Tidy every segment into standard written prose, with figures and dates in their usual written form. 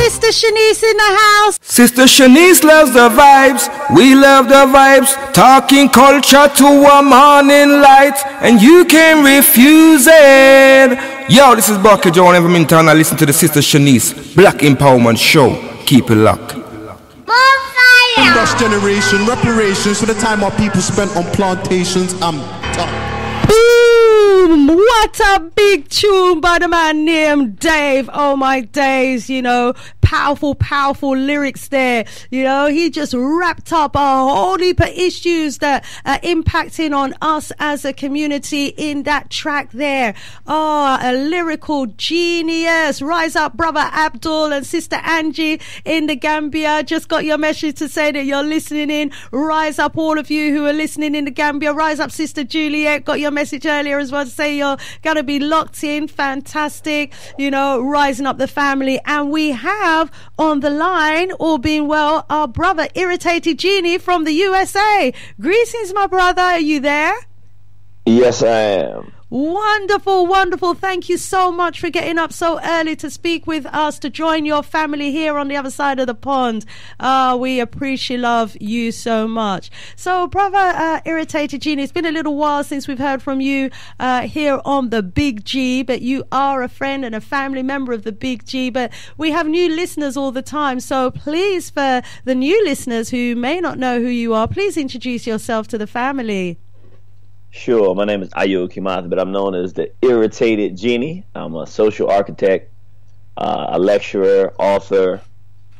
Sista Shanice in the house. Sista Shanice loves the vibes. We love the vibes. Talking culture to a morning light, and you can't refuse it. Yo, this is Bucky John Everminton, and I listen to the Sista Shanice Black Empowerment Show. Keep it locked. Lost generation, reparations for the time our people spent on plantations. I'm done. Boom! What a big tune by the man named Dave. Oh my days, you know, powerful lyrics there. You know, he just wrapped up a whole heap of issues that are impacting on us as a community in that track there. Oh, a lyrical genius. Rise up, brother Abdul and sister Angie in the Gambia. Just got your message to say that you're listening in. Rise up, all of you who are listening in the Gambia. Rise up, sister Juliet. Got your message earlier as well to say you're going to be locked in. Fantastic. You know, rising up the family. And we have on the line, all being well, our brother Irritated Genie from the USA. Greetings, my brother. Are you there? Yes, I am. Wonderful. Thank you so much for getting up so early to speak with us, to join your family here on the other side of the pond. We appreciate, love you so much. So, brother Irritated Genie, it's been a little while since we've heard from you here on the Big G, but you are a friend and a family member of the Big G, but we have new listeners all the time. So please, for the new listeners who may not know who you are, please introduce yourself to the family. Sure, my name is Ayo Kimathi, but I'm known as the Irritated Genie. I'm a social architect, a lecturer, author,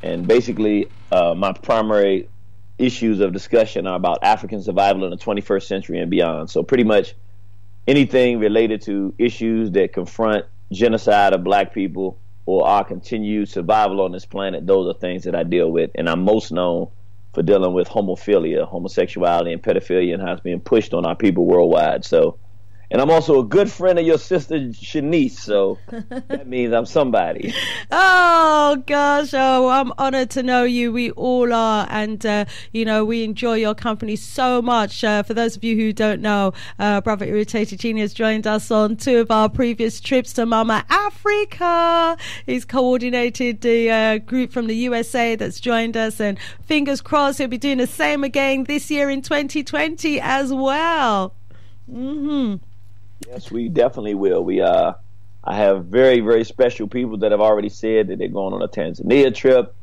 and basically my primary issues of discussion are about African survival in the 21st century and beyond. So pretty much anything related to issues that confront genocide of black people or our continued survival on this planet, those are things that I deal with, and I'm most known for dealing with homophilia, homosexuality, and pedophilia, and how it's being pushed on our people worldwide. So, and I'm also a good friend of your sister Shanice, so that means I'm somebody. Oh gosh, I'm honored to know you. We all are, and you know, we enjoy your company so much. For those of you who don't know, brother Irritated Genie has joined us on 2 of our previous trips to Mama Africa. He's coordinated the group from the USA that's joined us, and fingers crossed he'll be doing the same again this year in 2020 as well. Yes, we definitely will. I have very, very special people that have already said that they're going on a Tanzania trip,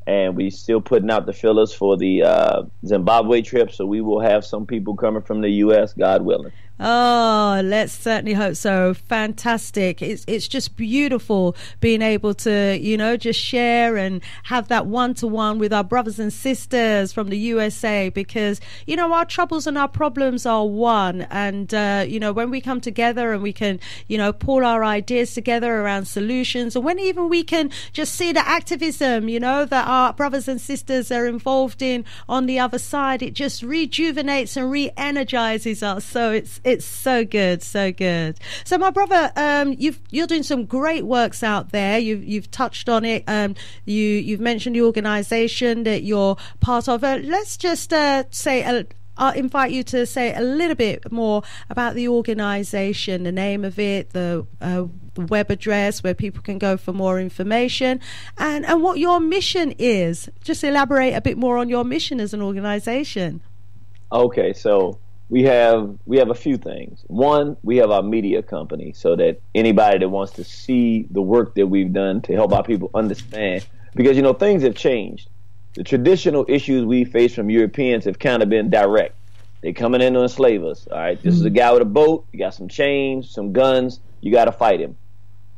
and we still putting out the fillers for the Zimbabwe trip, so we will have some people coming from the U.S., God willing. Oh, let's certainly hope so. Fantastic. It's just beautiful being able to, you know, just share and have that one-to-one with our brothers and sisters from the USA, because, you know, our troubles and our problems are one. And, you know, when we come together and we can, you know, pull our ideas together around solutions, and when even we can just see the activism, you know, that our brothers and sisters are involved in on the other side, it just rejuvenates and re-energizes us. So it's so good. So my brother, you're doing some great works out there. You've touched on it. You've mentioned the organization that you're part of. Let's just say I'll invite you to say a little bit more about the organization, the name of it, the web address where people can go for more information, and what your mission is. Just elaborate a bit more on your mission as an organization. Okay, so we have a few things. One, we have our media company, so that anybody that wants to see the work that we've done to help our people understand, because, you know, things have changed. The traditional issues we face from Europeans have kind of been direct. They're coming in to enslave us. All right, this is a guy with a boat. You got some chains, some guns. You got to fight him.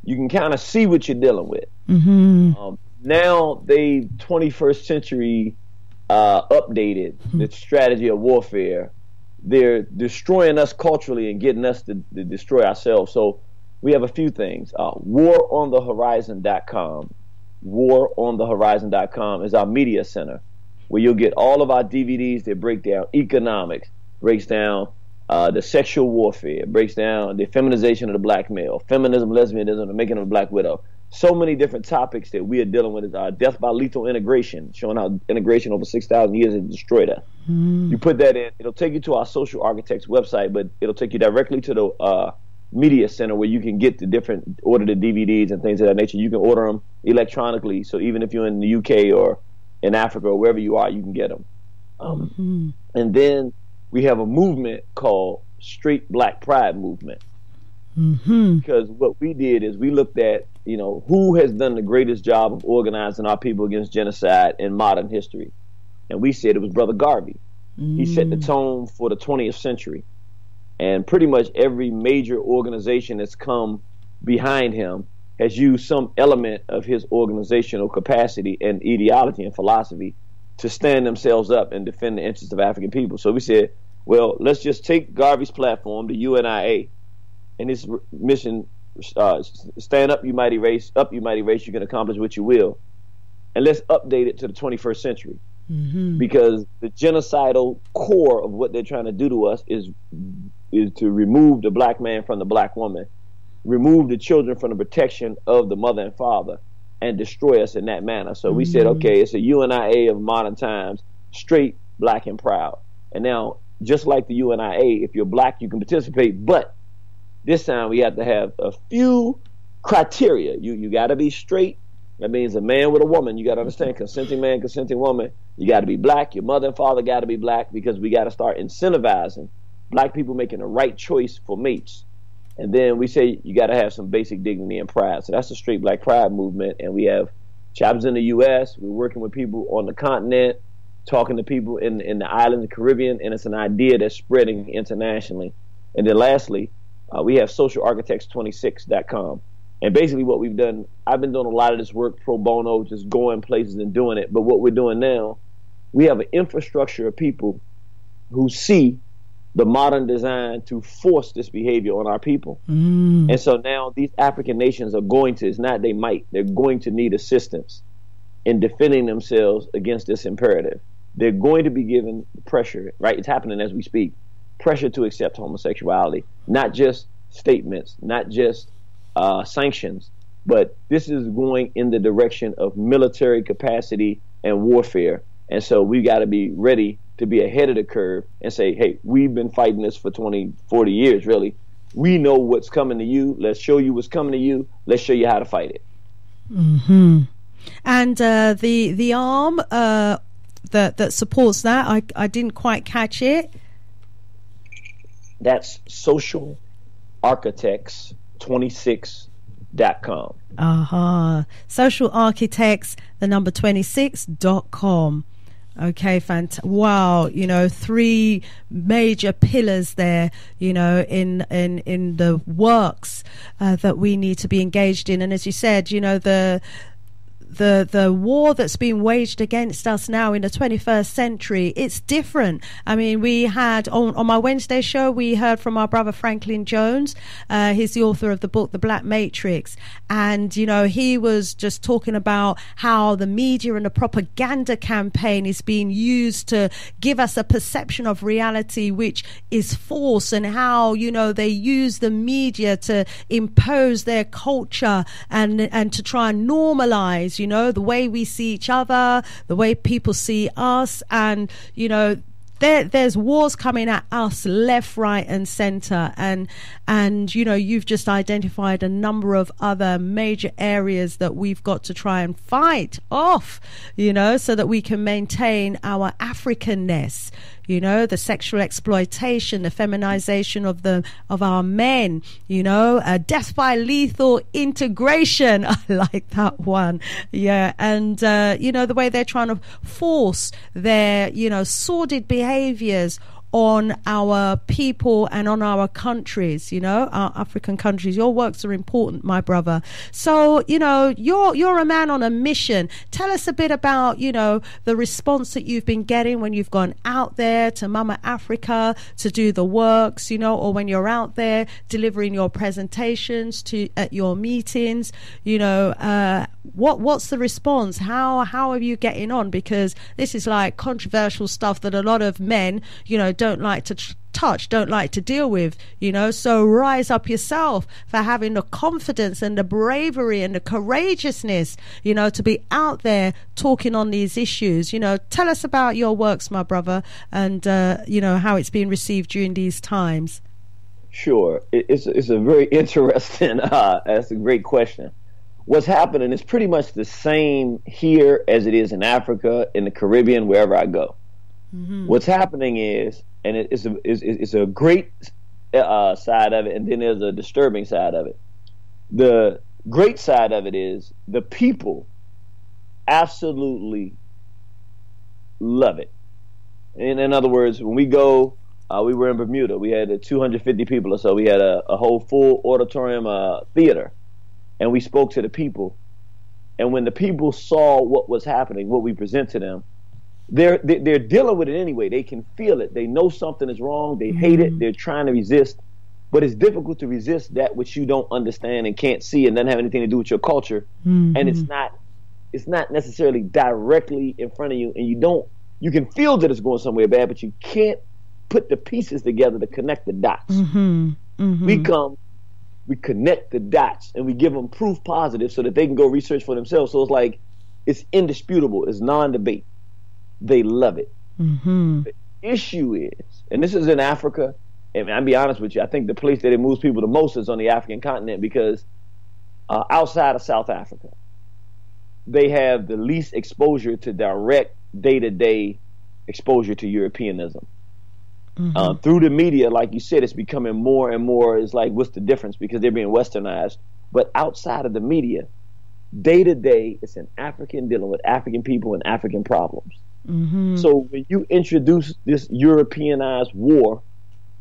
You can kind of see what you're dealing with. Now they 21st century updated the strategy of warfare. They're destroying us culturally and getting us to destroy ourselves. So we have a few things. WarOnTheHorizon.com. WarOnTheHorizon.com is our media center, where you'll get all of our DVDs that break down economics, breaks down the sexual warfare, breaks down the feminization of the black male, feminism, lesbianism, the making of a black widow. So many different topics that we are dealing with. Is death by lethal integration, showing how integration over 6,000 years has destroyed us. You put that in, it'll take you to our social architects website, but it'll take you directly to the media center where you can get order the DVDs and things of that nature. You can order them electronically. So even if you're in the UK or in Africa or wherever you are, you can get them. And then we have a movement called Straight Black Pride Movement. Because what we did is we looked at, who has done the greatest job of organizing our people against genocide in modern history. And we said it was Brother Garvey. He set the tone for the 20th century. And pretty much every major organization that's come behind him has used some element of his organizational capacity and ideology and philosophy to stand themselves up and defend the interests of African people. So we said, well, let's just take Garvey's platform, the UNIA, and his mission, stand up, you mighty race, you can accomplish what you will. And let's update it to the 21st century. Because the genocidal core of what they're trying to do to us is to remove the black man from the black woman, remove the children from the protection of the mother and father, and destroy us in that manner. So we said, okay, it's a UNIA of modern times, straight, black, and proud. And now, just like the UNIA, if you're black, you can participate, but this time we have to have a few criteria. You got to be straight. That means a man with a woman. You got to understand, consenting man, consenting woman. You got to be black. Your mother and father got to be black, because we got to start incentivizing black people making the right choice for mates. And then we say you got to have some basic dignity and pride. So that's the Straight Black Pride movement. And we have chapters in the U.S. We're working with people on the continent, talking to people in the islands, the Caribbean, and it's an idea that's spreading internationally. And then lastly, we have socialarchitects26.com. And basically what we've done, I've been doing a lot of this work pro bono, just going places and doing it. But what we're doing now, we have an infrastructure of people who see the modern design to force this behavior on our people. And so now these African nations are going to, it's not they might, they're going to need assistance in defending themselves against this imperative. They're going to be given pressure, right? It's happening as we speak. Pressure to accept homosexuality, not just statements, not just sanctions, but this is going in the direction of military capacity and warfare. And so we got to be ready to be ahead of the curve and say, hey, we've been fighting this for 20, 40 years, really. We know what's coming to you. Let's show you what's coming to you. Let's show you how to fight it. And the arm that supports that, I didn't quite catch it. That's socialarchitects26.com. Social Architects, the number 26.com. Okay, wow, 3 major pillars there, in the works that we need to be engaged in. And as you said, the war that's being waged against us now in the 21st century, it's different. I mean, we had on my Wednesday show, we heard from our brother Franklin Jones. He's the author of the book The Black Matrix, and he was just talking about how the media and the propaganda campaign is being used to give us a perception of reality which is false, and how they use the media to impose their culture and to try and normalize the way we see each other, the way people see us. And there's wars coming at us left, right and center, and you've just identified a number of other major areas that we've got to try and fight off, so that we can maintain our Africanness, the sexual exploitation, the feminization of our men, death by lethal integration. I like that one. Yeah. And the way they're trying to force their sordid behaviors on our people and on our countries, our African countries. Your works are important, my brother. So, you're a man on a mission. Tell us a bit about, the response that you've been getting when you've gone out there to Mama Africa to do the works, or when you're out there delivering your presentations at your meetings, what's the response? How are you getting on? Because this is like controversial stuff that a lot of men, don't like to touch, don't like to deal with, so rise up yourself for having the confidence and the bravery and the courageousness, to be out there talking on these issues. Tell us about your works, my brother, and how it's being received during these times. Sure. It's a very interesting, that's a great question. What's happening is pretty much the same here as it is in Africa, in the Caribbean, wherever I go. What's happening is, and it's a great side of it, and then there's a disturbing side of it. The great side of it is the people absolutely love it. In other words, when we go, we were in Bermuda. We had 250 people or so. We had a whole full auditorium theater, and we spoke to the people. And when the people saw what was happening, what we present to them, they're dealing with it anyway. They can feel it. They know something is wrong. They hate it. They're trying to resist. But it's difficult to resist that which you don't understand and can't see and doesn't have anything to do with your culture. And it's not necessarily directly in front of you, and you can feel that it's going somewhere bad, but you can't put the pieces together to connect the dots. We connect the dots, and we give them proof positive so that they can go research for themselves. So it's like, it's indisputable. It's non-debate. They love it. The issue is, and this is in Africa, and I'll be honest with you, I think the place that it moves people the most is on the African continent, because outside of South Africa, they have the least exposure to direct day-to-day exposure to Europeanism. Through the media, like you said, it's becoming more and more, it's like, what's the difference? Because they're being westernized. But outside of the media, day-to-day, it's an African dealing with African people and African problems. So when you introduce this Europeanized war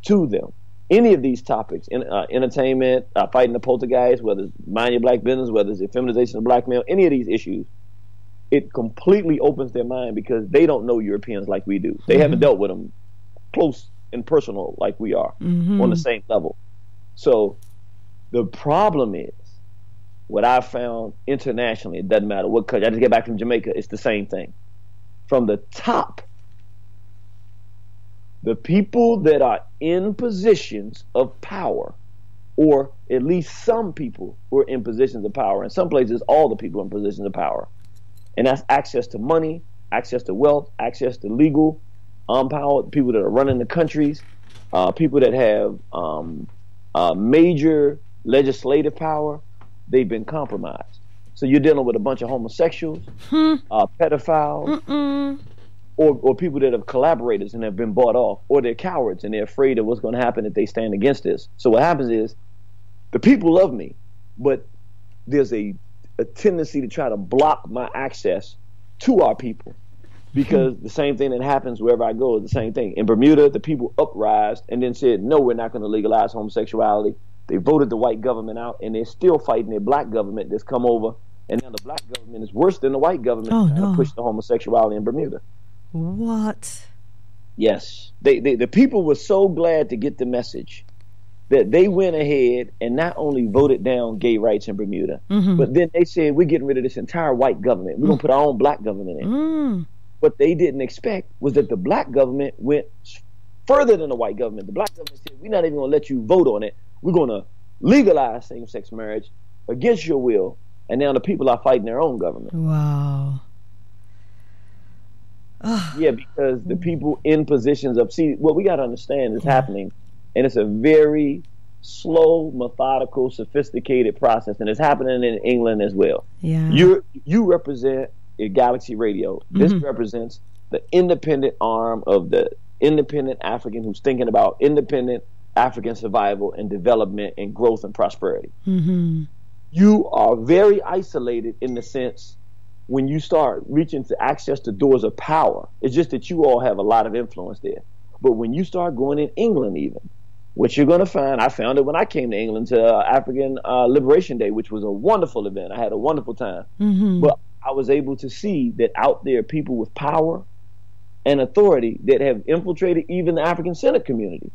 to them, any of these topics, entertainment, fighting the poltergeist, whether it's mind your black business, whether it's the feminization of black male, any of these issues, it completely opens their mind, because they don't know Europeans like we do. They haven't dealt with them close and personal like we are, on the same level. So the problem is, what I've found internationally, it doesn't matter what country. I just get back from Jamaica, it's the same thing. From the top, the people that are in positions of power, or at least some people who are in positions of power, in some places all the people in positions of power, and that's access to money, access to wealth, access to legal power, people that are running the countries, people that have major legislative power, they've been compromised. So you're dealing with a bunch of homosexuals, pedophiles, or people that have collaborators and have been bought off, or they're cowards and they're afraid of what's going to happen if they stand against this. So what happens is, the people love me, but there's a tendency to try to block my access to our people, because the same thing that happens wherever I go is the same thing. In Bermuda, the people uprised and then said, no, we're not going to legalize homosexuality. They voted the white government out, and they're still fighting their black government that's come over. And now the black government is worse than the white government to push the homosexuality in Bermuda. What? Yes. The people were so glad to get the message that they went ahead and not only voted down gay rights in Bermuda, but then they said, we're getting rid of this entire white government. We're going to put our own black government in. What they didn't expect was that the black government went further than the white government. The black government said, we're not even going to let you vote on it. We're going to legalize same-sex marriage against your will. And now the people are fighting their own government. Wow. Yeah, because the people in positions of, see, what we got to understand is happening, and it's a very slow, methodical, sophisticated process, and it's happening in England as well. Yeah. You represent a Galaxy Radio. This represents the independent arm of the independent African who's thinking about independent African survival and development and growth and prosperity. You are very isolated in the sense when you start reaching to access to doors of power. It's just that you all have a lot of influence there. But when you start going in England even, what you're going to find, I found it when I came to England to African Liberation Day, which was a wonderful event. I had a wonderful time. But I was able to see that out there, people with power and authority that have infiltrated even the African Senate community.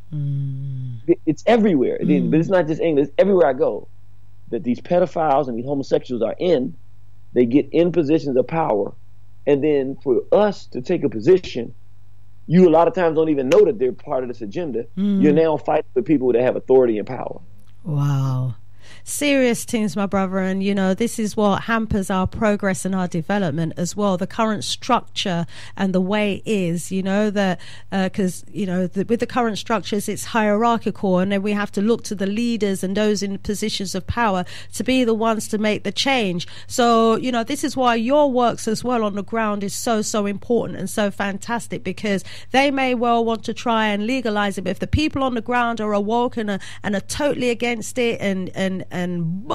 It's everywhere. But it's not just England. It's everywhere I go. That these pedophiles and these homosexuals are in, they get in positions of power, and then for us to take a position, you a lot of times don't even know that they're part of this agenda. You're now fighting with people that have authority and power. Wow. serious things, my brother. And, you know, this is what hampers our progress and our development as well. The current structure and the way it is, you know, that because, you know, with the current structures, it's hierarchical. And then we have to look to the leaders and those in positions of power to be the ones to make the change. So, you know, this is why your works as well on the ground is so, so important and so fantastic, because they may well want to try and legalize it, but if the people on the ground are awoke and are totally against it and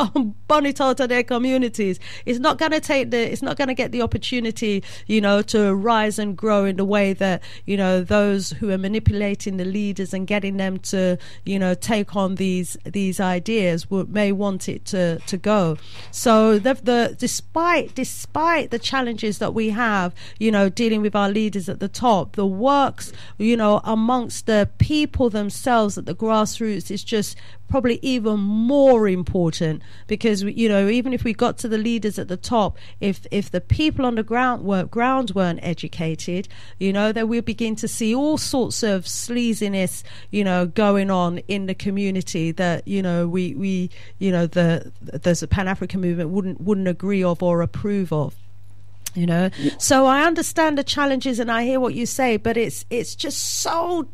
bonnet out to their communities, it's not going to get the opportunity, you know, to rise and grow in the way that, you know, those who are manipulating the leaders and getting them to, you know, take on these ideas may want it to go. So despite the challenges that we have, you know, dealing with our leaders at the top, the works, you know, amongst the people themselves at the grassroots is just probably even more important, because, you know, even if we got to the leaders at the top, if the people on the ground weren't educated, you know, then we'll begin to see all sorts of sleaziness, you know, going on in the community that, you know, we you know, there's a Pan-African movement wouldn't agree of or approve of. You know, so I understand the challenges and I hear what you say, but it's just so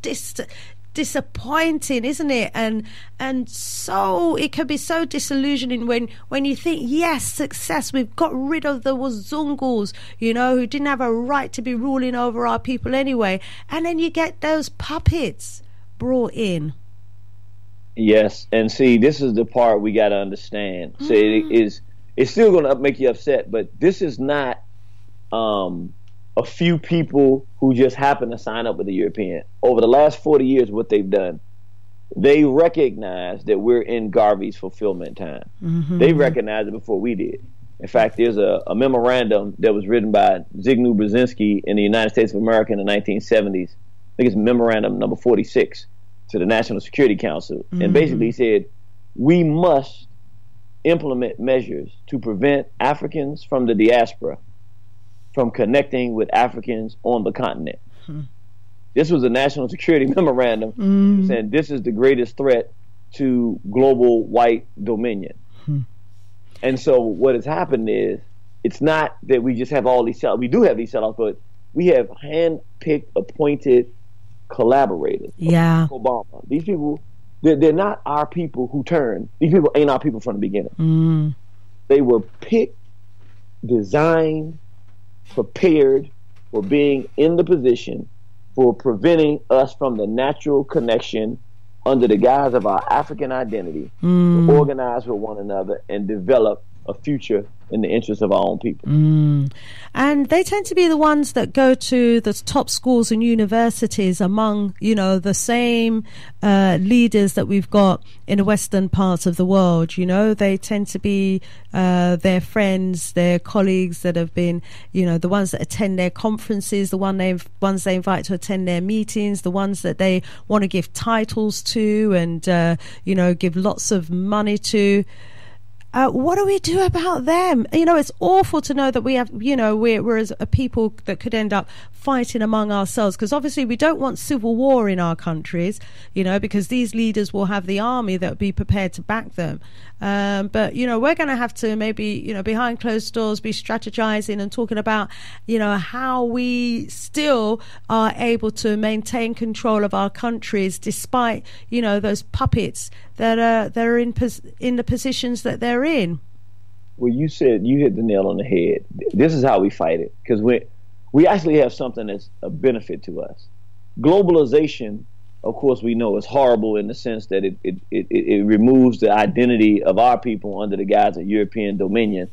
disappointing, isn't it? And so it can be so disillusioning when you think, yes, success, we've got rid of the Wazungus, you know, who didn't have a right to be ruling over our people anyway, and then you get those puppets brought in. Yes, and see, this is the part we got to understand. So it's still going to make you upset, but this is not a few people who just happen to sign up with the European. Over the last 40 years, what they've done, they recognize that we're in Garvey's fulfillment time. Mm-hmm. They recognized it before we did. In fact, there's a memorandum that was written by Zygmunt Brzezinski in the United States of America in the 1970s. I think it's memorandum number 46 to the National Security Council. Mm-hmm. And basically said, we must implement measures to prevent Africans from the diaspora from connecting with Africans on the continent. This was a national security memorandum saying this is the greatest threat to global white dominion. And so what has happened is, it's not that we just have all these sellouts. We do have these sellouts, but we have hand-picked, appointed collaborators. Yeah. Obama. These people, they're not our people who turn. These people ain't our people from the beginning. They were picked, designed, prepared for being in the position for preventing us from the natural connection under the guise of our African identity to organize with one another and develop a future in the interest of our own people. And they tend to be the ones that go to the top schools and universities among, you know, the same leaders that we've got in the western parts of the world. You know, they tend to be their friends, their colleagues that have been, you know, the ones that attend their conferences, the ones they invite to attend their meetings, the ones that they want to give titles to and, you know, give lots of money to. What do we do about them? You know, it's awful to know that we have, you know, we're as a people that could end up fighting among ourselves, because obviously we don't want civil war in our countries, you know, because these leaders will have the army that will be prepared to back them. But, you know, we're going to have to maybe, you know, behind closed doors, be strategizing and talking about, you know, how we still are able to maintain control of our countries despite, you know, those puppets that are in the positions that they're in. Well, you said, you hit the nail on the head. This is how we fight it, because we actually have something that's a benefit to us. Globalization, of course, we know is horrible in the sense that it removes the identity of our people under the guise of European dominion.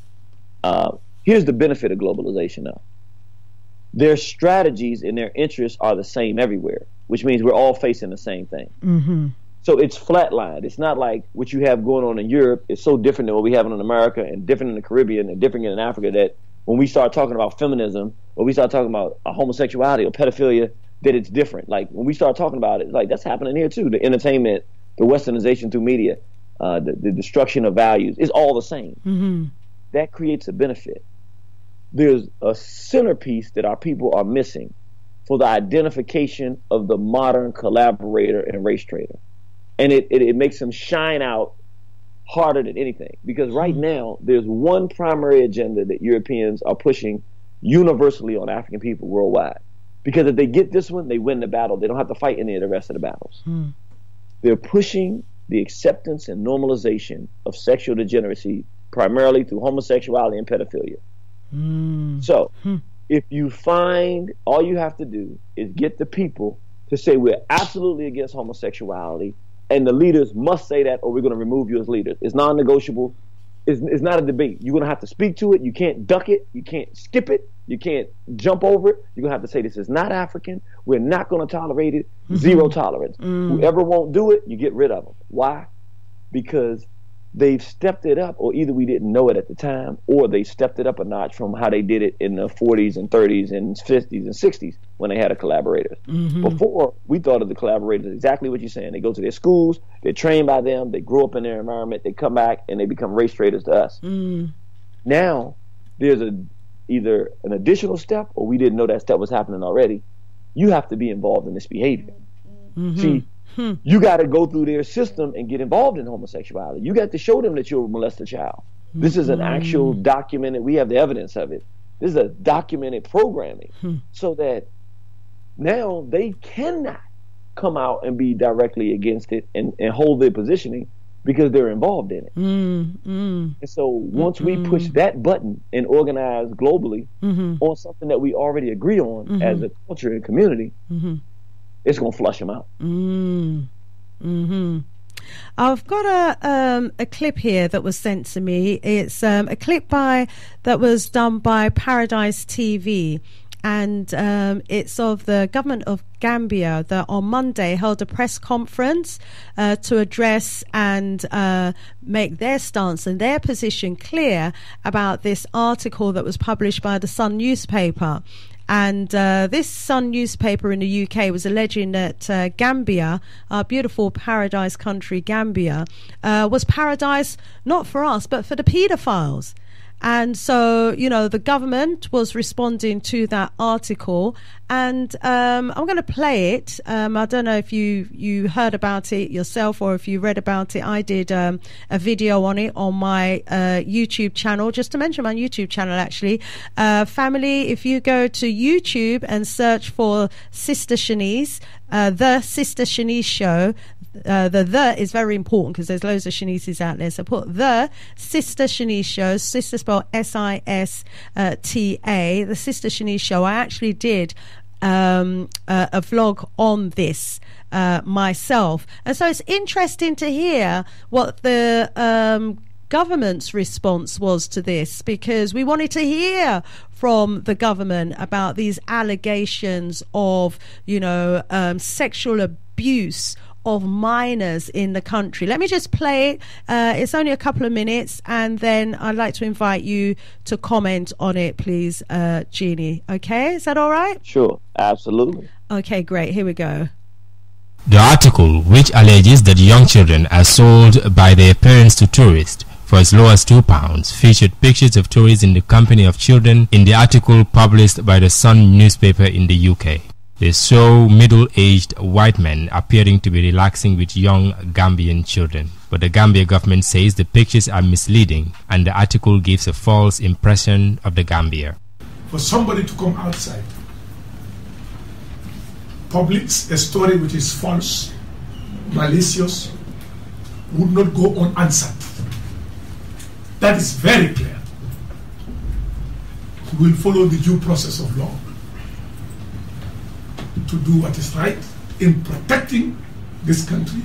Here's the benefit of globalization, though. Their strategies and their interests are the same everywhere, which means we're all facing the same thing. So it's flatlined. It's not like what you have going on in Europe is so different than what we have in America and different in the Caribbean and different in Africa, that when we start talking about feminism, or we start talking about homosexuality or pedophilia, that it's different. Like when we start talking about it, like that's happening here too. The entertainment, the westernization through media, the destruction of values is all the same. That creates a benefit. There's a centerpiece that our people are missing for the identification of the modern collaborator and race trader. And it makes them shine out harder than anything, because right now there's one primary agenda that Europeans are pushing universally on African people worldwide. Because if they get this one, they win the battle. They don't have to fight any of the rest of the battles. They're pushing the acceptance and normalization of sexual degeneracy primarily through homosexuality and pedophilia. So if you find, all you have to do is get the people to say we're absolutely against homosexuality, and the leaders must say that, or we're going to remove you as leaders. It's non-negotiable. It's not a debate. You're going to have to speak to it. You can't duck it. You can't skip it. You can't jump over it. You're going to have to say this is not African. We're not going to tolerate it. Zero tolerance. Whoever won't do it, you get rid of them. Why? Because they've stepped it up, or either we didn't know it at the time, or they stepped it up a notch from how they did it in the 40s and 30s and 50s and 60s when they had a collaborators. Before, we thought of the collaborators exactly what you're saying. They go to their schools, they're trained by them, they grow up in their environment, they come back, and they become race traders to us. Now, there's either an additional step, or we didn't know that step was happening already. You have to be involved in this behavior. See, you got to go through their system and get involved in homosexuality. You got to show them that you're a molested child. This is an actual documented, we have the evidence of it. This is a documented programming so that now they cannot come out and be directly against it and hold their positioning because they're involved in it. And so once we push that button and organize globally on something that we already agree on as a culture and community, it's going to flush them out. I've got a clip here that was sent to me. It's a clip that was done by Paradise TV, and it's of the government of Gambia that on Monday held a press conference to address and make their stance and their position clear about this article that was published by the Sun newspaper. And this Sun newspaper in the UK was alleging that Gambia, our beautiful paradise country Gambia, was paradise not for us but for the paedophiles. And so, you know, the government was responding to that article, and I'm going to play it. I don't know if you heard about it yourself or if you read about it. I did a video on it on my YouTube channel, just to mention my YouTube channel actually. Family, if you go to YouTube and search for Sista Shanice, the Sista Shanice Show, the is very important because there's loads of Shanices out there. So put the Sista Shanice Show, Sister spelled S-I-S-T-A, the Sista Shanice Show. I actually did a vlog on this myself, and so it's interesting to hear what the government's response was to this, because we wanted to hear from the government about these allegations of, you know, sexual abuse of minors in the country. Let me just play it. It's only a couple of minutes, and then I'd like to invite you to comment on it, please, Genie. Okay, is that all right? Sure, absolutely. Okay, great. Here we go. The article, which alleges that young children are sold by their parents to tourists for as low as £2, featured pictures of tourists in the company of children in the article published by the Sun newspaper in the UK. They show middle-aged white men appearing to be relaxing with young Gambian children. But the Gambia government says the pictures are misleading and the article gives a false impression of the Gambia. For somebody to come outside, publish a story which is false, malicious, would not go unanswered. That is very clear. We will follow the due process of law to do what is right in protecting this country,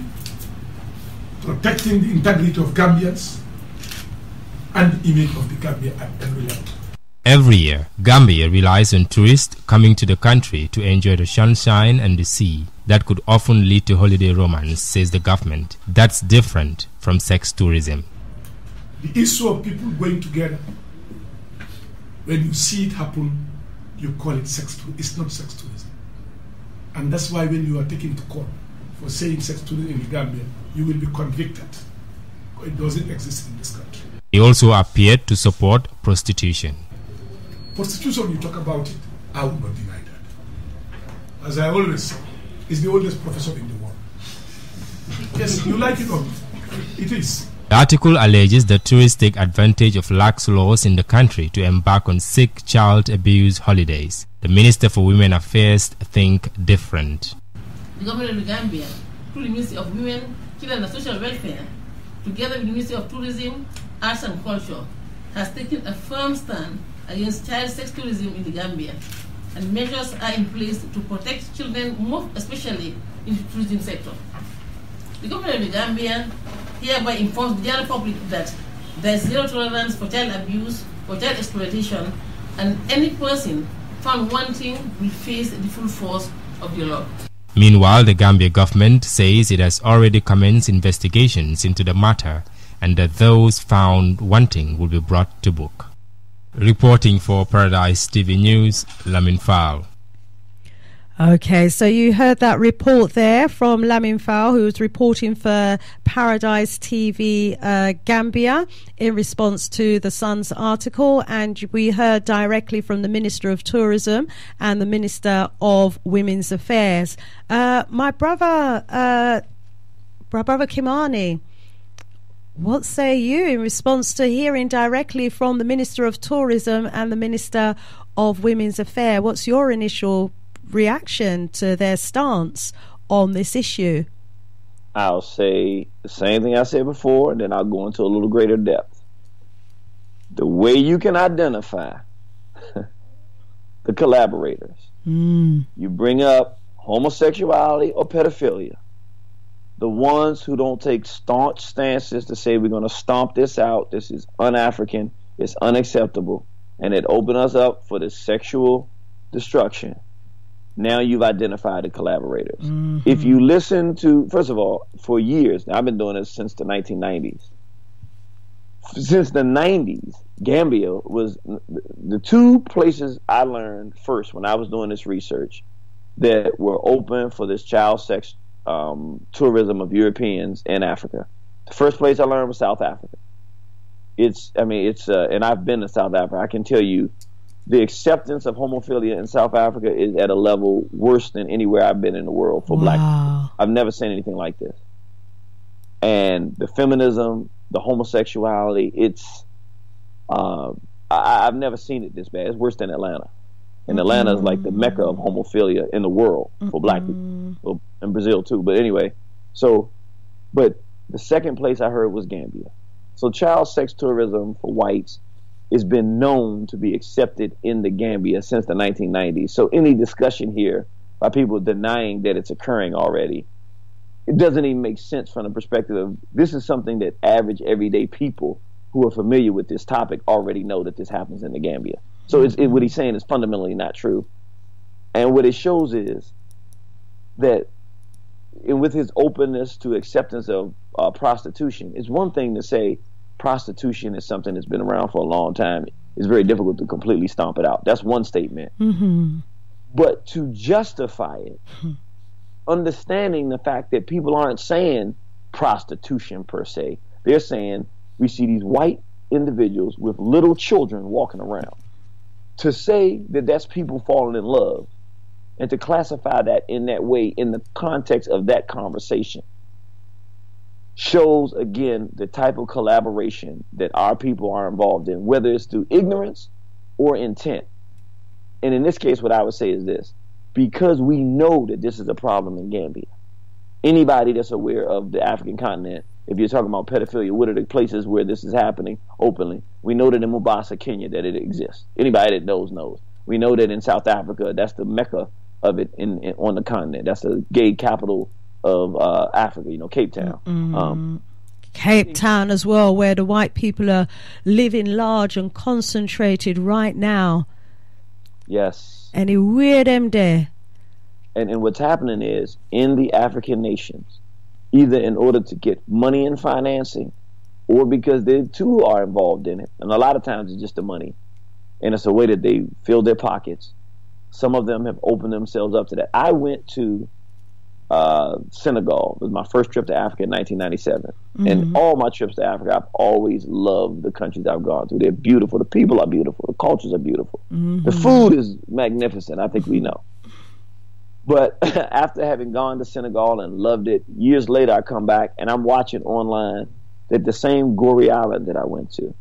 protecting the integrity of Gambians and the image of the Gambia at every level. Every year, Gambia relies on tourists coming to the country to enjoy the sunshine and the sea. That could often lead to holiday romance, says the government. That's different from sex tourism. The issue of people going together, when you see it happen, you call it sex tourism. It's not sex tourism. And that's why when you are taken to court for saying sex tourism in the Gambia, you will be convicted. It doesn't exist in this country. He also appeared to support prostitution. Prostitution, you talk about it, I would not deny that. As I always say, it's the oldest profession in the world. Yes, you like it or not, it is. The article alleges that tourists take advantage of lax laws in the country to embark on sick child abuse holidays. The Minister for Women Affairs think different. The government of the Gambia, through the Ministry of Women, Children and Social Welfare, together with the Ministry of Tourism, Arts and Culture, has taken a firm stand against child sex tourism in the Gambia, and measures are in place to protect children, more especially in the tourism sector. The government of the Gambia hereby informs the general public that there is zero tolerance for child abuse or child exploitation, and any person found wanting will face the full force of the law. Meanwhile, the Gambia government says it has already commenced investigations into the matter and that those found wanting will be brought to book. Reporting for Paradise TV News, Lamin Fall. Okay, so you heard that report there from Lamin Fall, who was reporting for Paradise TV Gambia in response to the Sun's article, and we heard directly from the Minister of Tourism and the Minister of Women's Affairs. My brother Kimathi, what say you in response to hearing directly from the Minister of Tourism and the Minister of Women's Affairs? What's your initial reaction to their stance on this issue? I'll say the same thing I said before, and then I'll go into a little greater depth. The way you can identify the collaborators, you bring up homosexuality or pedophilia, the ones who don't take staunch stances to say we're going to stomp this out, this is un-African, it's unacceptable, and it opens us up for the sexual destruction. Now you've identified the collaborators. If you listen to, first of all, for years, now I've been doing this since the 1990s. Since the 90s, Gambia was the two places I learned first when I was doing this research that were open for this child sex tourism of Europeans in Africa. The first place I learned was South Africa. And I've been to South Africa. I can tell you, the acceptance of homophilia in South Africa is at a level worse than anywhere I've been in the world for black people. I've never seen anything like this. And the feminism, the homosexuality, I've never seen it this bad. It's worse than Atlanta. And Atlanta is like the mecca of homophilia in the world for black people. Well, in Brazil too. But anyway, but the second place I heard was Gambia. So child sex tourism for whites has been known to be accepted in the Gambia since the 1990s. So any discussion here by people denying that it's occurring already, it doesn't even make sense from the perspective of this is something that average everyday people who are familiar with this topic already know that this happens in the Gambia. So what he's saying is fundamentally not true. And what it shows is that with his openness to acceptance of prostitution, it's one thing to say prostitution is something that's been around for a long time. It's very difficult to completely stomp it out. That's one statement. But to justify it, understanding the fact that people aren't saying prostitution per se. They're saying we see these white individuals with little children walking around. To say that that's people falling in love and to classify that in that way in the context of that conversation shows, again, the type of collaboration that our people are involved in, whether it's through ignorance or intent. And in this case, what I would say is this. Because we know that this is a problem in Gambia, anybody that's aware of the African continent, if you're talking about pedophilia, what are the places where this is happening openly? We know that in Mombasa, Kenya, that it exists. Anybody that knows. We know that in South Africa, that's the mecca of it on the continent. That's the gay capital of Africa, Cape Town. Cape Town as well, where the white people are living large and concentrated right now. Yes. And it weird them there. And what's happening is, in the African nations, either in order to get money and financing, or because they too are involved in it, and a lot of times it's just the money, and it's a way that they fill their pockets. Some of them have opened themselves up to that. I went to Senegal. It was my first trip to Africa in 1997. And all my trips to Africa, I've always loved the countries I've gone through. They're beautiful. The people are beautiful. The cultures are beautiful. The food is magnificent. I think we know. But after having gone to Senegal and loved it, years later I come back and I'm watching online that the same gory island that I went to, you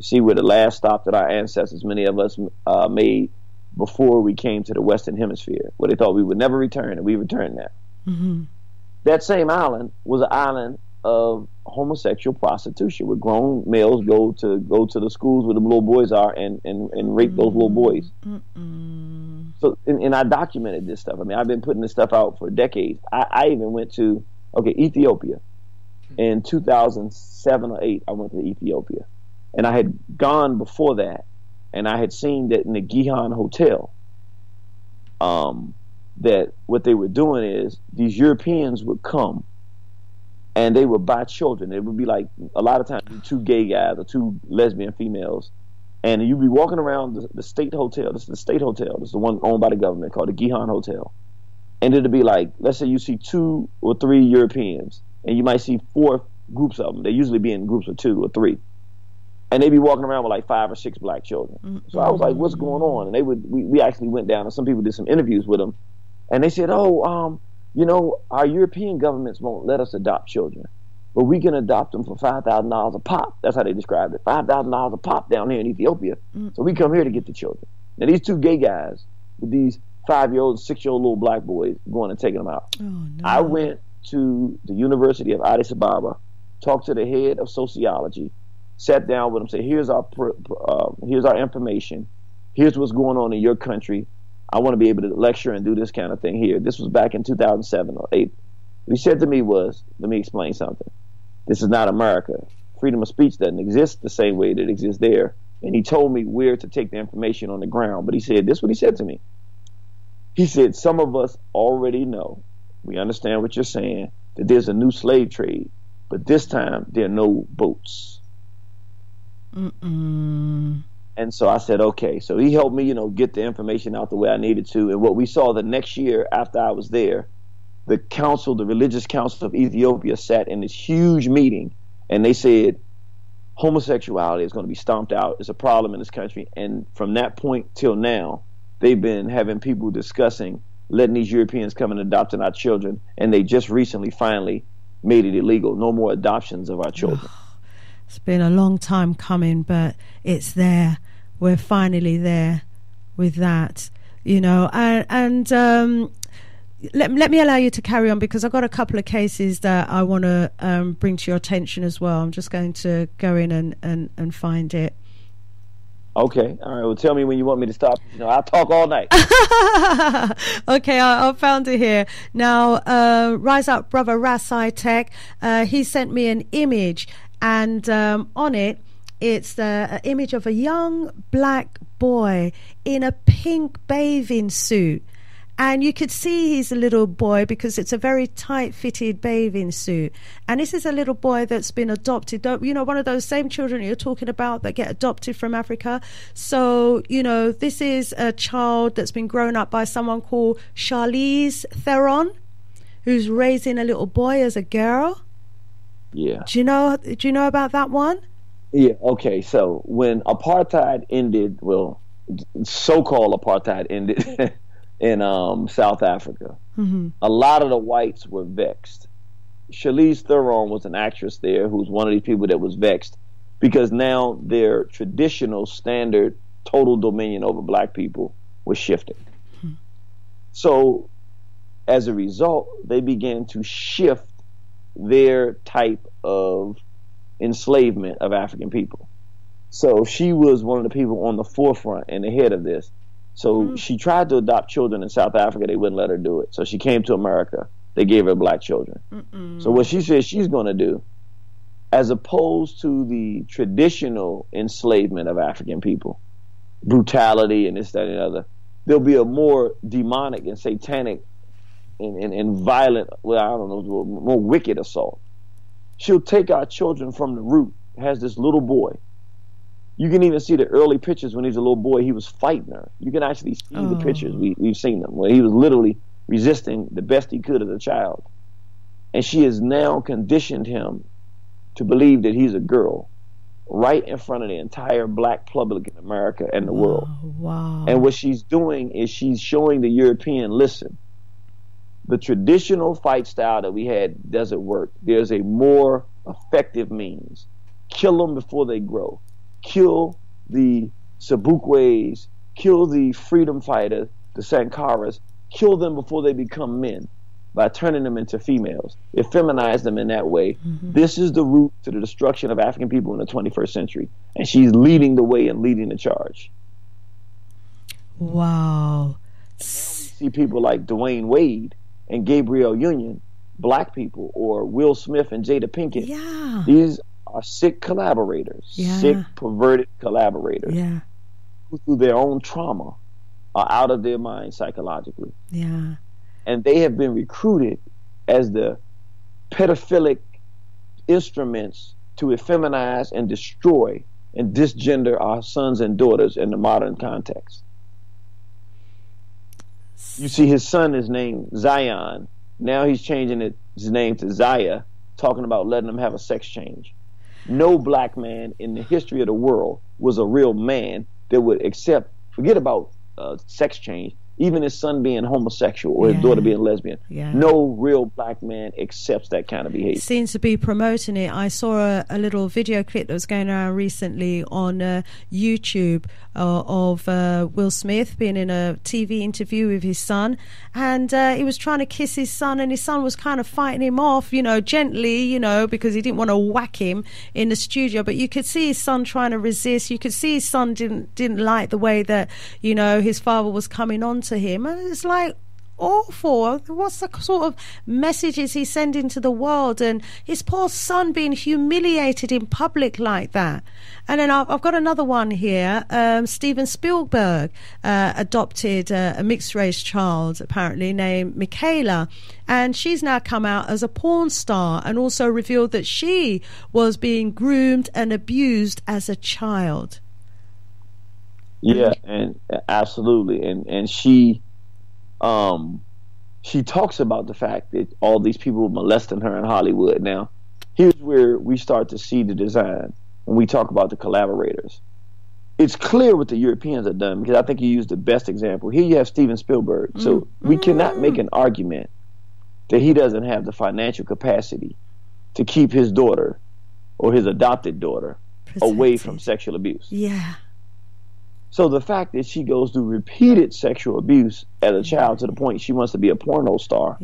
see, where the last stop that our ancestors, many of us, made before we came to the Western Hemisphere, where they thought we would never return, and we returned there. Mm-hmm. That same island was an island of homosexual prostitution, where grown males go to the schools where the little boys are and rape those little boys. Mm-mm. So, and I documented this stuff. I mean, I've been putting this stuff out for decades. I even went to Ethiopia in 2007 or 8. I went to Ethiopia, and I had gone before that, and I had seen that in the Gihan Hotel, that what they were doing is these Europeans would come and they would buy children. It would be like, a lot of times, 2 gay guys or 2 lesbian females, and you'd be walking around the state hotel. This is the state hotel. This is the one owned by the government, called the Gihan Hotel. And it'd be like, let's say you see 2 or 3 Europeans, and you might see 4 groups of them. They usually be in groups of 2 or 3. And they'd be walking around with like 5 or 6 black children. Mm-hmm. So I was like, what's going on? And we actually went down, and some people did some interviews with them. And they said, our European governments won't let us adopt children, but we can adopt them for $5,000 a pop. That's how they described it. $5,000 a pop down here in Ethiopia. Mm-hmm. So we come here to get the children. Now, these 2 gay guys with these 5-year-old, 6-year-old little black boys going and taking them out. Oh, no. I went to the University of Addis Ababa, talked to the head of sociology, sat down with him, said, here's our information. Here's what's going on in your country. I want to be able to lecture and do this kind of thing here. This was back in 2007 or 8. What he said to me was, let me explain something. This is not America. Freedom of speech doesn't exist the same way that it exists there. And he told me where to take the information on the ground. But he said, this is what he said to me. He said, some of us already know, we understand what you're saying, that there's a new slave trade, but this time there are no boats. Mm-mm. And so I said, okay. So he helped me, get the information out the way I needed to. And what we saw the next year after I was there, the Religious Council of Ethiopia sat in this huge meeting, and they said, homosexuality is going to be stomped out. It's a problem in this country. And from that point till now, they've been having people discussing letting these Europeans come and adopting our children. And they just recently finally made it illegal. No more adoptions of our children. It's been a long time coming, but it's there. We're finally there with that, and let me allow you to carry on, because I've got a couple of cases that I want to bring to your attention as well. I'm just going to go in and find it. Okay. All right. Well, tell me when you want me to stop. I'll talk all night. Okay. I found it here. Now, Rise Up Brother Rasai Tech, he sent me an image, and on it, it's an image of a young black boy in a pink bathing suit. And you could see he's a little boy because it's a very tight-fitted bathing suit. And this is a little boy that's been adopted. One of those same children you're talking about that get adopted from Africa. So, this is a child that's been grown up by someone called Charlize Theron, who's raising a little boy as a girl. Yeah. Do you know about that one? Yeah. Okay. So when apartheid ended, so-called apartheid ended in South Africa, mm-hmm. a lot of the whites were vexed. Charlize Theron was an actress there who's one of these people that was vexed because now their traditional standard total dominion over black people was shifting. Mm-hmm. So as a result, they began to shift their type of enslavement of African people. So she was one of the people on the forefront and the head of this. So she tried to adopt children in South Africa. They wouldn't let her do it. So she came to America. They gave her black children. Mm-mm. So what she said she's going to do, as opposed to the traditional enslavement of African people, brutality and this, that, and the other, there'll be a more demonic and satanic and violent, more wicked assault. She'll take our children from the root. Has this little boy. You can even see the early pictures when he was a little boy. He was fighting her. You can actually see the pictures. We've seen them where he was literally resisting the best he could as a child. And she has now conditioned him to believe that he's a girl right in front of the entire black public in America and the world. Wow. And what she's doing is she's showing the European, listen, the traditional fight style that we had doesn't work. There's a more effective means. Kill them before they grow. Kill the Sabukways, kill the freedom fighters, the Sankaras, kill them before they become men by turning them into females. Effeminize them in that way. This is the route to the destruction of African people in the 21st century. And she's leading the way and leading the charge. Wow. And now we see people like Dwayne Wade and Gabrielle Union, black people, or Will Smith and Jada Pinkett. Yeah. These are sick collaborators, sick, perverted collaborators who, through their own trauma, are out of their mind psychologically. Yeah. And they have been recruited as the pedophilic instruments to effeminize and destroy and disgender our sons and daughters in the modern context. You see, his son is named Zion. Now he's changing his name to Zaya, talking about letting them have a sex change. No black man in the history of the world was a real man that would accept, forget about sex change, even his son being homosexual or his daughter being lesbian. No real black man accepts that kind of behavior. Seems to be promoting it. I saw a little video clip that was going around recently on YouTube of Will Smith being in a TV interview with his son, and he was trying to kiss his son, and his son was kind of fighting him off, gently, because he didn't want to whack him in the studio. But you could see his son trying to resist. You could see his son didn't like the way that his father was coming on to him, and it's like awful. What's the sort of messages he's sending to the world, and his poor son being humiliated in public like that. And then I've got another one here. Steven Spielberg adopted a mixed race child, apparently named Michaela, and she's now come out as a porn star and also revealed that she was being groomed and abused as a child. Yeah, and absolutely, and she talks about the fact that all these people were molesting her in Hollywood. Now, here's where we start to see the design when we talk about the collaborators. It's clear what the Europeans have done, because I think you used the best example. Here you have Steven Spielberg, so we cannot make an argument that he doesn't have the financial capacity to keep his daughter or his adopted daughter away from sexual abuse. Yeah. So the fact that she goes through repeated sexual abuse as a child to the point she wants to be a porno star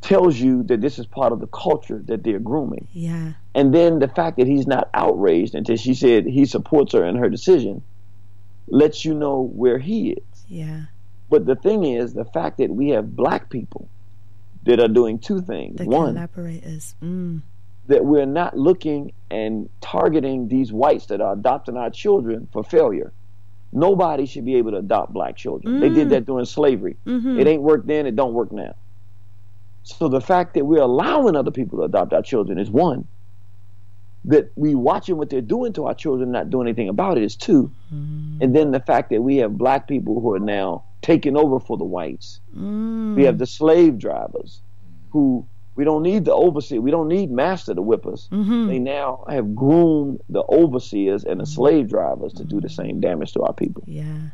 tells you that this is part of the culture that they're grooming. Yeah. And then the fact that he's not outraged until she said he supports her in her decision lets you know where he is. Yeah. But the thing is, the fact that we have black people that are doing two things. The One, collaborators. that we're not looking and targeting these whites that are adopting our children for failure. Nobody should be able to adopt black children. They did that during slavery. It ain't worked then, it don't work now. So the fact that we're allowing other people to adopt our children is one. That we watching what they're doing to our children, not doing anything about it, is two. And then the fact that we have black people who are now taking over for the whites. We have the slave drivers who, we don't need the overseer. We don't need master to whip us. They now have groomed the overseers and the slave drivers to do the same damage to our people. Yeah.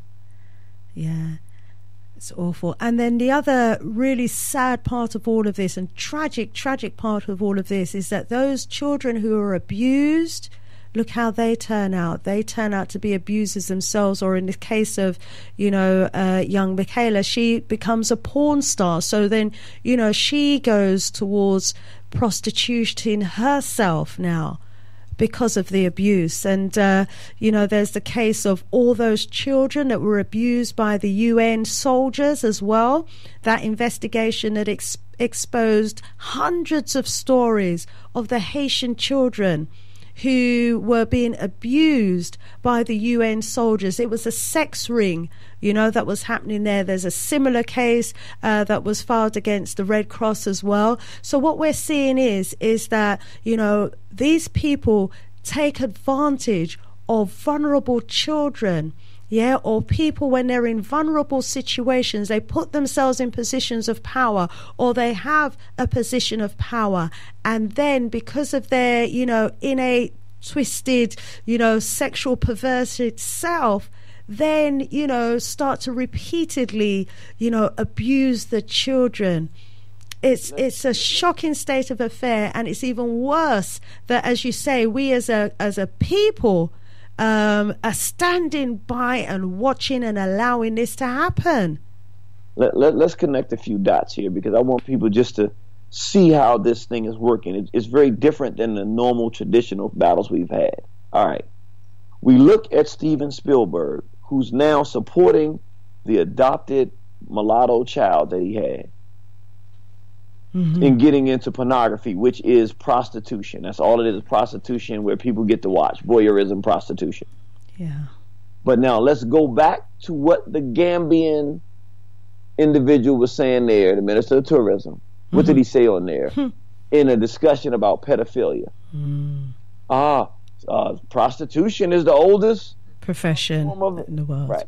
It's awful. And then the other really sad part of all of this, and tragic part of all of this, is that those children who are abused, look how they turn out. They turn out to be abusers themselves, or in the case of, young Michaela, she becomes a porn star. So then, she goes towards prostituting herself now because of the abuse. And, there's the case of all those children that were abused by the UN soldiers as well. That investigation that exposed hundreds of stories of the Haitian children who were being abused by the UN soldiers. It was a sex ring, that was happening there. There's a similar case that was filed against the Red Cross as well. So what we're seeing is that, these people take advantage of vulnerable children, or people when they're in vulnerable situations. They put themselves in positions of power, or they have a position of power, and then because of their innate twisted sexual perverted self, then start to repeatedly abuse the children. it's a shocking state of affair, and it's even worse that, as you say, we as a people are standing by and watching and allowing this to happen. Let's connect a few dots here, because I want people just to see how this thing is working. It's very different than the normal traditional battles we've had. All right. We look at Steven Spielberg, who's now supporting the adopted mulatto child that he had in getting into pornography, which is prostitution. That's all it is prostitution, where people get to watch voyeurism, prostitution. Yeah. But now let's go back to what the Gambian individual was saying there, the Minister of Tourism. What did he say on there in a discussion about pedophilia? Prostitution is the oldest profession in the world. Right.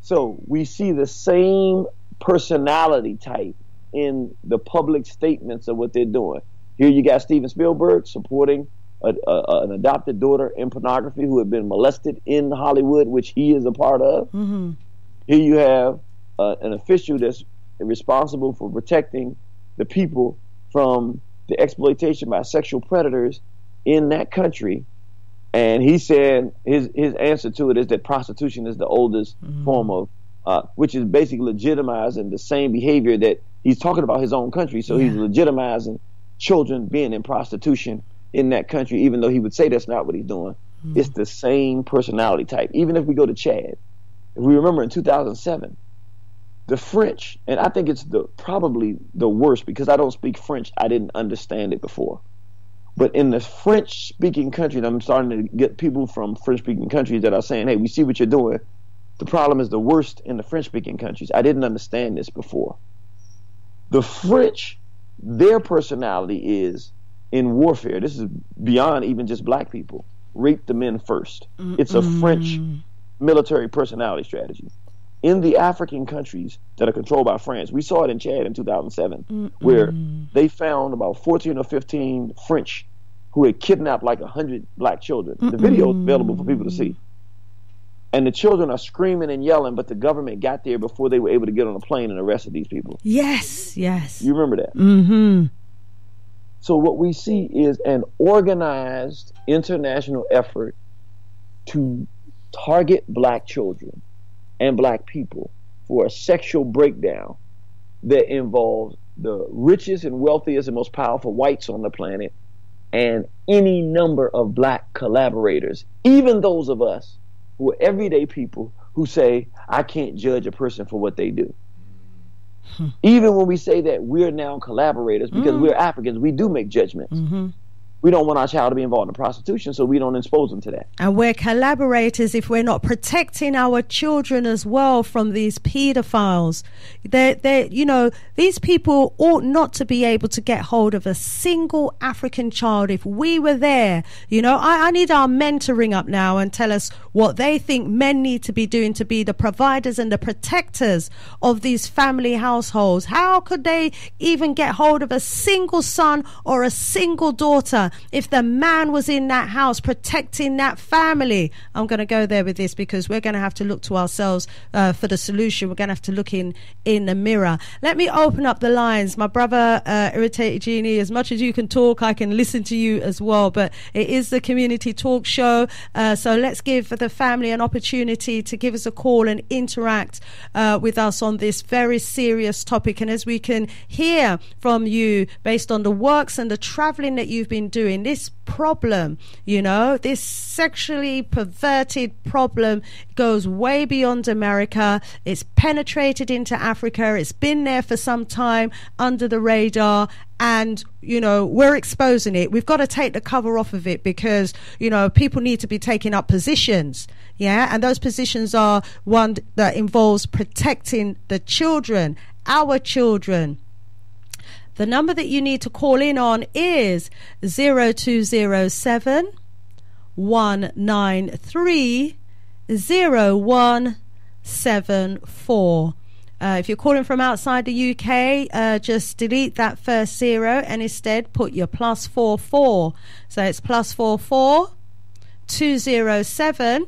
So we see the same personality type in the public statements of what they're doing. Here you got Steven Spielberg supporting an adopted daughter in pornography who had been molested in Hollywood, which he is a part of. Here you have an official that's responsible for protecting the people from the exploitation by sexual predators in that country. And he said his answer to it is that prostitution is the oldest form of, which is basically legitimizing the same behavior that he's talking about his own country. So he's legitimizing children being in prostitution in that country, even though he would say that's not what he's doing. It's the same personality type. Even if we go to Chad, if we remember in 2007, the French, and I think it's probably the worst, because I don't speak French, I didn't understand it before. But in the French-speaking countries, I'm starting to get people from French-speaking countries that are saying, hey, we see what you're doing. The problem is the worst in the French-speaking countries. I didn't understand this before. The French, their personality is in warfare. This is beyond even just black people. Rape the men first. It's a French military personality strategy. In the African countries that are controlled by France, we saw it in Chad in 2007, where they found about 14 or 15 French who had kidnapped like 100 black children. The video is available for people to see. And the children are screaming and yelling, but the government got there before they were able to get on a plane and arrested these people. Yes. You remember that? So what we see is an organized international effort to target black children and black people for a sexual breakdown that involves the richest and wealthiest and most powerful whites on the planet and any number of black collaborators, even those of us who are everyday people who say, I can't judge a person for what they do. Even when we say that we're now collaborators, because we're Africans, we do make judgments. We don't want our child to be involved in prostitution, so we don't expose them to that. And we're collaborators if we're not protecting our children as well from these pedophiles. These people ought not to be able to get hold of a single African child if we were there. I need our men to ring up now and tell us what they think men need to be doing to be the providers and the protectors of these family households. How could they even get hold of a single son or a single daughter if the man was in that house protecting that family? I'm going to go there with this because we're going to have to look to ourselves for the solution. We're going to have to look in the mirror. Let me open up the lines. My brother, Irritated Genie, as much as you can talk, I can listen to you as well. But it is the community talk show. So let's give the family an opportunity to give us a call and interact with us on this very serious topic. And as we can hear from you, based on the works and the traveling that you've been doing, this problem, this sexually perverted problem goes way beyond America. It's penetrated into Africa. It's been there for some time under the radar. And, we're exposing it. We've got to take the cover off of it because, people need to be taking up positions. Yeah. And those positions are one that involves protecting the children, our children. The number that you need to call in on is 0207 193 0174. If you're calling from outside the UK, just delete that first 0 and instead put your +44. So it's +44 207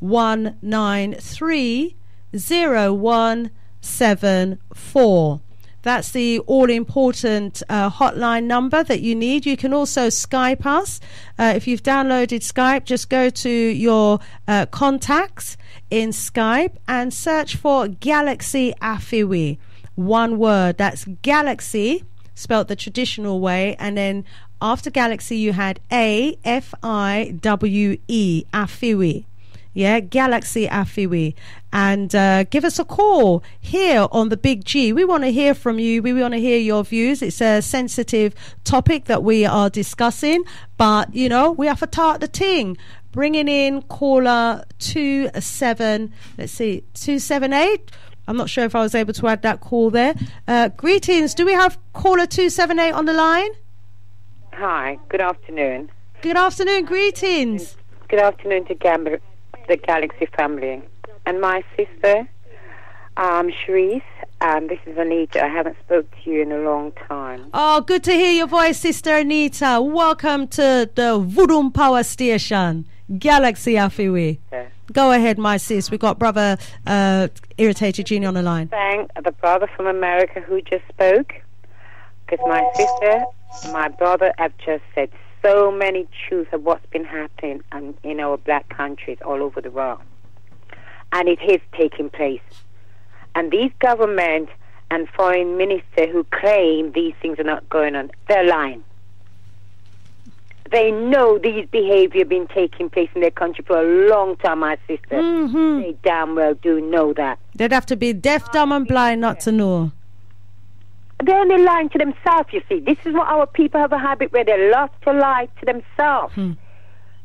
193 0174. That's the all-important hotline number that you need. You can also Skype us. If you've downloaded Skype, just go to your contacts in Skype and search for Galaxy Afiwi. One word. That's Galaxy, spelled the traditional way, and then after Galaxy you had A-F-I-W-E, Afiwi. Yeah, Galaxy Afiwi. And give us a call here on the Big G. We want to hear from you. We want to hear your views. It's a sensitive topic that we are discussing, but, you know, we have to start the ting. Bringing in caller 278. I'm not sure if I was able to add that call there. Greetings. Do we have caller 278 on the line? Hi. Good afternoon. Good afternoon. Greetings. Good afternoon to Gambia, the Galaxy family. And my sister, Sharice, this is Anita. I haven't spoke to you in a long time. Oh, good to hear your voice, Sister Anita. Welcome to the Voodoo Power Station, Galaxy Afiwi. Yeah. Go ahead, my sis. We got brother Irritated Genie on the line. Thank the brother from America who just spoke, because my sister, my brother have just said so many truths of what's been happening in our black countries all over the world. And it is taking place. And these government and foreign ministers who claim these things are not going on, they're lying. They know these behavior been taking place in their country for a long time, my sister. Mm-hmm. They damn well do know that. They'd have to be deaf, dumb and blind not to know. They're only lying to themselves, you see. This is what our people have a habit where they love to lie to themselves.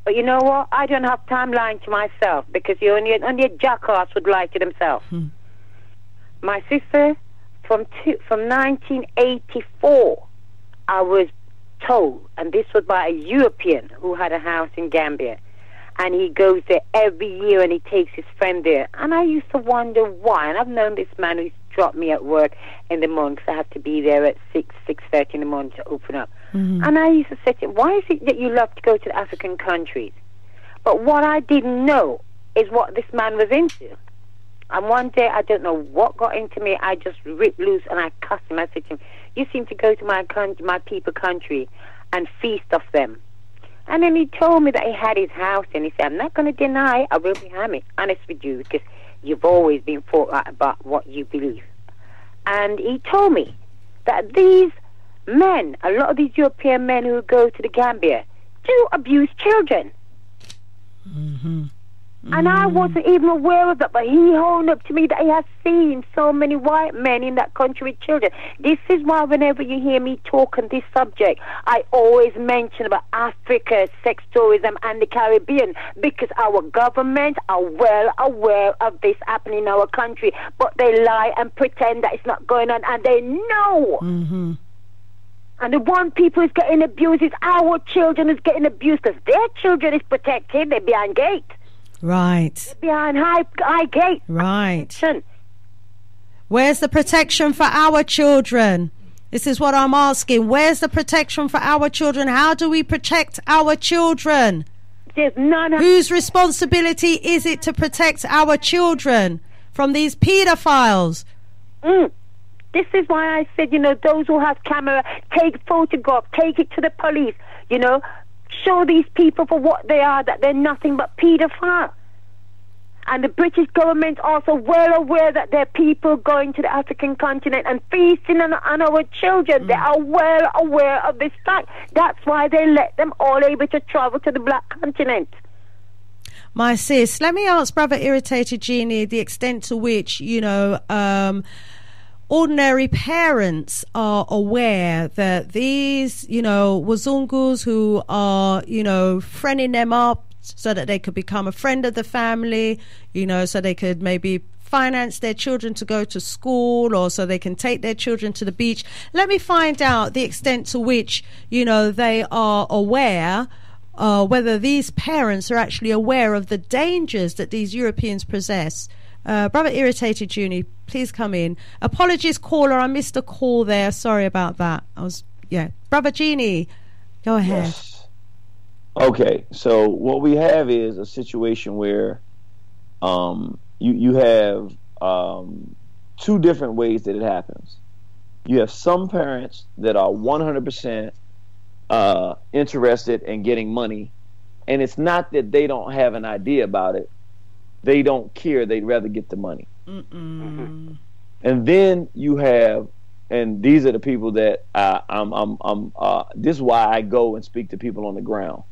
But you know what? I don't have time lying to myself, because only a jackass would lie to themselves. My sister, from 1984, I was told, and this was by a European who had a house in Gambia, and he goes there every year and he takes his friend there. And I used to wonder why. And I've known this man who's dropped me at work in the morning, because I have to be there at 6:30 in the morning to open up. And I used to say to him, why is it that you love to go to the African countries? But what I didn't know is what this man was into. And one day, I don't know what got into me, I just ripped loose and I cussed him. I said to him, you seem to go to my country, my people country, and feast off them. And then he told me that he had his house, and he said, I'm not going to deny, I will be honest with you, because you've always been forthright about what you believe. And he told me that these men, a lot of these European men who go to the Gambia, do abuse children. And I wasn't even aware of that, but he owned up to me that he has seen so many white men in that country with children. This is why whenever you hear me talk on this subject, I always mention about Africa, sex tourism, and the Caribbean, because our government are well aware of this happening in our country, but they lie and pretend that it's not going on, and they know. And the one people is getting abused is our children is getting abused, because their children is protected, they're behind gate. Right. Behind high gate. Right. Where's the protection for our children? This is what I'm asking. Where's the protection for our children? How do we protect our children? There's none. Whose responsibility is it to protect our children from these pedophiles? This is why I said, you know, those who have camera, take photograph, take it to the police, you know, show these people for what they are, that they're nothing but pedophiles. And the British government also well aware that there are people going to the African continent and feasting on our children. They are well aware of this fact. That's why they let them all able to travel to the black continent. My sis, let me ask Brother Irritated Genie the extent to which, you know, ordinary parents are aware that these, you know, wazungus who are, you know, friending them up so that they could become a friend of the family, you know, so they could maybe finance their children to go to school, or so they can take their children to the beach. Let me find out the extent to which, you know, they are aware, whether these parents are actually aware of the dangers that these Europeans possess. Brother Irritated Genie, please come in. Apologies, caller, I missed a call there. Sorry about that. Brother Genie, go ahead. Yes. Okay, so what we have is a situation where you have two different ways that it happens. You have some parents that are 100% interested in getting money, and it's not that they don't have an idea about it. They don't care. They'd rather get the money. And then you have, and these are the people that this is why I go and speak to people on the ground,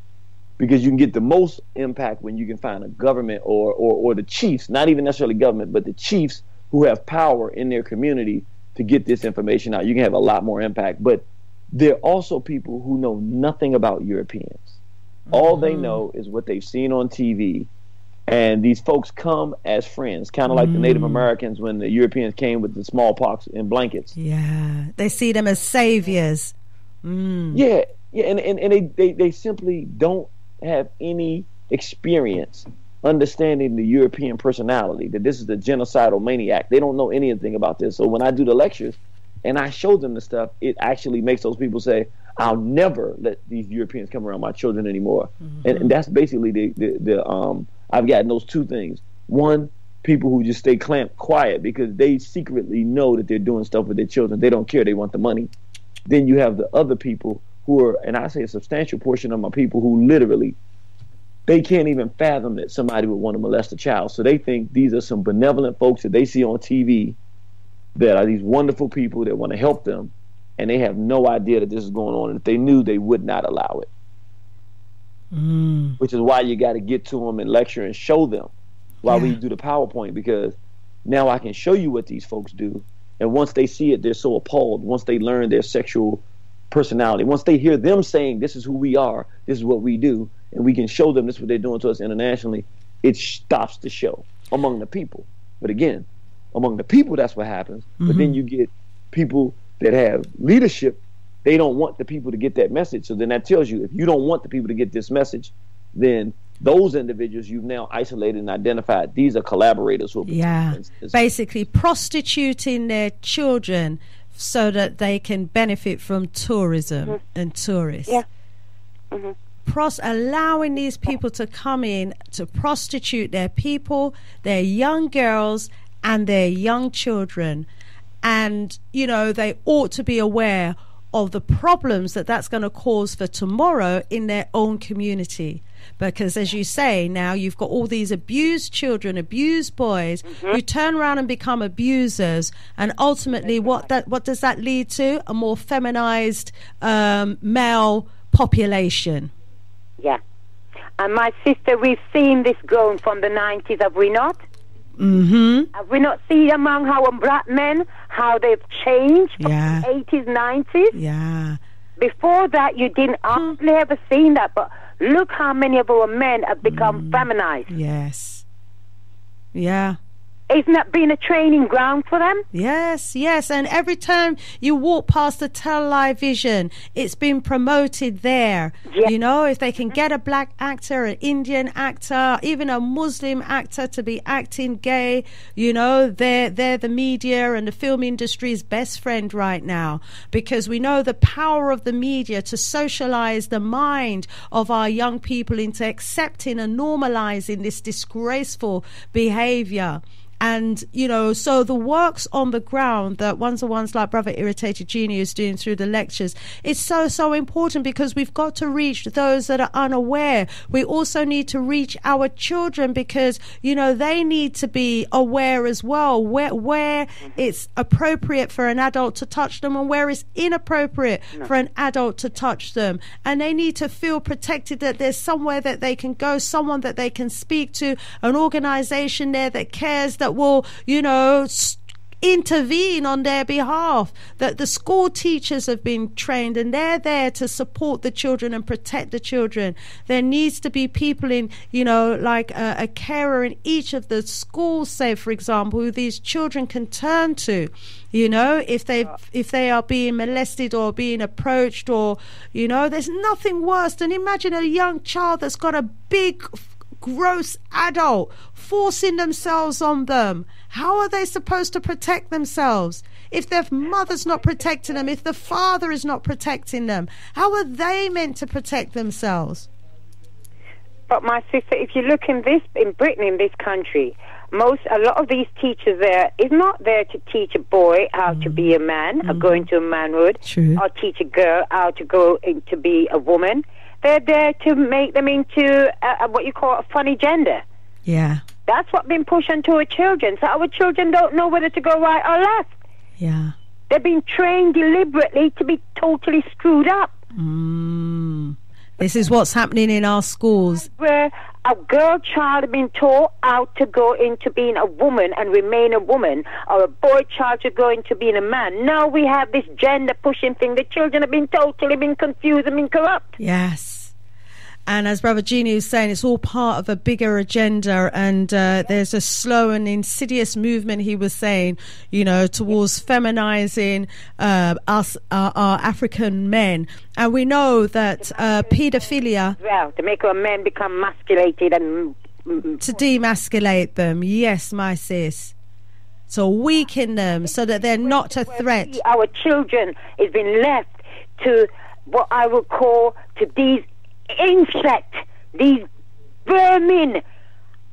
because you can get the most impact when you can find a government or the chiefs, not even necessarily government, but the chiefs who have power in their community to get this information out. You can have a lot more impact. But there are also people who know nothing about Europeans. All they know is what they've seen on TV. And these folks come as friends, kind of like the Native Americans when the Europeans came with the smallpox in blankets. Yeah, they see them as saviors. Yeah, and they simply don't have any experience understanding the European personality, that this is the genocidal maniac. They don't know anything about this. So when I do the lectures and I show them the stuff, it actually makes those people say, I'll never let these Europeans come around my children anymore. And that's basically the I've gotten those two things. One, people who just stay quiet because they secretly know that they're doing stuff with their children. They don't care. They want the money. Then you have the other people who are, and I say a substantial portion of my people who literally, they can't even fathom that somebody would want to molest a child. So they think these are some benevolent folks that they see on TV that are these wonderful people that want to help them, and they have no idea that this is going on. And if they knew, they would not allow it. Which is why you got to get to them and lecture and show them while we do the PowerPoint, because now I can show you what these folks do. And once they see it, they're so appalled. Once they learn their sexual personality, once they hear them saying, this is who we are, this is what we do, and we can show them this is what they're doing to us internationally, it stops the show among the people. But again, among the people, that's what happens. But then you get people that have leadership. They don't want the people to get that message. So then that tells you, if you don't want the people to get this message, then those individuals you've now isolated and identified, these are collaborators who are basically prostituting their children so that they can benefit from tourism and tourists. Allowing these people to come in to prostitute their people, their young girls and their young children. And, you know, they ought to be aware of the problems that that's going to cause for tomorrow in their own community. Because as you say, now you've got all these abused children, abused boys who turn around and become abusers, and ultimately what does that lead to? A more feminized male population. Yeah. And my sister, we've seen this growing from the 90s, have we not? Have we not seen among our black men how they've changed from the 80s, 90s? Yeah. Before that, you didn't hardly ever seen that, but look how many of our men have become feminized. Yes. Yeah. Isn't that been a training ground for them? Yes, yes. And every time you walk past the television, it's been promoted there. Yes. You know, if they can get a black actor, an Indian actor, even a Muslim actor to be acting gay, you know, they're the media and the film industry's best friend right now, because we know the power of the media to socialize the mind of our young people into accepting and normalizing this disgraceful behavior. And, you know, so the works on the ground that ones like Brother Irritated Genie is doing through the lectures, it's so important, because we've got to reach those that are unaware. We also need to reach our children, because, you know, they need to be aware as well, where it's appropriate for an adult to touch them and where it's inappropriate for an adult to touch them. And they need to feel protected, that there's somewhere that they can go, someone that they can speak to, an organization there that cares, that will, you know, intervene on their behalf, that the school teachers have been trained and they're there to support the children and protect the children. There needs to be people in, you know, like a carer in each of the schools, say, for example, who these children can turn to, you know, if they are being molested or being approached, or, you know, there's nothing worse than, imagine a young child that's got a big gross adult forcing themselves on them. How are they supposed to protect themselves if their mother's not protecting them, if the father is not protecting them? How are they meant to protect themselves? But my sister, if you look in Britain, in this country, a lot of these teachers there is not there to teach a boy how to be a man or go into a manhood, or teach a girl how to go into be a woman. They're there to make them into what you call a funny gender. Yeah. That's what's been pushed onto our children. So our children don't know whether to go right or left. Yeah. They've been trained deliberately to be totally screwed up. This is what's happening in our schools. Where a girl child has been taught how to go into being a woman and remain a woman, or a boy child to go into being a man. Now we have this gender pushing thing. The children have been totally confused and been corrupt. Yes. And as Brother Genie was saying, it's all part of a bigger agenda, and there's a slow and insidious movement, he was saying, you know, towards feminizing us, our African men. And we know that paedophilia... Well, to make our men become masculated and... To demasculate them, yes, my sis. To weaken them so that they're not a threat. Our children has been left to what I would call to these insects, these vermin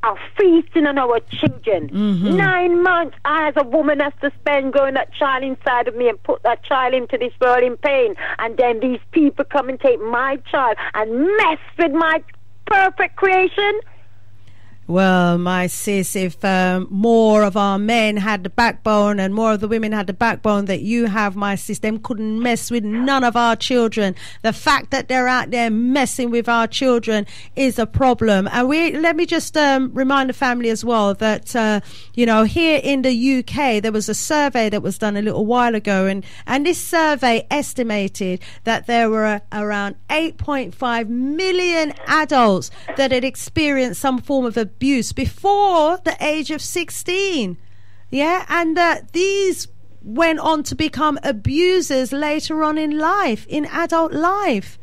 are feasting on our children. 9 months I as a woman has to spend growing that child inside of me and put that child into this world in pain, and then these people come and take my child and mess with my perfect creation. Well, my sis, if more of our men had the backbone and more of the women had the backbone that you have, my sis, them couldn't mess with none of our children. The fact that they're out there messing with our children is a problem. And let me just remind the family as well that, you know, here in the UK, there was a survey that was done a little while ago, and this survey estimated that there were around 8.5 million adults that had experienced some form of abuse before the age of 16. Yeah, and these went on to become abusers later on in life, in adult life.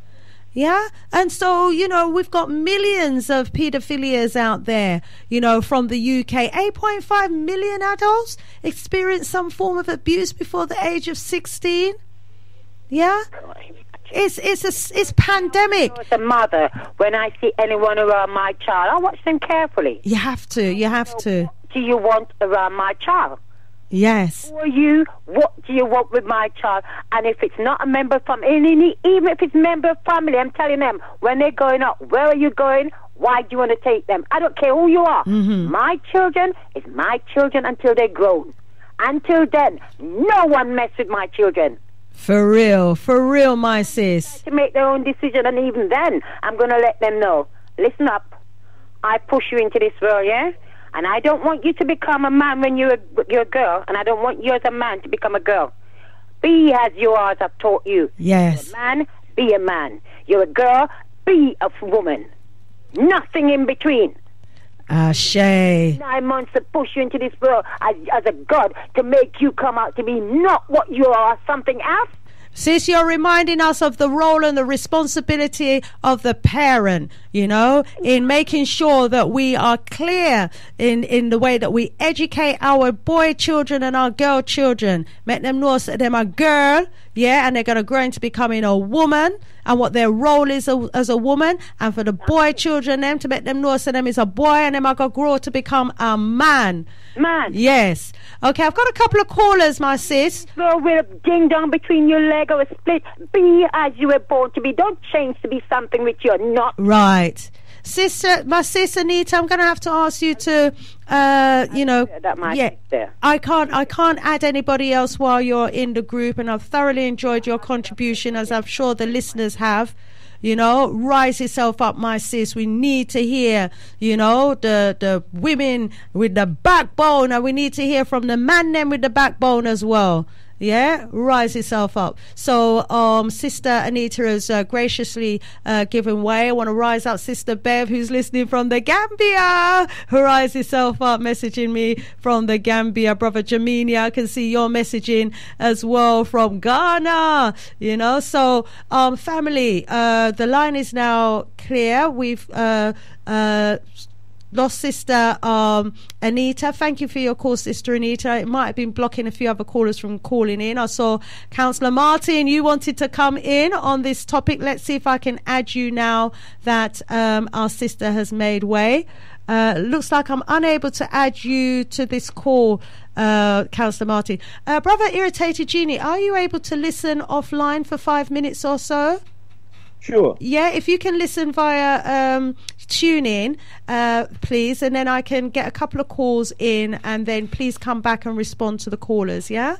Yeah, and so, you know, we've got millions of paedophilias out there, you know, from the UK. 8.5 million adults experience some form of abuse before the age of 16. Yeah. It's pandemic. As a mother, when I see anyone around my child, I watch them carefully. You have to. What do you want around my child? Yes. Who are you? What do you want with my child? And if it's not a member of family, even if it's a member of family, I'm telling them, when they're going up, where are you going? Why do you want to take them? I don't care who you are. My children is my children until they're grown. Until then, no one mess with my children. For real, my sis. To make their own decision, and even then, I'm going to let them know. Listen up. I push you into this world, yeah? And I don't want you to become a man when you're a girl, and I don't want you as a man to become a girl. Be as you are, as I've taught you. Yes. You're a man, be a man. You're a girl, be a woman. Nothing in between. Ashe. 9 months to push you into this world as a god to make you come out to be not what you are, something else. Sis, you're reminding us of the role and the responsibility of the parent, you know, in making sure that we are clear in the way that we educate our boy children and our girl children. Make them know that they're a girl, yeah, and they're going to grow into becoming a woman, and what their role is as a woman, and for the boy children, them to make them know that them is a boy, and them are going to grow to become a man. Man. Yes. Okay, I've got a couple of callers, my sis. Go with a ding dong between your leg or a split. Be as you were born to be. Don't change to be something which you're not. Right. Sister, my sis Anita, I'm going to have to ask you to, you know, I can't add anybody else while you're in the group, and I've thoroughly enjoyed your contribution, as I'm sure the listeners have. You know, rise yourself up, my sis. We need to hear, you know, the women with the backbone, and we need to hear from the man them with the backbone as well. Yeah, rise yourself up. So Sister Anita has graciously given way. I want to rise up Sister Bev, who's listening from the Gambia. Rise yourself up, messaging me from the Gambia. Brother Jamini, I can see your messaging as well from Ghana. You know, so family, the line is now clear. We've lost Sister Anita. Thank you for your call, Sister Anita. It might have been blocking a few other callers from calling in. I saw Councillor Martin, you wanted to come in on this topic. Let's see if I can add you now that our sister has made way. Looks like I'm unable to add you to this call, Councillor Martin. Brother Irritated Genie, are you able to listen offline for 5 minutes or so? Sure. Yeah, if you can listen via tune in, please, and then I can get a couple of calls in, and then please come back and respond to the callers. Yeah.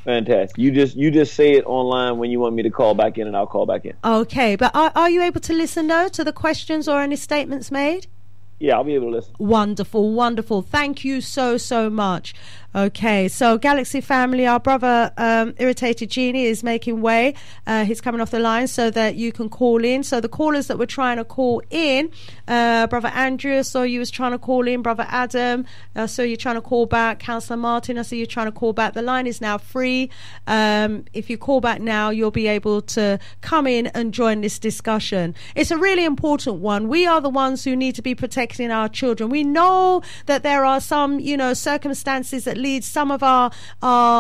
Fantastic. You just say it online when you want me to call back in, and I'll call back in. Okay, but are you able to listen though to the questions or any statements made? Yeah, I'll be able to listen. Wonderful, wonderful. Thank you so much. Okay, so Galaxy family, our brother Irritated Genie is making way. He's coming off the line so that you can call in. So the callers that were trying to call in, Brother Andrew, I saw you was trying to call in. Brother Adam, I saw you trying to call back. Councillor Martin, I see you trying to call back. The line is now free. If you call back now, you'll be able to come in and join this discussion. It's a really important one. We are the ones who need to be protecting our children. We know that there are some, circumstances that lead some of our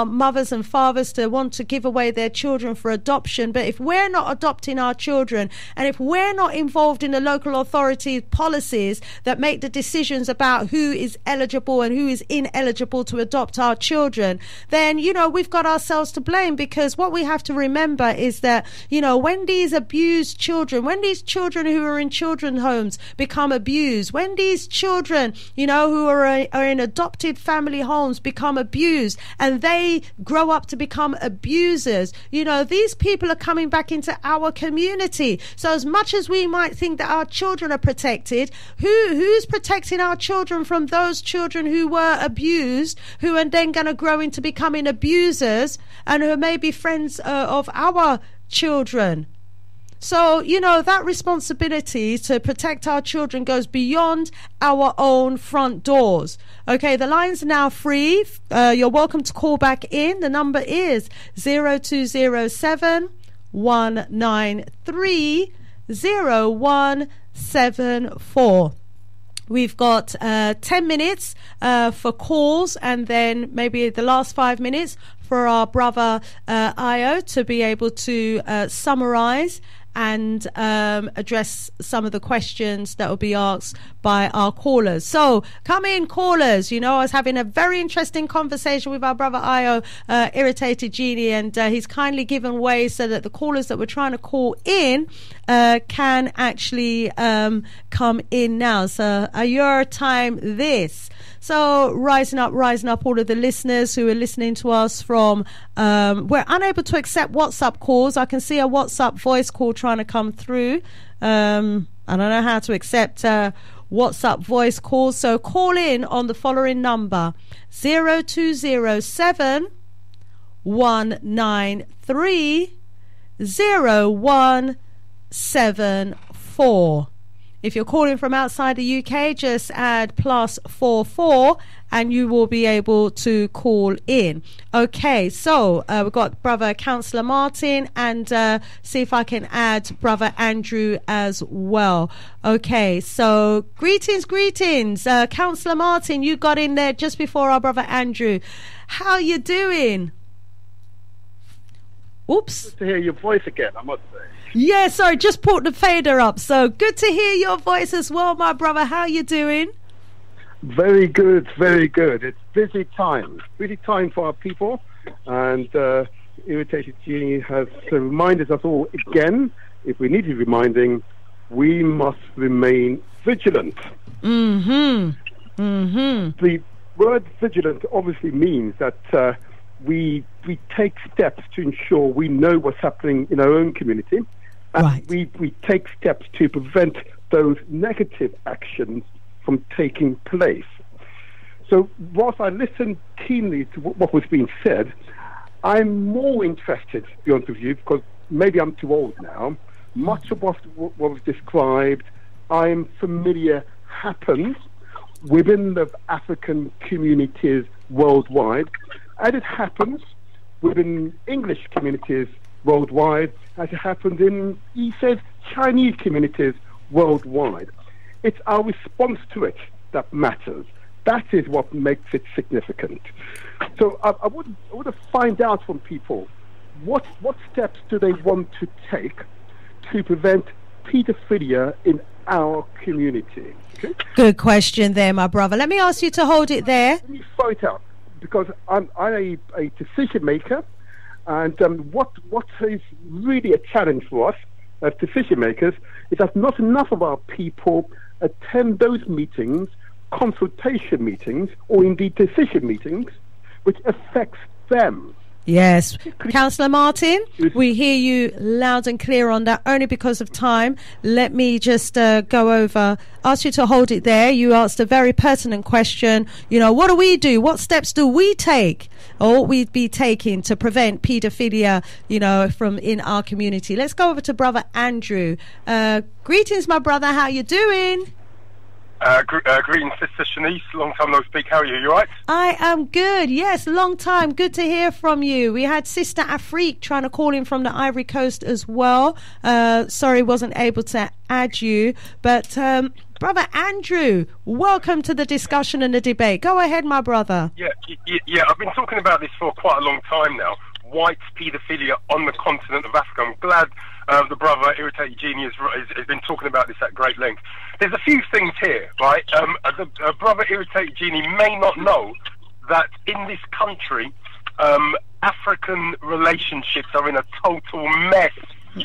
mothers and fathers to want to give away their children for adoption. But if we're not adopting our children, and if we're not involved in the local authority policies that make the decisions about who is eligible and who is ineligible to adopt our children, then, we've got ourselves to blame. Because what we have to remember is that, when these abused children, when these children who are in children's homes become abused, when these children, who are in adopted family homes become abused, and they grow up to become abusers, these people are coming back into our community. So as much as we might think that our children are protected, who's protecting our children from those children who were abused, who are then going to grow into becoming abusers, and who may be friends of our children? So, that responsibility to protect our children goes beyond our own front doors. Okay, the line's now free. You're welcome to call back in. The number is 0207 193 0174. We've got 10 minutes for calls, and then maybe the last 5 minutes for our brother Ayo to be able to summarize and address some of the questions that will be asked by our callers. So come in, callers. I was having a very interesting conversation with our brother Ayo, Irritated Genie, and he's kindly given way so that the callers that were trying to call in can actually come in now. So your time this. So rising up all of the listeners who are listening to us from, we're unable to accept WhatsApp calls. I can see a WhatsApp voice call trying to come through. I don't know how to accept WhatsApp voice calls. So call in on the following number: 0207 193 0174. If you're calling from outside the UK, just add +44 and you will be able to call in. Okay, so we've got Brother Councillor Martin, and see if I can add Brother Andrew as well. Okay, so greetings. Councillor Martin, you got in there just before our Brother Andrew. How you doing? Oops. Good to hear your voice again, I must say. Yeah, sorry, just put the fader up. So good to hear your voice as well, my brother. How you doing? Very good, very good. It's busy time for our people, and Irritated Genie has reminded us all again, if we need to be reminding, we must remain vigilant. The word vigilant obviously means that we take steps to ensure we know what's happening in our own community. And right. we take steps to prevent those negative actions from taking place. So whilst I listened keenly to what was being said, I'm more interested, to be honest with you, because maybe I'm too old now. Much of what was described, I'm familiar happens within the African communities worldwide, and it happens within English communities worldwide, as it happens in, he says, Chinese communities worldwide. It's our response to it that matters. That is what makes it significant. So I would find out from people what steps do they want to take to prevent paedophilia in our community? Okay? Good question there, my brother. Let me ask you to hold it there. Let me throw it out, because I'm a decision maker, and what is really a challenge for us as decision makers is that not enough of our people attend those meetings, consultation meetings, or indeed decision meetings, which affects them. Yes. Councillor Martin, we hear you loud and clear on that, only because of time. Let me just go over, ask you to hold it there. You asked a very pertinent question. You know, what do we do? What steps do we take, or we'd be taking, to prevent paedophilia, you know, from in our community? Let's go over to Brother Andrew. Greetings, my brother. How you doing? Greetings, Sista Shanice. Long time no speak. How are you? You right? I am good. Yes, long time. Good to hear from you. We had Sister Afrique trying to call in from the Ivory Coast as well. Sorry, wasn't able to add you. But Brother Andrew, welcome to the discussion and the debate. Go ahead, my brother. Yeah. I've been talking about this for quite a long time now. White paedophilia on the continent of Africa. I'm glad the brother Irritated Genie has been talking about this at great length. There's a few things here, right? The brother Irritated Genie may not know that in this country, African relationships are in a total mess,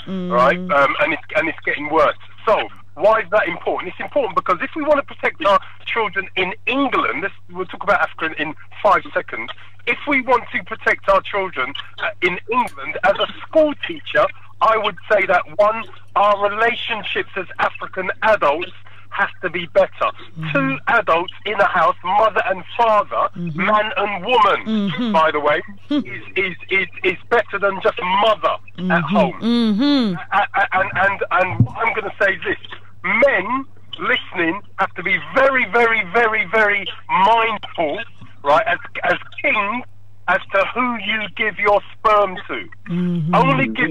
right? And it's getting worse. So why is that important? It's important because if we want to protect our children in England, we'll talk about Africa in 5 seconds. If we want to protect our children in England, as a school teacher, I would say that, one, our relationships as African adults has to be better. 2 adults in a house, mother and father, man and woman, by the way, is better than just mother at home. And what I'm going to say is this: men listening have to be very, very, very, very mindful, right, as kings, as to who you give your sperm to. Only give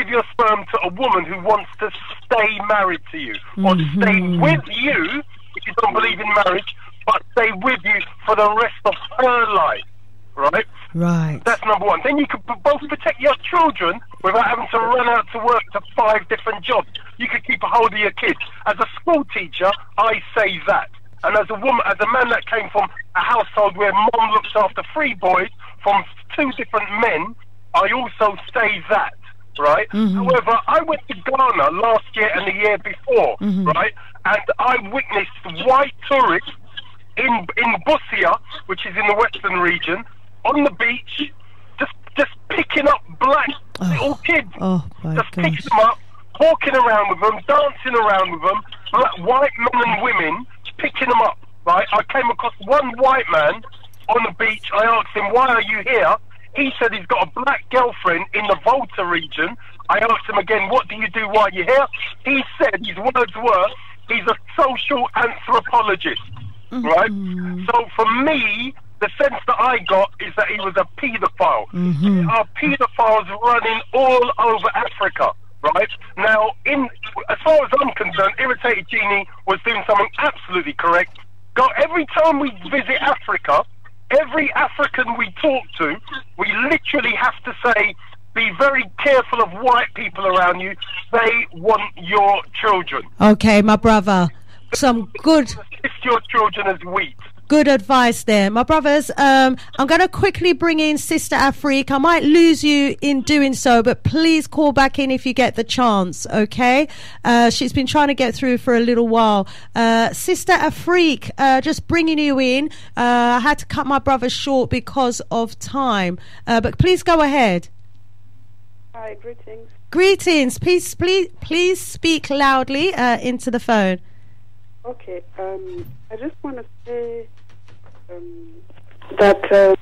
your sperm to a woman who wants to stay married to you, or stay with you if you don't believe in marriage, but stay with you for the rest of her life, right? Right. That's number one. Then you could both protect your children without having to run out to work to 5 different jobs. You could keep a hold of your kids. As a school teacher, I say that. And as a woman, as a man that came from a household where mom looks after 3 boys from 2 different men, I also say that, right? However, I went to Ghana last year and the year before, right? And I witnessed white tourists in Busia, which is in the western region, on the beach, just picking up black little kids, just picking them up, walking around with them, dancing around with them, white men and women, picking them up, right? I came across one white man on the beach. I asked him, why are you here? He said he's got a black girlfriend in the Volta region. I asked him again, what do you do while you're here? He said, his words were, he's a social anthropologist, right? So for me, the sense that I got is that he was a paedophile. There are paedophiles running all over Africa, right? Now, as far as I'm concerned, Irritated Genie was doing something absolutely correct. Every time we visit Africa, every African we talk to, we literally have to say, be very careful of white people around you. They want your children. Okay, my brother. Some good... Assist your children as wheat. Good advice there, my brothers. I'm going to quickly bring in Sister Afrique. I might lose you in doing so, but please call back in if you get the chance, okay? She's been trying to get through for a little while. Sister Afrique, just bringing you in. I had to cut my brother short because of time, but please go ahead. Hi, greetings. Greetings. Please speak loudly into the phone. Okay, I just want to say that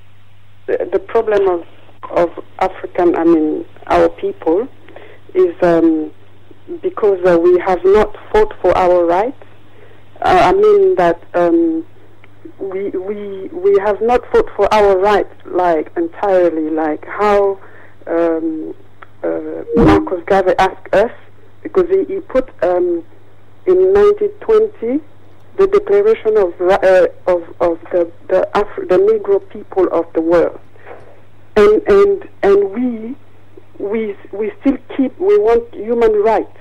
the problem of African, our people, is because we have not fought for our rights. That we have not fought for our rights, like entirely, like how Marcus Garvey asked us, because he put in 1920 the Declaration of the Negro people of the world, and we still we want human rights,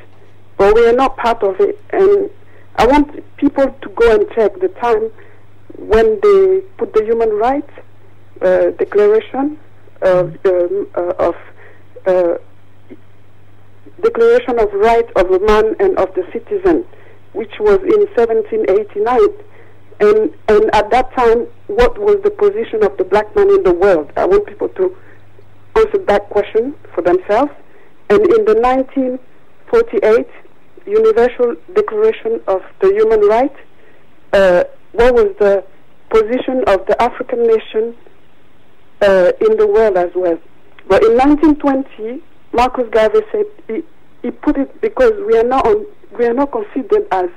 but we are not part of it. And I want people to go and check the time when they put the Human Rights Declaration Declaration of Rights of the Man and of the Citizen, which was in 1789. And at that time, what was the position of the black man in the world? I want people to answer that question for themselves. And in the 1948 Universal Declaration of the Human Rights, what was the position of the African nation in the world as well? But in 1920, Marcus Garvey said he put it because we are not considered as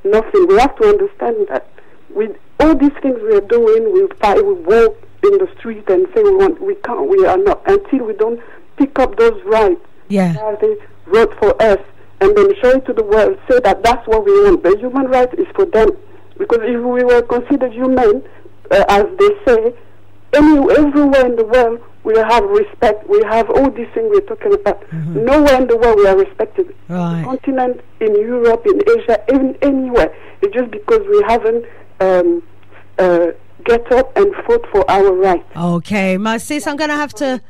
nothing. We have to understand that with all these things we are doing, we fight, we walk in the street and say we can't, we are not, until we don't pick up those rights that they wrote for us and then show it to the world, say that that's what we want. The human right is for them. Because if we were considered human, as they say, everywhere in the world we have respect. We have all these things we're talking about. Nowhere in the world we are respected. Right. Continent, in Europe, in Asia, even anywhere. It's just because we haven't get up and fought for our rights. Okay, my sis, I'm going to have to...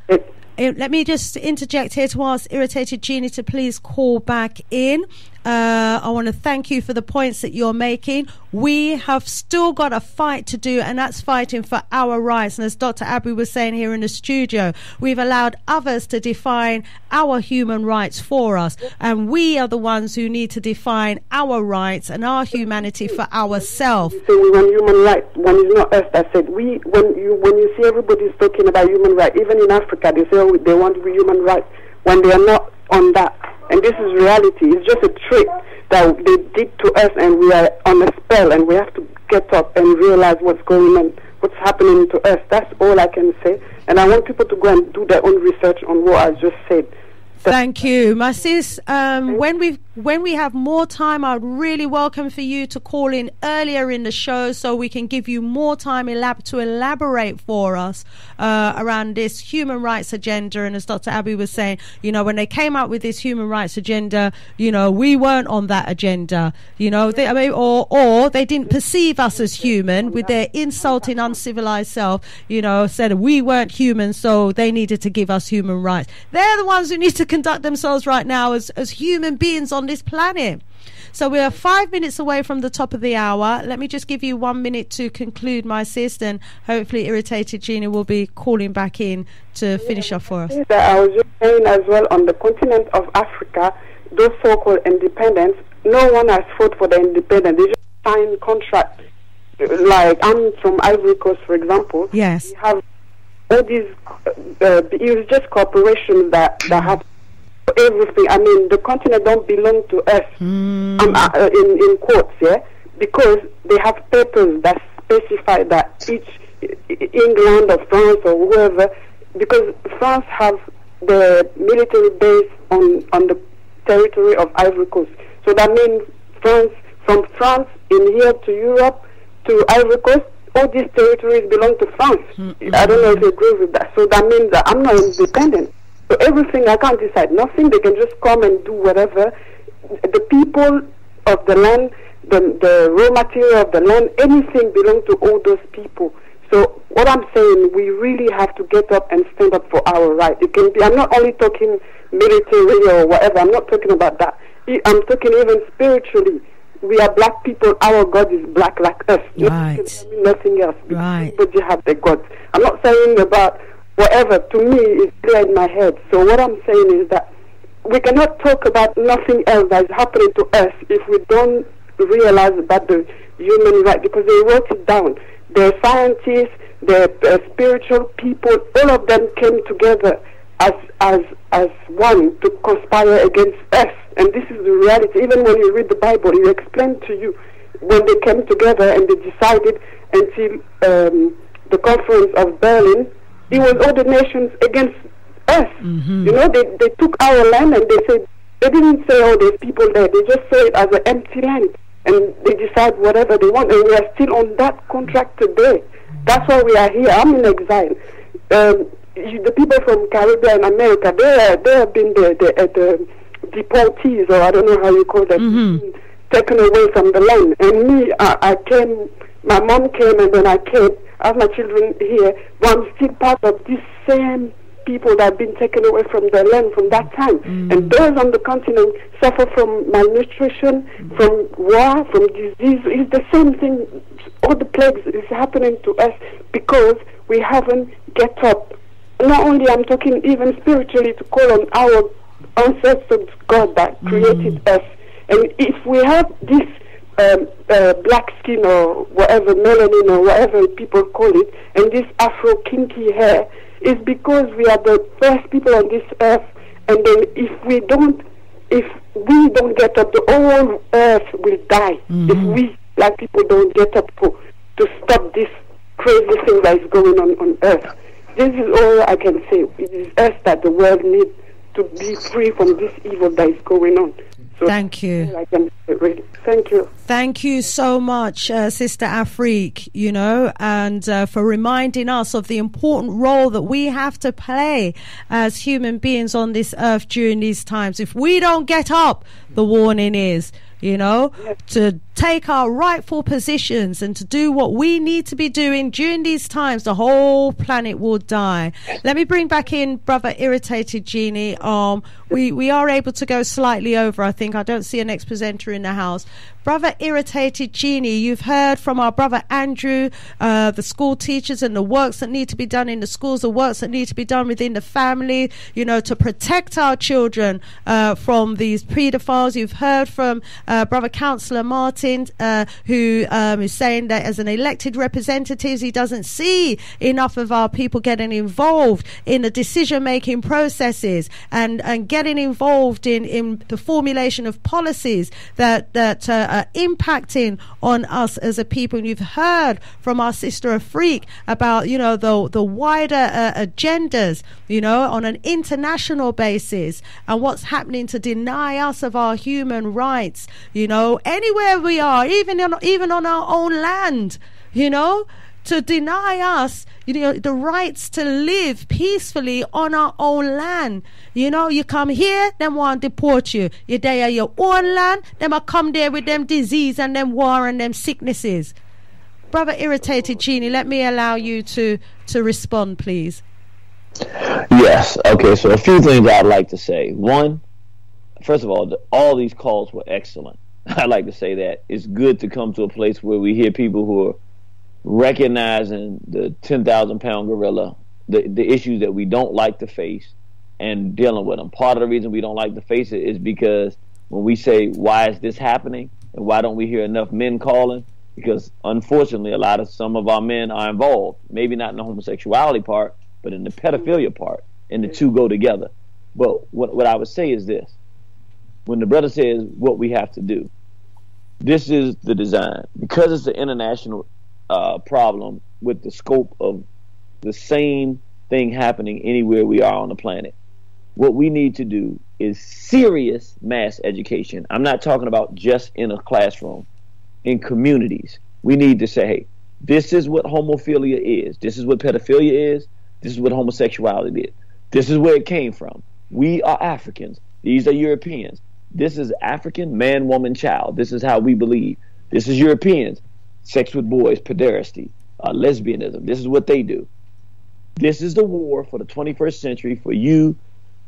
let me just interject here to ask Irritated Genie to please call back in. I want to thank you for the points that you're making. We have still got a fight to do, and that's fighting for our rights. And as Dr. Abu was saying here in the studio, we've allowed others to define our human rights for us, and we are the ones who need to define our rights and our humanity for ourselves. You say we want human rights when it's not us that said we. When you see everybody's talking about human rights, even in Africa, they say they want human rights when they are not on that. And this is reality. It's just a trick that they did to us, and we are on a spell, and we have to get up and realize what's going on, what's happening to us. That's all I can say. And I want people to go and do their own research on what I just said. Thank you, my sis. When we have more time, I'd really welcome for you to call in earlier in the show so we can give you more time to elaborate for us around this human rights agenda. And as Dr. Abu was saying, when they came out with this human rights agenda, we weren't on that agenda. Or they didn't perceive us as human with their insulting, uncivilized self. Said we weren't human, so they needed to give us human rights. They're the ones who need to conduct themselves right now as human beings on this planet. So we are 5 minutes away from the top of the hour. Let me just give you 1 minute to conclude, my sister, and hopefully Irritated Genie will be calling back in to finish off for us. I was just saying as well, on the continent of Africa, those so-called independents, no one has fought for the independence. They just sign contracts. Like I'm from Ivory Coast, for example. Yes. We have all these, it's just corporations that have everything. I mean, the continent don't belong to us, in quotes, because they have papers that specify that each England or France or whoever, because France has the military base on the territory of Ivory Coast. So that means from France in here to Europe to Ivory Coast, all these territories belong to France. I don't know if you agree with that. So that means that I'm not independent. So everything, I can't decide nothing. They can just come and do whatever. The people of the land, the raw material of the land, anything belongs to all those people. So what I'm saying, we really have to get up and stand up for our right. It can be, I'm not only talking military or whatever. I'm not talking about that. I'm talking even spiritually. We are black people. Our God is black like us. Right. Nothing else. Right. Everybody have their God. I'm not saying about whatever. To me, it's clear in my head. So what I'm saying is that we cannot talk about nothing else that is happening to us if we don't realize about the human right, because they wrote it down. The scientists, the spiritual people, all of them came together as one to conspire against us. And this is the reality. Even when you read the Bible, it explains to you when they came together and they decided until the conference of Berlin, it was all the nations against us. They took our land and they said, they didn't say, oh, there's people there. They just saw it as an empty land. And they decide whatever they want. And we are still on that contract today. That's why we are here. I'm in exile. The people from Caribbean and America, they have been the deportees, or I don't know how you call them, taken away from the land. And me, I came, my mom came, and then I came. I have my children here, but I'm still part of this same people that have been taken away from their land from that time. And those on the continent suffer from malnutrition, from war, from disease. It's the same thing. All the plagues is happening to us because we haven't get up. Not only I'm talking even spiritually to call on our ancestors, God that created us. And if we have this black skin or whatever, melanin or whatever people call it, and this Afro kinky hair, is because we are the first people on this earth. And then if we don't get up, the whole earth will die. If we black people don't get up to stop this crazy thing that is going on earth. This is all I can say. It is us that the world needs to be free from this evil that is going on. So thank you. I can say, really. Thank you. Thank you so much, Sister Afrique, and for reminding us of the important role that we have to play as human beings on this earth during these times. If we don't get up, the warning is, to take our rightful positions and to do what we need to be doing during these times, the whole planet will die. Let me bring back in Brother Irritated Genie. We are able to go slightly over, I think. I don't see an ex-presenter in the house. Brother Irritated Genie, you've heard from our brother Andrew, the school teachers and the works that need to be done in the schools, the works that need to be done within the family, to protect our children from these pedophiles. You've heard from Brother Councillor Martin, who is saying that as an elected representative, he doesn't see enough of our people getting involved in the decision-making processes and getting involved in the formulation of policies that are impacting on us as a people. And you've heard from our sister Afrique about the wider agendas on an international basis and what's happening to deny us of our human rights anywhere we are, even on our own land, to deny us the rights to live peacefully on our own land. You come here, them want to deport you. You're there at your own land, them will come there with them disease and them war and them sicknesses. Brother Irritated Genie, let me allow you to respond, please. Yes. Okay, so a few things I'd like to say. One, first of all these calls were excellent. I'd like to say that it's good to come to a place where we hear people who are recognizing the 10,000-pound gorilla, the issues that we don't like to face, and dealing with them. Part of the reason we don't like to face it is because when we say, why is this happening, and why don't we hear enough men calling? Because unfortunately, some of our men are involved, maybe not in the homosexuality part, but in the pedophilia part, and the two go together. But what I would say is this. When the brother says what we have to do, this is the design. Because it's an international problem with the scope of the same thing happening anywhere we are on the planet, what we need to do is serious mass education. I'm not talking about just in a classroom. In communities, we need to say, hey, this is what homophilia is. This is what pedophilia is. This is what homosexuality is. This is where it came from. We are Africans. These are Europeans. This is African man, woman, child. This is how we believe. This is Europeans. Sex with boys, pederasty, lesbianism. This is what they do. This is the war for the 21st century for you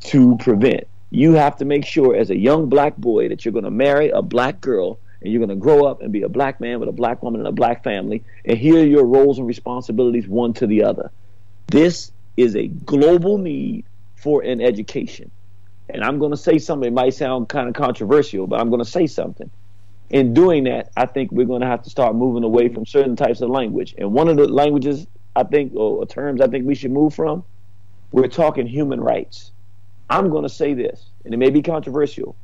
to prevent. You have to make sure as a young black boy that you're going to marry a black girl and you're going to grow up and be a black man with a black woman and a black family, and here are your roles and responsibilities one to the other. This is a global need for an education. And I'm going to say something, it might sound kind of controversial, but I'm going to say something. In doing that, I think we're going to have to start moving away from certain types of language. And one of the languages I think, or terms I think we should move from, we're talking human rights. I'm going to say this, and it may be controversial,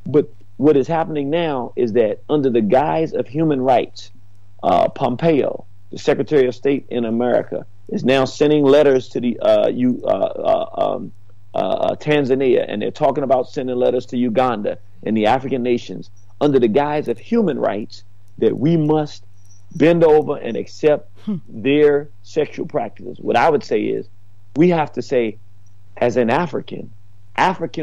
but what is happening now is that under the guise of human rights, Pompeo, the Secretary of State in America, is now sending letters to the Tanzania, and they're talking about sending letters to Uganda and the African nations under the guise of human rights, that we must bend over and accept their sexual practices. What I would say is we have to say, as an African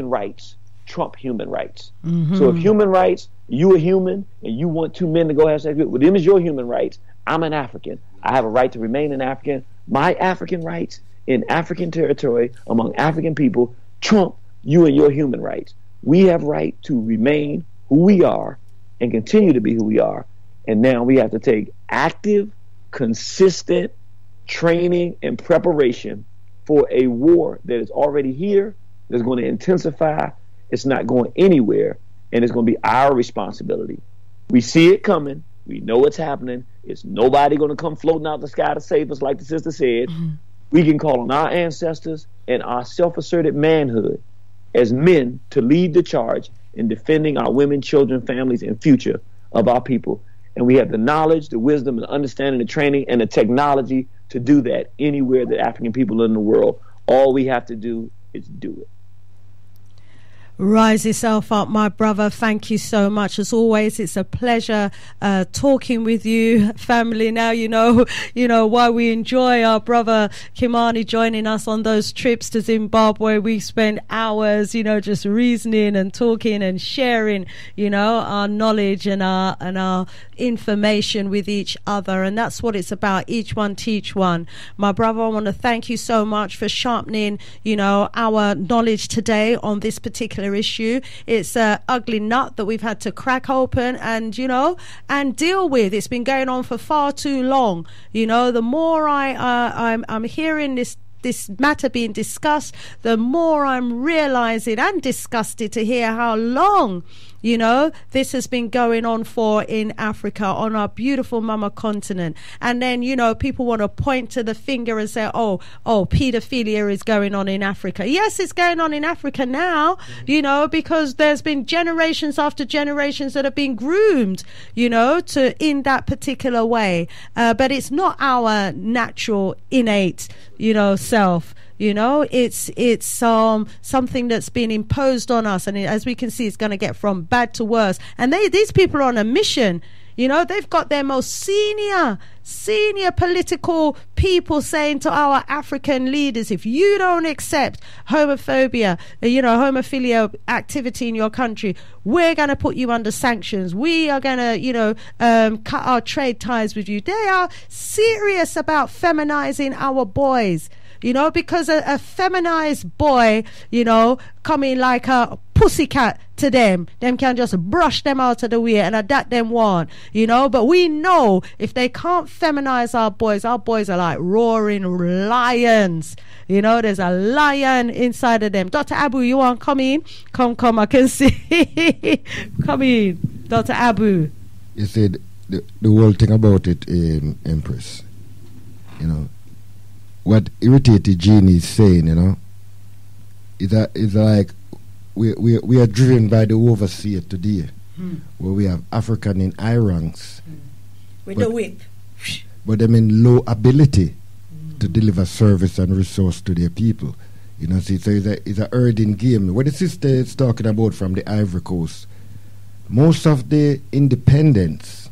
rights trump human rights. So if human rights, you a human and you want two men to go have sex with them, is your human rights. I'm an African. I have a right to remain an African. My African rights in African territory among African people trump you and your human rights. We have right to remain who we are and continue to be who we are. And now we have to take active, consistent training and preparation for a war that is already here, that's going to intensify. It's not going anywhere, and it's going to be our responsibility. We see it coming. We know it's happening. It's nobody going to come floating out the sky to save us, like the sister said. We can call on our ancestors and our self-asserted manhood as men to lead the charge in defending our women, children, families, and future of our people. And we have the knowledge, the wisdom, the understanding, the training, and the technology to do that anywhere that African people are in the world. All we have to do is do it. Rise yourself up, my brother. Thank you so much. As always, it's a pleasure talking with you, family. Now you know why we enjoy our brother Kimathi joining us on those trips to Zimbabwe. We spend hours, just reasoning and talking and sharing, our knowledge and our information with each other. And that's what it's about. Each one teach one. My brother, I want to thank you so much for sharpening, our knowledge today on this particular issue. It's an ugly nut that we've had to crack open and deal with. It's been going on for far too long. The more I'm hearing this matter being discussed, the more I'm realizing and disgusted to hear how long this has been going on for in Africa, on our beautiful mama continent. And then people want to point to the finger and say, oh, paedophilia is going on in Africa. Yes, it's going on in Africa now, because there's been generations after generations that have been groomed to in that particular way, but it's not our natural innate self. It's something that's been imposed on us, and as we can see, it's going to get from bad to worse. And these people are on a mission. They've got their most senior political people saying to our African leaders, if you don't accept homophobia, homophilia activity in your country, we're going to put you under sanctions. We are going to, cut our trade ties with you. They are serious about feminizing our boys. Because a feminized boy, coming like a pussycat to them can just brush them out of the way and that them want, but we know if they can't feminize our boys are like roaring lions. There's a lion inside of them. Dr. Abu, you want to come in? Come, I can see. Come in, Dr. Abu. You said the whole thing about it, Empress, what Irritated Genie is saying, is like we are driven by the overseer today, where we have African in high ranks, with the whip, but them in low ability to deliver service and resource to their people. So it's a herding game. What the sister is talking about from the Ivory Coast, most of the independence,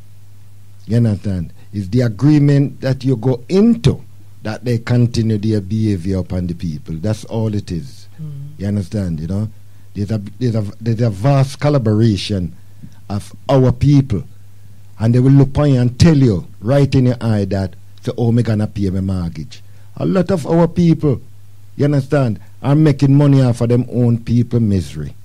you understand, is the agreement that you go into, that they continue their behavior upon the people. That's all it is. You understand? There's a vast collaboration of our people, and they will look upon you and tell you right in your eye that, me gonna pay my mortgage. A lot of our people, you understand, are making money off of them own people misery.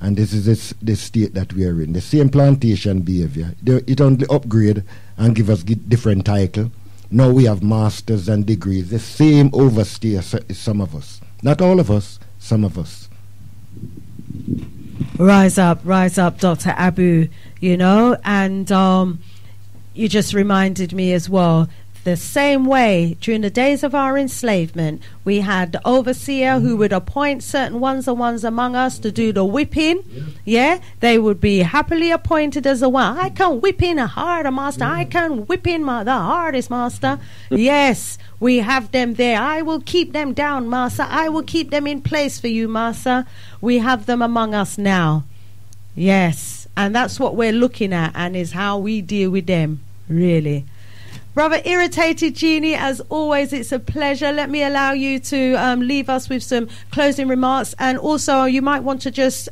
And this is the state that we are in. The same plantation behavior. It only upgrade and give us different title. Now we have masters and degrees. The same overstay is some of us. Not all of us, some of us. Rise up, Dr. Abu, and you just reminded me as well, the same way during the days of our enslavement, we had the overseer who would appoint certain ones among us to do the whipping. They would be happily appointed as the one. I can whip in a harder master. I can whip in the hardest master. Yes, we have them there. I will keep them down, master. I will keep them in place for you, master. We have them among us now. Yes, and that's what we're looking at, and is how we deal with them, really. Brother Irritated Genie, as always, it's a pleasure. Let me allow you to leave us with some closing remarks, and also you might want to just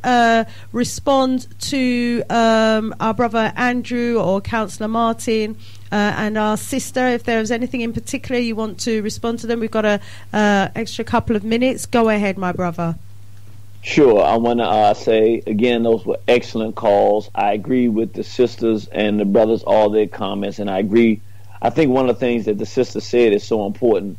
respond to our brother Andrew or Councillor Martin and our sister, if there is anything in particular you want to respond to them. We've got a extra couple of minutes. Go ahead, my brother. Sure. I want to say, again, those were excellent calls. I agree with the sisters and the brothers, all their comments, and I agree. I think one of the things that the sister said is so important.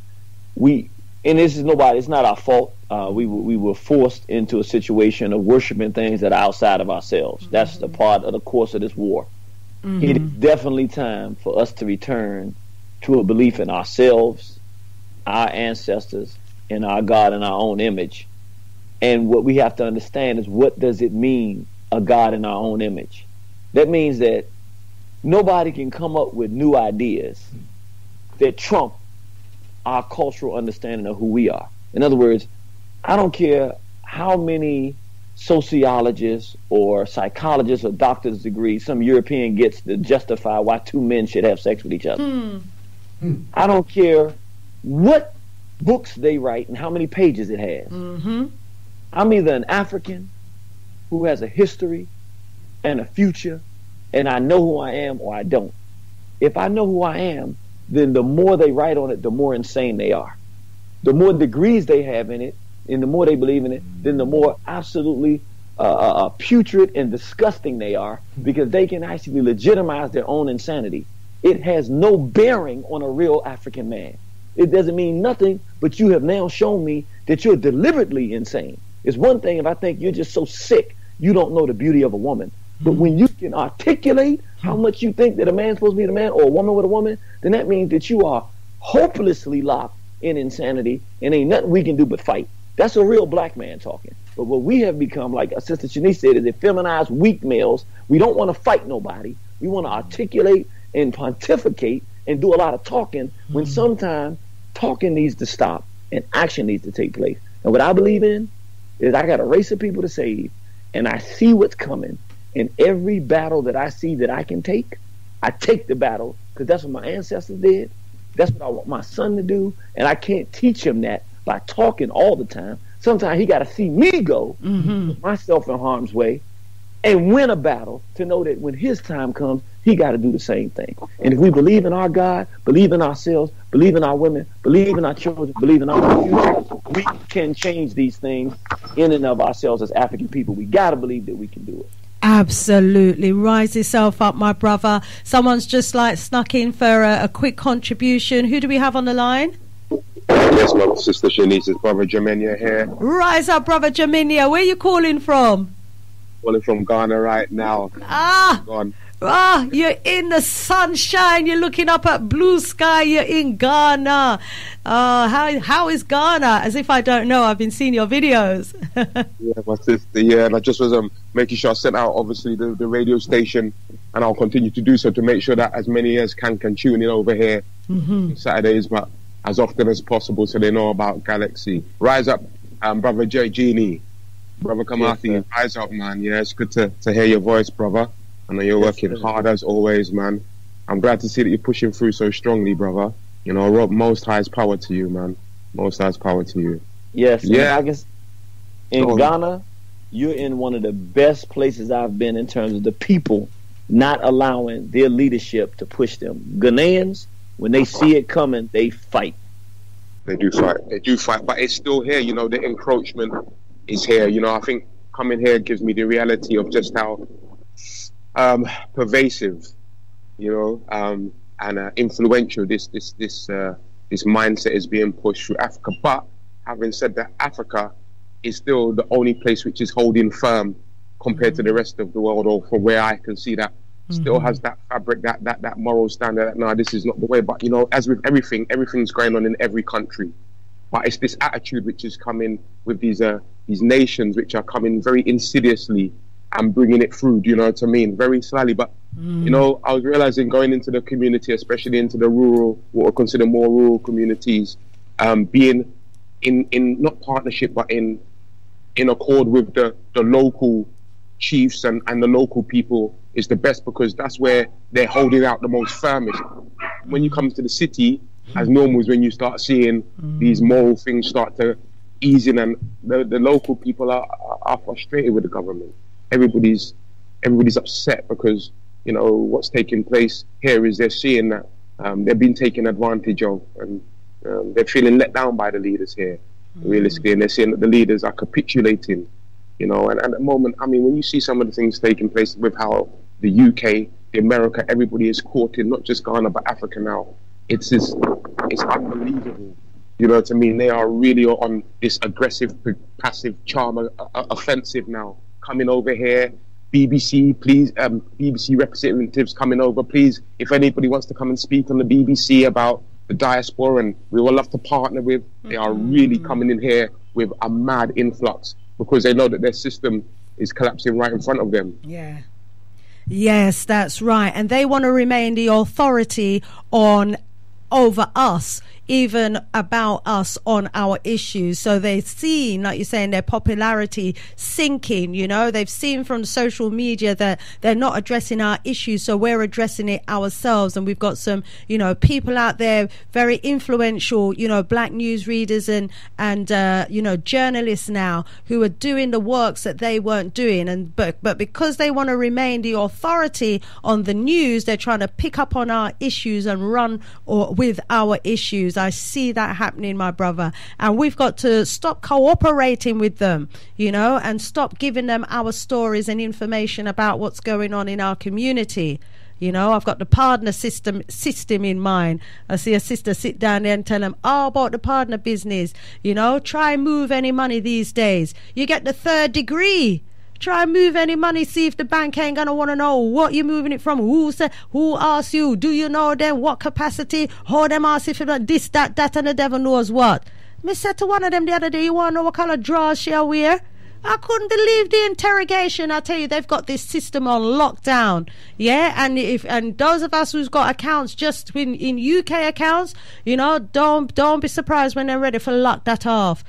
And this is it's not our fault. We were forced into a situation of worshiping things that are outside of ourselves. Mm-hmm. That's the part of the course of this war. Mm-hmm. It is definitely time for us to return to a belief in ourselves, our ancestors, and our God in our own image. And what we have to understand is, what does it mean, a God in our own image? That means that nobody can come up with new ideas that trump our cultural understanding of who we are. In other words, I don't care how many sociologists or psychologists or doctor's degrees some European gets to justify why two men should have sex with each other. I don't care what books they write and how many pages it has. Mm-hmm. I'm either an African who has a history and a future, and I know who I am, or I don't. If I know who I am, then the more they write on it, the more insane they are. The more degrees they have in it, and the more they believe in it, then the more absolutely putrid and disgusting they are, because they can actually legitimize their own insanity. It has no bearing on a real African man. It doesn't mean nothing, but you have now shown me that you're deliberately insane. It's one thing if I think you're just so sick you don't know the beauty of a woman. But when you can articulate how much you think that a man's supposed to be with a man, or a woman with a woman, then that means that you are hopelessly locked in insanity, and ain't nothing we can do but fight. That's a real black man talking. But what we have become, like Sista Shanice said, is effeminized weak males. We don't want to fight nobody. We want to articulate and pontificate and do a lot of talking, when sometimes talking needs to stop and action needs to take place. And what I believe in is, I got a race of people to save, and I see what's coming. And every battle that I see that I can take, I take the battle, because that's what my ancestors did. That's what I want my son to do. And I can't teach him that by talking all the time. Sometimes he got to see me go, put myself in harm's way, and win a battle, to know that when his time comes, he got to do the same thing. And if we believe in our God, believe in ourselves, believe in our women, believe in our children, believe in our future, we can change these things in and of ourselves as African people. We got to believe that we can do it. Absolutely. Rise yourself up, my brother. Someone's just snuck in for a quick contribution. Who do we have on the line? Yes, my sister Shanice's brother Jamenia here. Rise up, brother Jamenia. Where are you calling from? Calling from Ghana right now. You're in the sunshine. You're looking up at blue sky. You're in Ghana. How is Ghana? As if I don't know. I've been seeing your videos. Yeah, my sister. Yeah, and I just was making sure I sent out, obviously, the radio station, and I'll continue to do so to make sure that as many as can tune in over here on Saturdays, but as often as possible, so they know about Galaxy. Rise up, brother Genie, brother Kimathi. Yes, rise up, man. Yeah, it's good to hear your voice, brother. I know you're working hard as always, man. I'm glad to see that you're pushing through so strongly, brother. You know, Rob, most highest power to you, man. Most highest power to you. Yes. Yeah. I guess in Ghana, you're in one of the best places I've been in terms of the people not allowing their leadership to push them. Ghanaians, when they see it coming, they fight. They do fight. They do fight. But it's still here, you know, the encroachment is here. You know, I think coming here gives me the reality of just how pervasive, you know, and influential this mindset is being pushed through Africa. But having said that, Africa is still the only place which is holding firm compared to the rest of the world, or from where I can see that still has that fabric, that moral standard that, no, this is not the way. But, you know, as with everything's going on in every country. But it's this attitude which is coming with these nations which are coming very insidiously and bringing it through, do you know what I mean? Very slyly. But, you know, I was realizing going into the community, especially into the rural, what I consider more rural communities, being in not partnership, but in accord with the local chiefs and the local people is the best, because that's where they're holding out the most firmest. When you come to the city, as normal is when you start seeing these moral things start to ease in, and the local people are frustrated with the government. Everybody's upset because, you know, what's taking place here is they're seeing that they've been taken advantage of, and they're feeling let down by the leaders here, realistically, and they're seeing that the leaders are capitulating, you know. And at the moment, I mean, when you see some of the things taking place with how the UK, the America, everybody is caught in not just Ghana but Africa now, it's unbelievable. You know what I mean? They are really on this aggressive, passive charm offensive now, coming over here. BBC, please, BBC representatives coming over, please. If anybody wants to come and speak on the BBC about the diaspora, and we will love to partner with, they are really coming in here with a mad influx because they know that their system is collapsing right in front of them. Yeah. Yes, that's right. And they want to remain the authority over us, even about us on our issues. So they've seen, like you're saying, their popularity sinking. You know, they've seen from social media that they're not addressing our issues, so we're addressing it ourselves. And we've got some, you know, people out there, very influential, you know, black news readers and you know, journalists now who are doing the works that they weren't doing. And but because they want to remain the authority on the news, they're trying to pick up on our issues and run with our issues. I see that happening, my brother, and we've got to stop cooperating with them, you know, and stop giving them our stories and information about what's going on in our community. You know, I've got the partner system in mind. I see a sister sit down there and tell them, oh, about the partner business, you know, try and move any money these days. You get the 3rd degree. Try and move any money, see if the bank ain't gonna want to know what you're moving it from, who asked you, do you know them, what capacity, how them ask if you're this, that, and the devil knows what. Me said to one of them the other day, you want to know what kind of drawers she wear? I couldn't believe the interrogation. I tell you, they've got this system on lockdown. Yeah, and those of us who's got accounts just in UK accounts, you know, don't be surprised when they're ready for lock that off.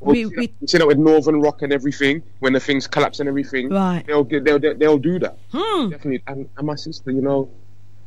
We see that with Northern Rock and everything, when the things collapse and everything, right? They'll do that. Definitely. And my sister, you know,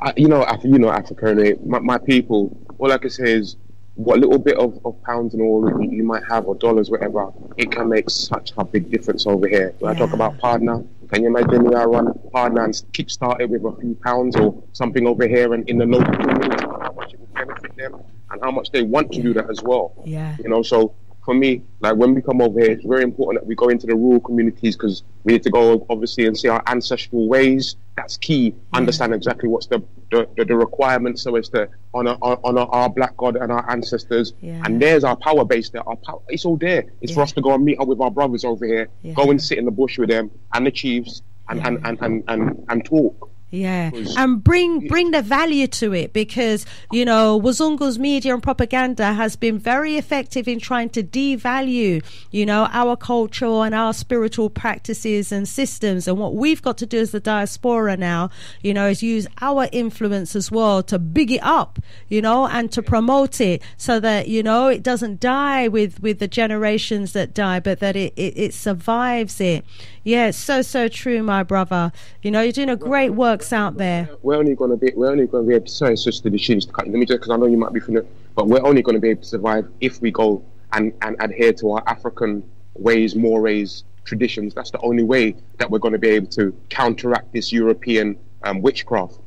Africa, and my people. All I can say is, what little bit of pounds and all you might have, or dollars, whatever, it can make such a big difference over here. When I talk about partner, can you imagine me? I run partner and kickstart it with a few pounds or something over here, and in the local community, how much it will benefit them and how much they want to do that as well. Yeah. You know, so for me, like when we come over here, it's very important that we go into the rural communities, because we need to go obviously and see our ancestral ways. That's key. Understand exactly what's the requirements, so as to honor our black God and our ancestors. And there's our power base there. Our power, it's all there. It's for us to go and meet up with our brothers over here, go and sit in the bush with them and the chiefs and talk. Yeah, and bring the value to it, because, you know, Wazungu's media and propaganda has been very effective in trying to devalue, you know, our culture and our spiritual practices and systems. And what we've got to do as the diaspora now, you know, is use our influence as well to big it up, you know, and to promote it, so that, you know, it doesn't die with the generations that die, but that it survives it. Yeah, it's so true, my brother. You know, you're doing a great works out there. We're only going to be able to, sorry, Sister Shanice, to cut you. Let me just, because I know you might be familiar, but we're only going to be able to survive if we go and adhere to our African ways, mores, traditions. That's the only way that we're going to be able to counteract this European witchcraft.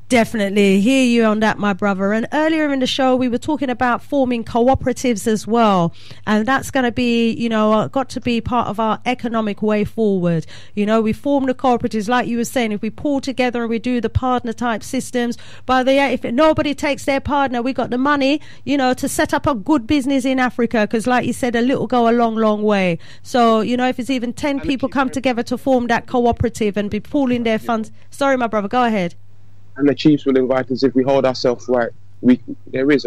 Definitely hear you on that, my brother. And earlier in the show we were talking about forming cooperatives as well, and that's going to be, you know, got to be part of our economic way forward. You know, we form the cooperatives, like you were saying, if we pull together and we do the partner type systems, if nobody takes their partner, we got the money, you know, to set up a good business in Africa, because like you said, a little go a long way. So, you know, if it's even 10 people come together to form that cooperative and be pooling their funds. Sorry, my brother, go ahead. And the chiefs will invite us if we hold ourselves right. There is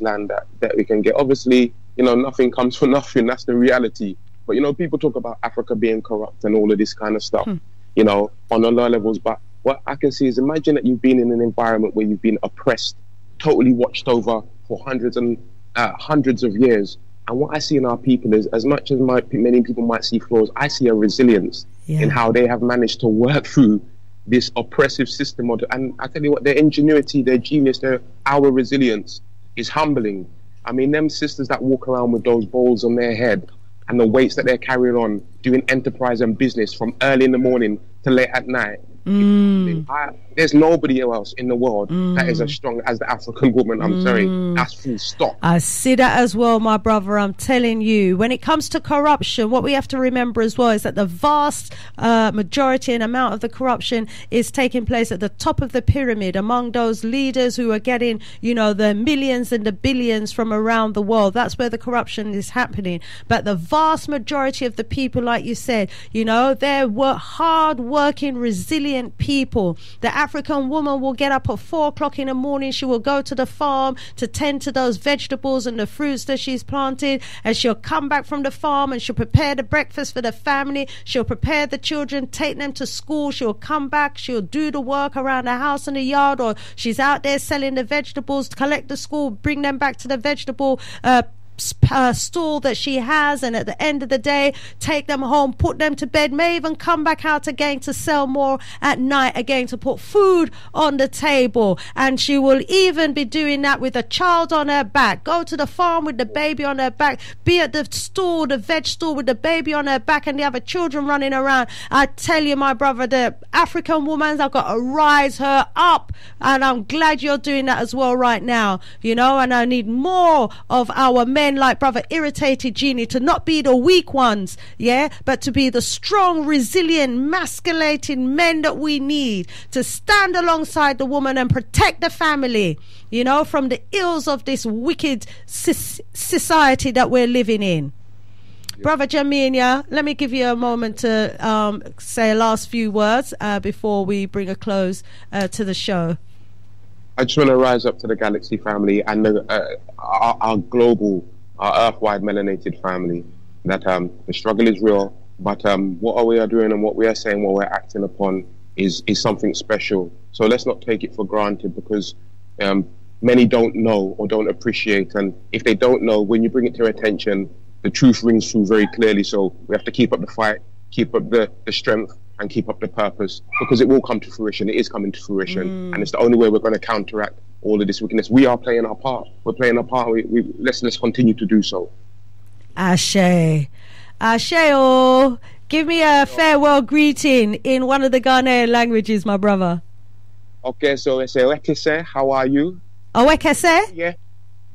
land that we can get. Obviously, you know, nothing comes for nothing. That's the reality. But, you know, people talk about Africa being corrupt and all of this kind of stuff, you know, on the lower levels. But what I can see is, imagine that you've been in an environment where you've been oppressed, totally watched over for hundreds of years. And what I see in our people is, as much as many people might see flaws, I see a resilience in how they have managed to work through this oppressive system. And I tell you what, their ingenuity, their genius, our resilience is humbling. I mean, them sisters that walk around with those bowls on their head and the weights that they're carrying on, doing enterprise and business from early in the morning to late at night. There's nobody else in the world that is as strong as the African woman. I'm sorry, that's full stop. I see that as well, my brother. I'm telling you, when it comes to corruption, what we have to remember as well is that the vast majority and amount of the corruption is taking place at the top of the pyramid among those leaders who are getting, you know, the millions and the billions from around the world. That's where the corruption is happening. But the vast majority of the people, like you said, you know, they're hard-working, resilient people. The African woman will get up at 4 o'clock in the morning. She will go to the farm to tend to those vegetables and the fruits that she's planted, and she'll come back from the farm and she'll prepare the breakfast for the family. She'll prepare the children, take them to school. She'll come back, she'll do the work around the house and the yard, or she's out there selling the vegetables, collect the school, bring them back to the vegetable stall that she has, and at the end of the day take them home, put them to bed, may even come back out again to sell more at night again to put food on the table. And she will even be doing that with a child on her back, go to the farm with the baby on her back, be at the store, the veg store, with the baby on her back, and the other children running around. I tell you, my brother, the African woman, I've got to rise her up, and I'm glad you're doing that as well right now, you know. And I need more of our men like brother Irritated Genie to not be the weak ones, yeah, but to be the strong, resilient, masculating men that we need to stand alongside the woman and protect the family, you know, from the ills of this wicked society that we're living in. Brother Jamina, let me give you a moment to say a last few words before we bring a close to the show. I just want to rise up to the Galaxy family and our global, our earth-wide melanated family, that the struggle is real, but what we are doing and what we are saying, what we're acting upon is something special. So let's not take it for granted, because many don't know or don't appreciate, and if they don't know, when you bring it to their attention, the truth rings through very clearly. So we have to keep up the fight, keep up the strength, and keep up the purpose, because it will come to fruition. It is coming to fruition, and it's the only way we're going to counteract all of this wickedness. We are playing our part. We're playing our part. Let's continue to do so. Ashe. Ashe, oh. Give me a farewell greeting in one of the Ghanaian languages, my brother. Okay, so it's Wetise, how are you? Oh, Wetise? Yeah.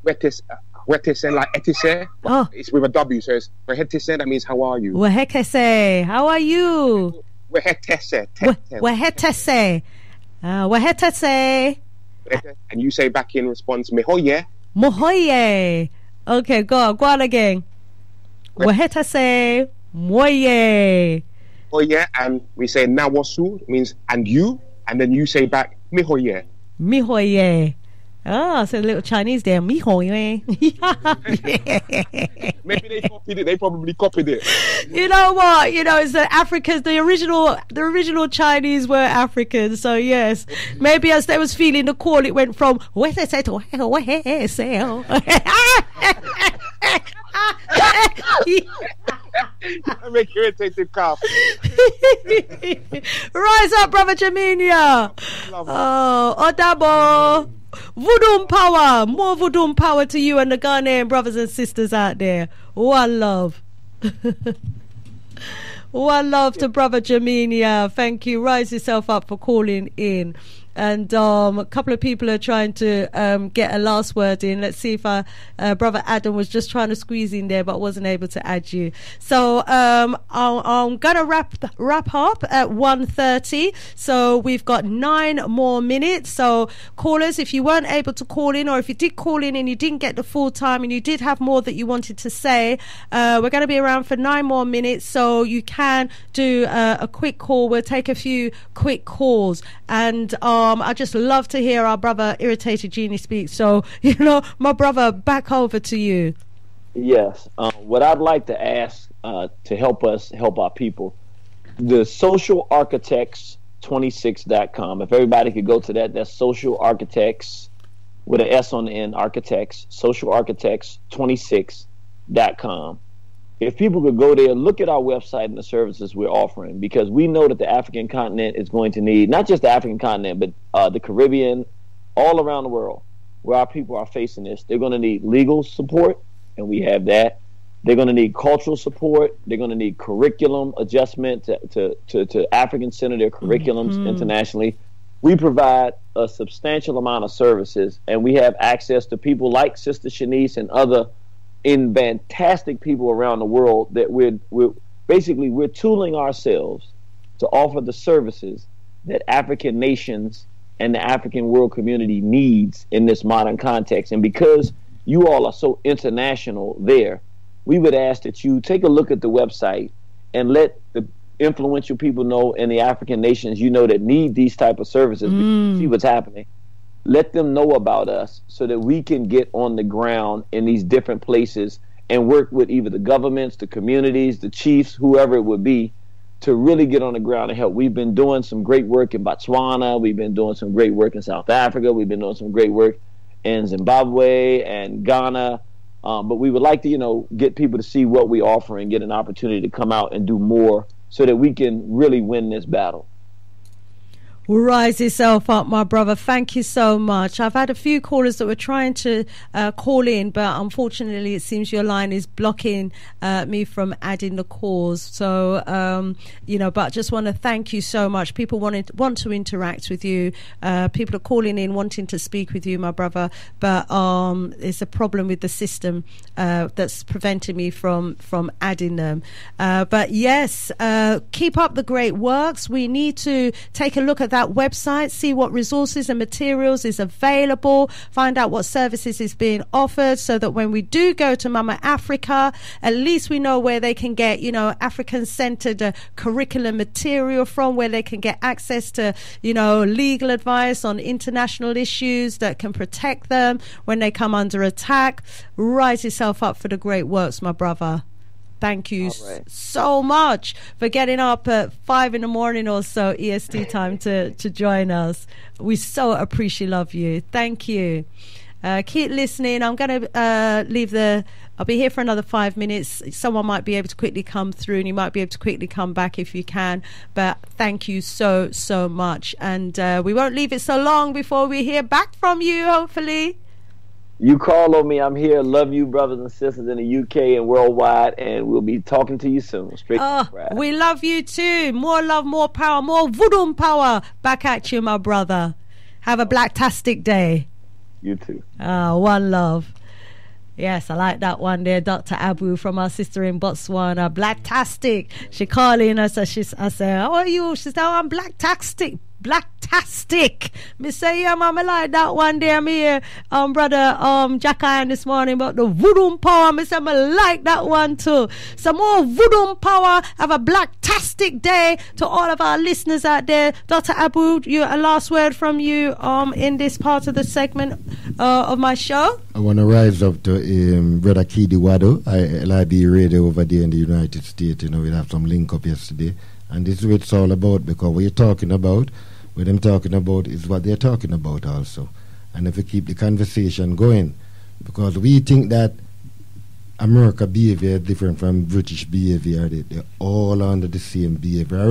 Wetise, like Etise. Oh. It's with a W, so it's Wetise, that means how are you? Wetise, how are you? Wetise. Wetise. Wetise. And you say back in response, Mihoye. Mohoye. Okay, go on again. Wetise. Moye. Oh yeah, and we say Nawasu, means and you, and then you say back Mihoye. Mihoye. Oh, so a little Chinese there. Mihoye. Maybe they copied it. They probably copied it. You know what? You know, it's the Africans. The original Chinese were Africans. So yes, maybe as they was feeling the call, it went from I make irritated cough. Rise up, brother Jaminia. Oh, Odabo. Voodoo power, more voodoo power to you and the Ghanaian brothers and sisters out there. One love. One love to brother Jaminia. Thank you. Rise yourself up for calling in. And a couple of people are trying to get a last word in. Let's see if brother Adam was just trying to squeeze in there, but wasn't able to add you. So I'm gonna wrap up at 1:30. So we've got 9 more minutes. So callers, if you weren't able to call in, or if you did call in and you didn't get the full time and you did have more that you wanted to say, we're going to be around for 9 more minutes. So you can do a quick call. We'll take a few quick calls, and I just love to hear our brother Irritated Genie speak. So, you know, my brother, back over to you. Yes. What I'd like to ask to help us help our people, the socialarchitects26.com. If everybody could go to that, that's social architects with an S on the end, architects, socialarchitects26.com. if people could go there, look at our website and the services we're offering, because we know that the African continent is going to need, not just the African continent, but the Caribbean, all around the world, where our people are facing this. They're going to need legal support, and we have that. They're going to need cultural support. They're going to need curriculum adjustment to African-centered their curriculums internationally. We provide a substantial amount of services, and we have access to people like Sista Shanice and other fantastic people around the world that we're tooling ourselves to offer the services that African nations and the African world community needs in this modern context. And because you all are so international there, we would ask that you take a look at the website and let the influential people know in the African nations that need these type of services. See what's happening. Let them know about us so that we can get on the ground in these different places and work with either the governments, the communities, the chiefs, whoever it would be, to really get on the ground and help. We've been doing some great work in Botswana. We've been doing some great work in South Africa. We've been doing some great work in Zimbabwe and Ghana. But we would like to, get people to see what we offer and get an opportunity to come out and do more so that we can really win this battle. Rise yourself up, my brother. Thank you so much. I've had a few callers that were trying to call in, but unfortunately it seems your line is blocking me from adding the calls. So, but I just want to thank you so much. People want to interact with you. People are calling in wanting to speak with you, my brother, but it's a problem with the system that's preventing me from adding them. But yes, keep up the great works. We need to take a look at that website, see what resources and materials is available, find out what services is being offered, so that when we do go to Mama Africa, at least we know where they can get, African-centered curriculum material from, where they can get access to, legal advice on international issues that can protect them when they come under attack. Rise yourself up for the great works, my brother. Thank you so much for getting up at 5 in the morning or so EST time to join us. We so appreciate love you. Thank you. Keep listening. I'm going to I'll be here for another 5 minutes. Someone might be able to quickly come through, and you might be able to quickly come back if you can. But thank you so much. And we won't leave it so long before we hear back from you, hopefully. You call on me. I'm here. Love you, brothers and sisters in the UK and worldwide, and we'll be talking to you soon. Straight to the we love you too. More love, more power, more voodoo power. Back at you, my brother. Have a blacktastic day. You too. One love. Yes, I like that one there, Dr. Abu from our sister in Botswana. Blacktastic. She calling us. I say, how are you? She said, I'm blacktastic. Blacktastic. Me say, yeah, mama, like that one there. Me hear brother Jack Iron this morning about the voodoo power. Me say, I like that one too. Some more voodoo power. Have a blacktastic day to all of our listeners out there. Dr. Abu, a last word from you in this part of the segment of my show. I want to rise up to Brother Kidi Wado, LIB radio over there in the United States. We have some link up yesterday. And this is what it's all about, because what you're talking about, what I'm talking about is what they're talking about also. And if we keep the conversation going, because we think that America behavior is different from British behavior, they're all under the same behavior. I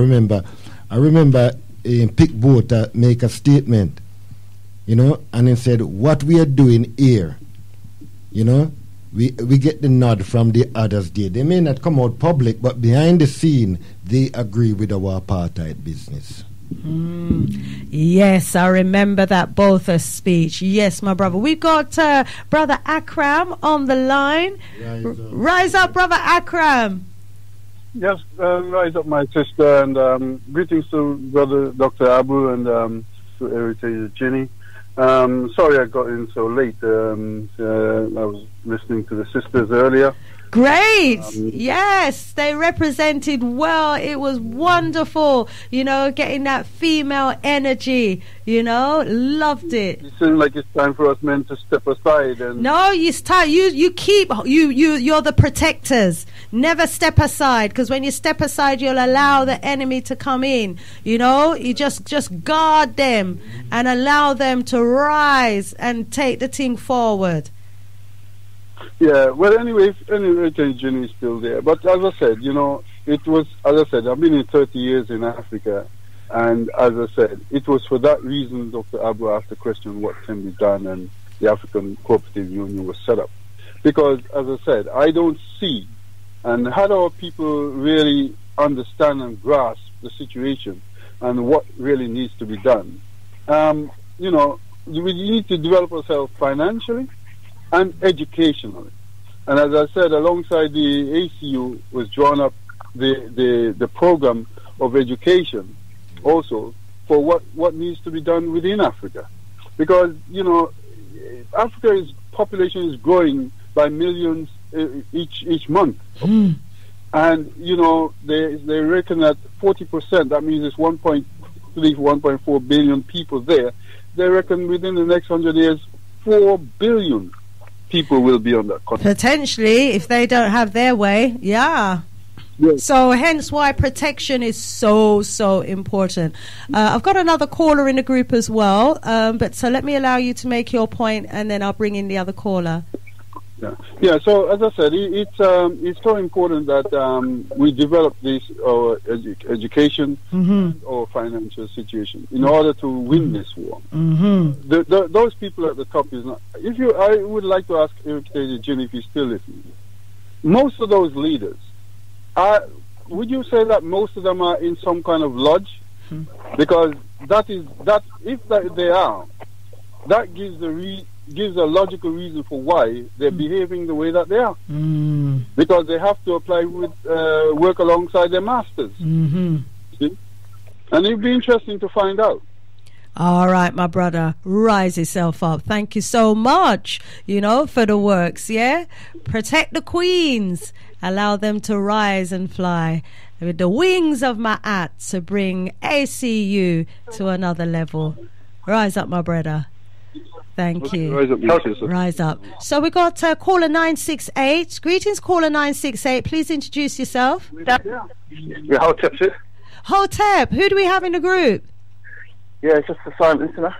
remember Pick Boat make a statement, and he said, what we are doing here, we get the nod from the others there. They may not come out public, but behind the scene, they agree with our apartheid business. Yes, I remember that Botha speech. Yes, my brother. We've got Brother Akram on the line. Rise up, Brother Akram. Yes, rise up, my sister, and greetings to Brother Dr. Abu and to Irritated Genie. Sorry I got in so late. I was listening to the sisters earlier. Great. Yes, they represented well. It was wonderful, getting that female energy, loved it. It seems like it's time for us men to step aside. And no, you're the protectors. Never step aside, because when you step aside, you'll allow the enemy to come in. You just guard them and allow them to rise and take the thing forward. Yeah, well, anyway, Irritated Genie is still there. But as I said, it was, as I said, I've been in 30 years in Africa, and as I said, it was for that reason Dr. Abu asked the question, what can be done, and the African Cooperative Union was set up. Because, as I said, I don't see, and how do our people really understand and grasp the situation and what really needs to be done? We need to develop ourselves financially and educationally. And as I said, alongside the ACU was drawn up the program of education also for what needs to be done within Africa. Because, Africa's population is growing by millions each month. And, they reckon that 40%, that means it's 1.3, 1.4 billion people there. They reckon within the next 100 years, 4 billion people will be on that continent. Potentially, if they don't have their way, yeah. Yes. So hence why protection is so important. I've got another caller in the group as well, but so let me allow you to make your point, and then I'll bring in the other caller. Yeah. So as I said, it's so important that we develop this education or financial situation in order to win this war. Those people at the top is not. I would like to ask Irritated Genie if he's still listening. Most of those leaders, would you say that most of them are in some kind of lodge? Because if they are, that gives a logical reason for why they're behaving the way that they are. Because they have to apply work alongside their masters. See? And it'd be interesting to find out. All right, my brother, rise yourself up. Thank you so much, for the works, yeah? Protect the queens. Allow them to rise and fly with the wings of my hat to bring ACU to another level. Rise up, my brother. Thank you. Rise up. So we got caller 968. Greetings, caller 968. Please introduce yourself. Yeah, Hotep, sir. Hotep, who do we have in the group? Yeah, it's just a silent listener.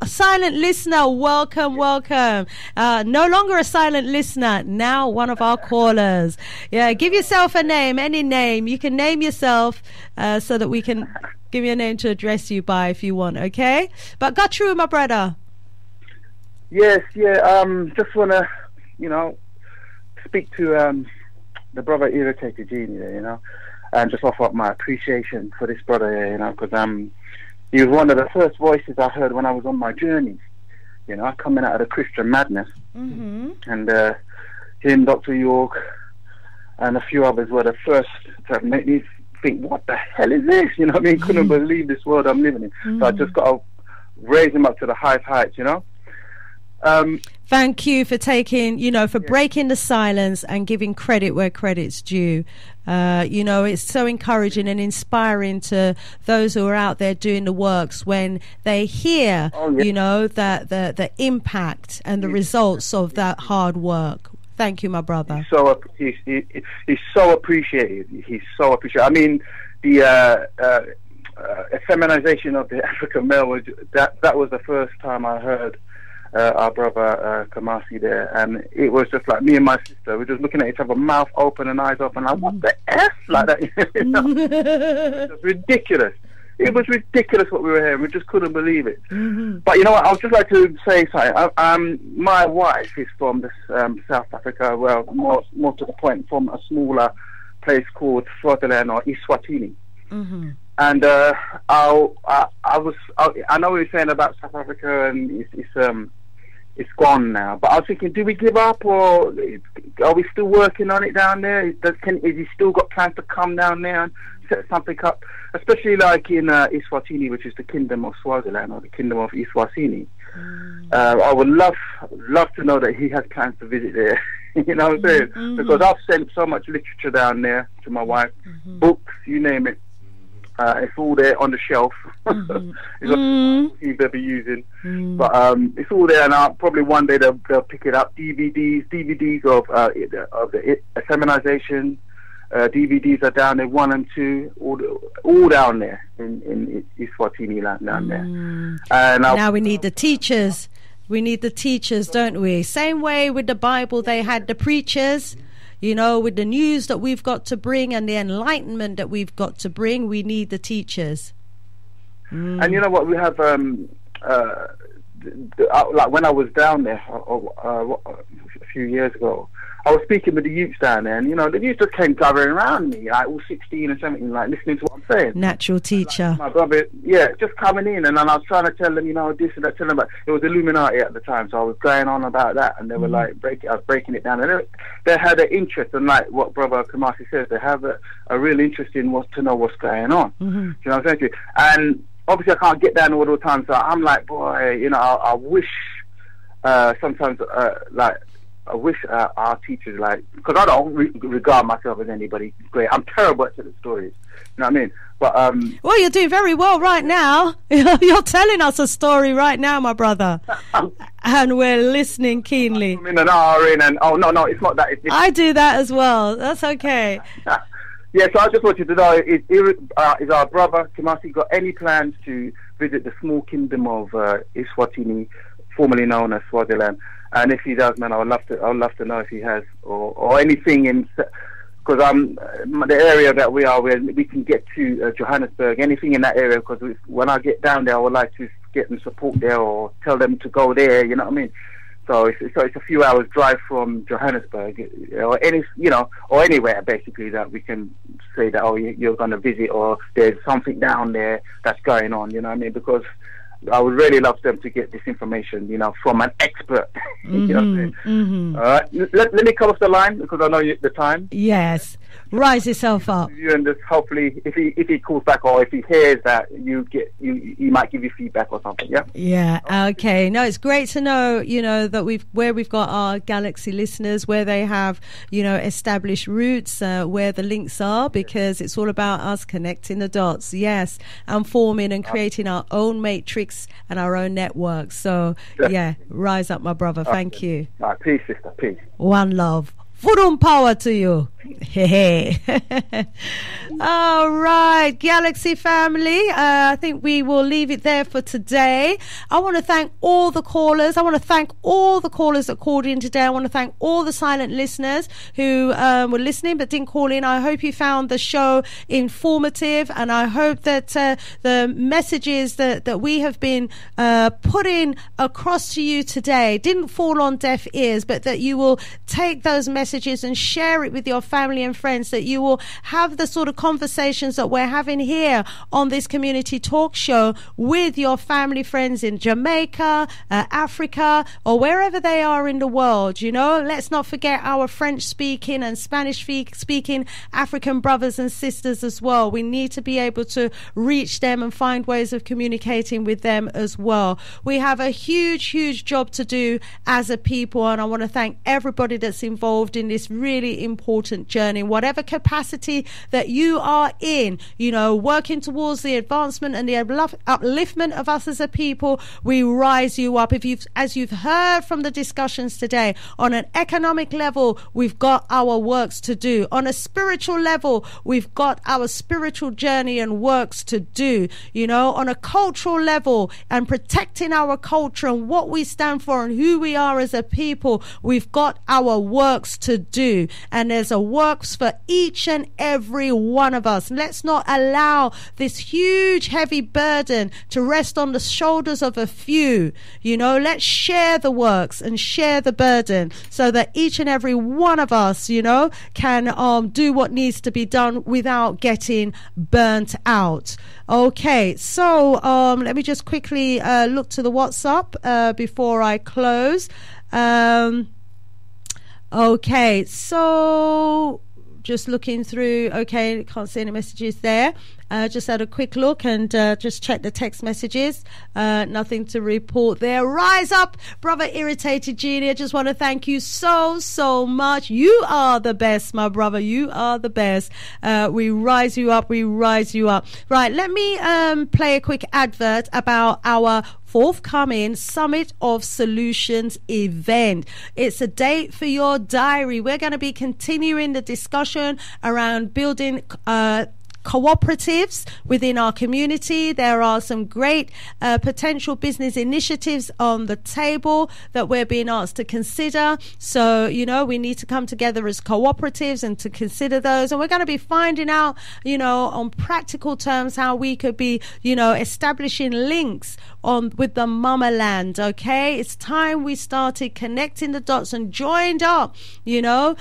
Silent listener, welcome. No longer a silent listener, now one of our callers. Yeah, give yourself a name, any name. You can name yourself so that we can give you a name to address you by if you want, okay? But got through, my brother. Yes, just want to, speak to the brother Irritated Genie there, and just offer up my appreciation for this brother here, because he was one of the first voices I heard when I was on my journey, coming out of the Christian madness. And him, Dr. York, and a few others were the first to make me think, what the hell is this? Couldn't believe this world I'm living in. So I just got to raise him up to the highest heights, Thank you for taking, for breaking the silence and giving credit where credit's due. It's so encouraging and inspiring to those who are out there doing the works when they hear, that the impact and the results of that hard work. Thank you, my brother. He's so appreciated. He's so appreciated. I mean, the feminization of the African male, that was the first time I heard our brother Kimathi there, and it was just like me and my sister, we're just looking at each other, mouth open and eyes open, like, what the F? Like that. It was ridiculous. It was ridiculous what we were hearing. We just couldn't believe it. But you know what, I would just like to say something. My wife is from this, South Africa, well, more to the point, from a smaller place called Swaziland or Eswatini. And I know we were saying about South Africa, and it's gone now. But I was thinking, do we give up, or are we still working on it down there? Is he still got plans to come down there and set something up? Especially like in Eswatini, which is the Kingdom of Swaziland, or the Kingdom of Eswatini. I would love to know that he has plans to visit there. You know what I'm saying? Because I've sent so much literature down there to my wife, books, you name it. It's all there on the shelf. It's not he's ever using, but it's all there, and probably one day they'll pick it up. DVDs of the feminization. DVDs are down there, 1 and 2, all down there in Eswatini land down there. And now we need the teachers We need the teachers, don't we? Same way with the Bible, they had the preachers. You know, with the news that we've got to bring and the enlightenment that we've got to bring, we need the teachers. And you know what? We have, like when I was down there a few years ago, I was speaking with the youths down there, and you know, the youths just came gathering around me, like all 16 and 17, like listening to what I'm saying. Natural teacher. Like, my brother, yeah, just coming in, and then I was trying to tell them, you know, this and that, tell them about it was Illuminati at the time, so I was going on about that, and they were like I was breaking it down, and they had an interest, and like what Brother Kimathi says, they have a real interest in to know what's going on. Do you know what I'm saying to you? And obviously, I can't get down all the time, so I'm like, boy, you know, I wish sometimes, like. I wish our teachers, like, because I don't regard myself as anybody great. I'm terrible at telling stories. You know what I mean? But well, you're doing very well right now. You're telling us a story right now, my brother, and we're listening keenly. I'm in an hour in, and oh no, it's not that. I do that as well. That's okay. Yeah, so I just wanted to know: is our brother Kimathi got any plans to visit the small kingdom of Eswatini, formerly known as Swaziland? And if he does, man, I would love to know if he has, or anything in, because the area that we are, where we can get to Johannesburg, anything in that area. Because when I get down there, I would like to get them support there, or tell them to go there. You know what I mean? So it's a few hours drive from Johannesburg, or or anywhere basically that we can say that you're going to visit, or there's something down there that's going on. You know what I mean? Because I would really love them to get this information, you know, from an expert. You know what I'm saying? All right, let me come off the line because I know the time. Yes, rise yourself up. And just hopefully, if he calls back or if he hears that, he might give you feedback or something. Yeah. Yeah. Okay. No, it's great to know, you know, that we've got our Galaxy listeners, where they have, you know, established roots, where the links are, because it's all about us connecting the dots. Yes, and forming and creating our own matrix and our own network. So yeah, rise up, my brother. Thank you. All right, peace, sister. Peace. One love. Full power to you. Hey. All right, Galaxy family. I think we will leave it there for today. I want to thank all the callers. I want to thank all the callers that called in today. I want to thank all the silent listeners who were listening but didn't call in. I hope you found the show informative, and I hope that the messages that we have been putting across to you today didn't fall on deaf ears, but that you will take those messages and share it with your family and friends, that you will have the sort of conversations that we're having here on this community talk show with your family, friends in Jamaica, Africa, or wherever they are in the world. You know, let's not forget our French speaking and Spanish speaking African brothers and sisters as well. We need to be able to reach them and find ways of communicating with them as well. We have a huge job to do as a people, and I want to thank everybody that's involved in this really important journey, whatever capacity that you are in, you know, working towards the advancement and the upliftment of us as a people. We rise you up. As you've heard from the discussions today, on an economic level, we've got our works to do. On a spiritual level, we've got our spiritual journey and works to do. You know, on a cultural level, and protecting our culture and what we stand for and who we are as a people, we've got our works to do. And there's a works for each and every one of us. Let's not allow this huge heavy burden to rest on the shoulders of a few. You know, let's share the works and share the burden, so that each and every one of us, you know, can do what needs to be done without getting burnt out. Okay, so let me just quickly look to the WhatsApp before I close. Okay, so just looking through. Okay, can't see any messages there. Just had a quick look and just check the text messages. Nothing to report there. Rise up, brother Irritated Genie. I just want to thank you so much. You are the best, my brother. You are the best. We rise you up. We rise you up. Right, let me play a quick advert about our forthcoming Summit of Solutions event. It's a date for your diary. We're going to be continuing the discussion around building cooperatives within our community. There are some great potential business initiatives on the table that we're being asked to consider. So, you know, we need to come together as cooperatives and to consider those. And we're going to be finding out, you know, on practical terms how we could be, you know, establishing links with the mama land. Okay, it's time we started connecting the dots and joined up, you know,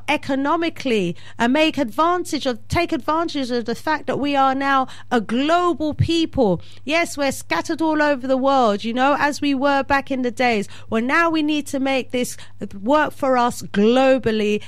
economically, and take advantage of the fact that we are now a global people. Yes, we're scattered all over the world, you know, as we were back in the days. Well, now we need to make this work for us globally,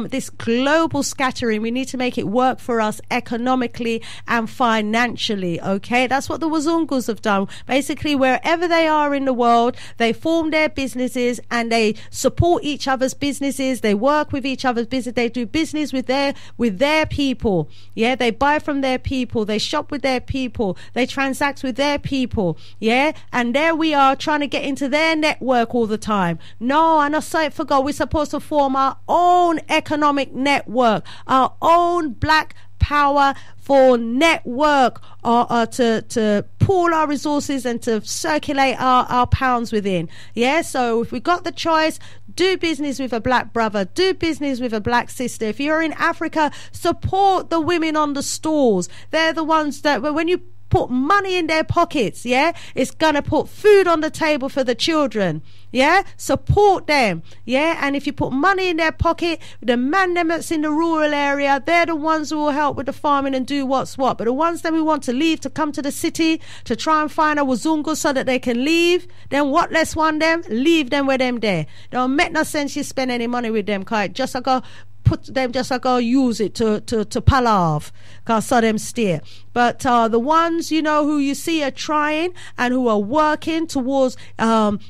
this global scattering, we need to make it work for us economically and financially. Okay, that's what the Wazungus have done. Basically, wherever they are in the world, they form their businesses and they support each other's businesses. They work with each other's business. They do business with their people. Yeah, they buy from their people. They shop with their people. They transact with their people. Yeah, and there we are trying to get into their network all the time. No, and I say it for God. We're supposed to form our own economic network, our own black power for network, to pool our resources and to circulate our pounds within. Yeah, so if we got the choice, do business with a black brother, do business with a black sister. If you're in Africa, support the women on the stalls. They're the ones that, when you put money in their pockets, yeah, it's gonna put food on the table for the children. Yeah, support them. Yeah, and if you put money in their pocket, the man them that's in the rural area, they're the ones who will help with the farming and do what's what. But the ones that we want to leave to come to the city to try and find a Wazungu so that they can leave, then what less want them? Leave them with them there. Don't make no sense you spend any money with them, cause just like put them, just like use it to palav, cause so them steer. But the ones, you know, who you see are trying and who are working towards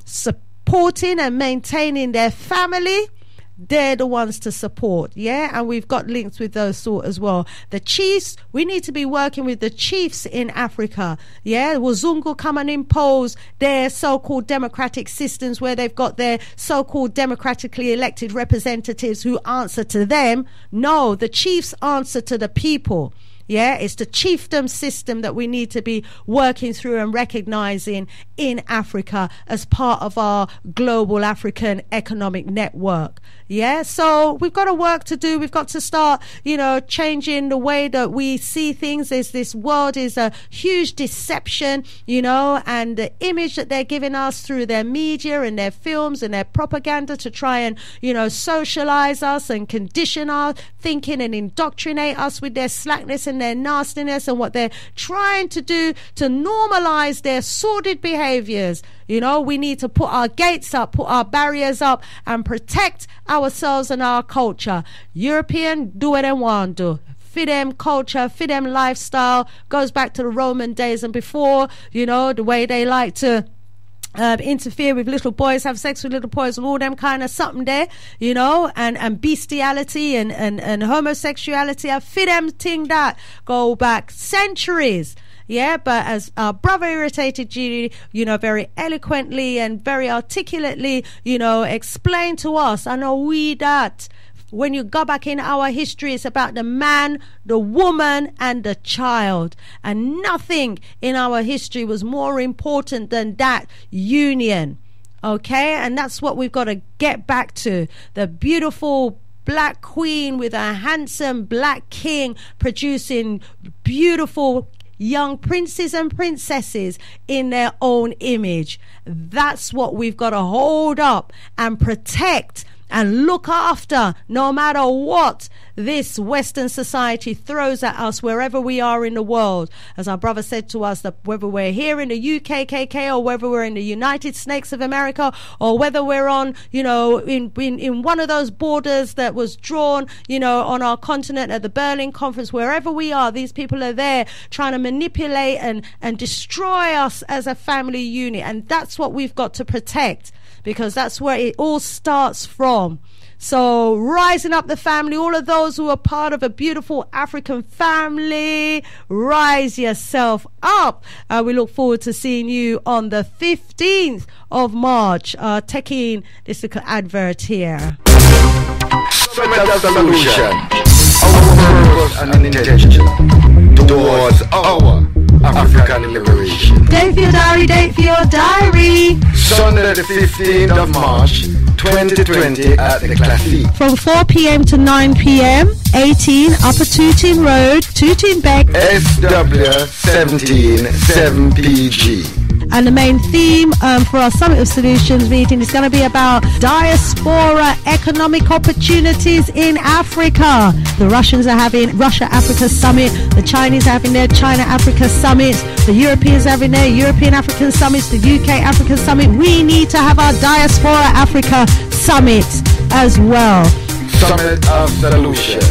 supporting and maintaining their family, they're the ones to support. Yeah, and we've got links with those sort as well. The chiefs, we need to be working with the chiefs in Africa. Yeah, Wazungu come and impose their so-called democratic systems where they've got their so-called democratically elected representatives who answer to them. No, the chiefs answer to the people. Yeah, it's the chiefdom system that we need to be working through and recognizing in Africa as part of our global African economic network. Yeah, so we've got a work to do. We've got to start, you know, changing the way that we see things. This world is a huge deception, you know, and the image that they're giving us through their media and their films and their propaganda to try and, you know, socialize us and condition our thinking and indoctrinate us with their slackness and their nastiness and what they're trying to do to normalize their sordid behaviors. You know, we need to put our gates up, put our barriers up, and protect ourselves and our culture. European, do what they want to do. For them culture, for them lifestyle, goes back to the Roman days and before, you know, the way they like to interfere with little boys, have sex with little boys and all them kind of something there, you know, and bestiality and homosexuality. I fit them thing that go back centuries. Yeah, but as our brother Irritated Genie, you know, very eloquently and very articulately, you know, explained to us, I know we that when you go back in our history, it's about the man, the woman, and the child. And nothing in our history was more important than that union. Okay? And that's what we've got to get back to. The beautiful black queen with a handsome black king producing beautiful young princes and princesses in their own image. That's what we've got to hold up and protect and look after, no matter what this Western society throws at us wherever we are in the world. As our brother said to us, that whether we're here in the UKKK or whether we're in the United Snakes of America or whether we're on, you know, in one of those borders that was drawn, you know, on our continent at the Berlin Conference, wherever we are, these people are there trying to manipulate and destroy us as a family unit. And that's what we've got to protect, because that's where it all starts from. So rising up the family, all of those who are part of a beautiful African family, rise yourself up. We look forward to seeing you on the 15th of March. Taking this little advert here. Solution. Our purpose and intention Sunday the 15th of March 2020 at the Classique. From 4 p.m. to 9 p.m. 18 Upper Tooting Road, Tooting Beck, SW17 7PG. And the main theme for our Summit of Solutions meeting is going to be about diaspora economic opportunities in Africa. The Russians are having Russia-Africa Summit. The Chinese are having their China-Africa Summit. The Europeans are having their European-African Summits. The UK-Africa Summit. We need to have our Diaspora Africa Summit as well. Summit of Solution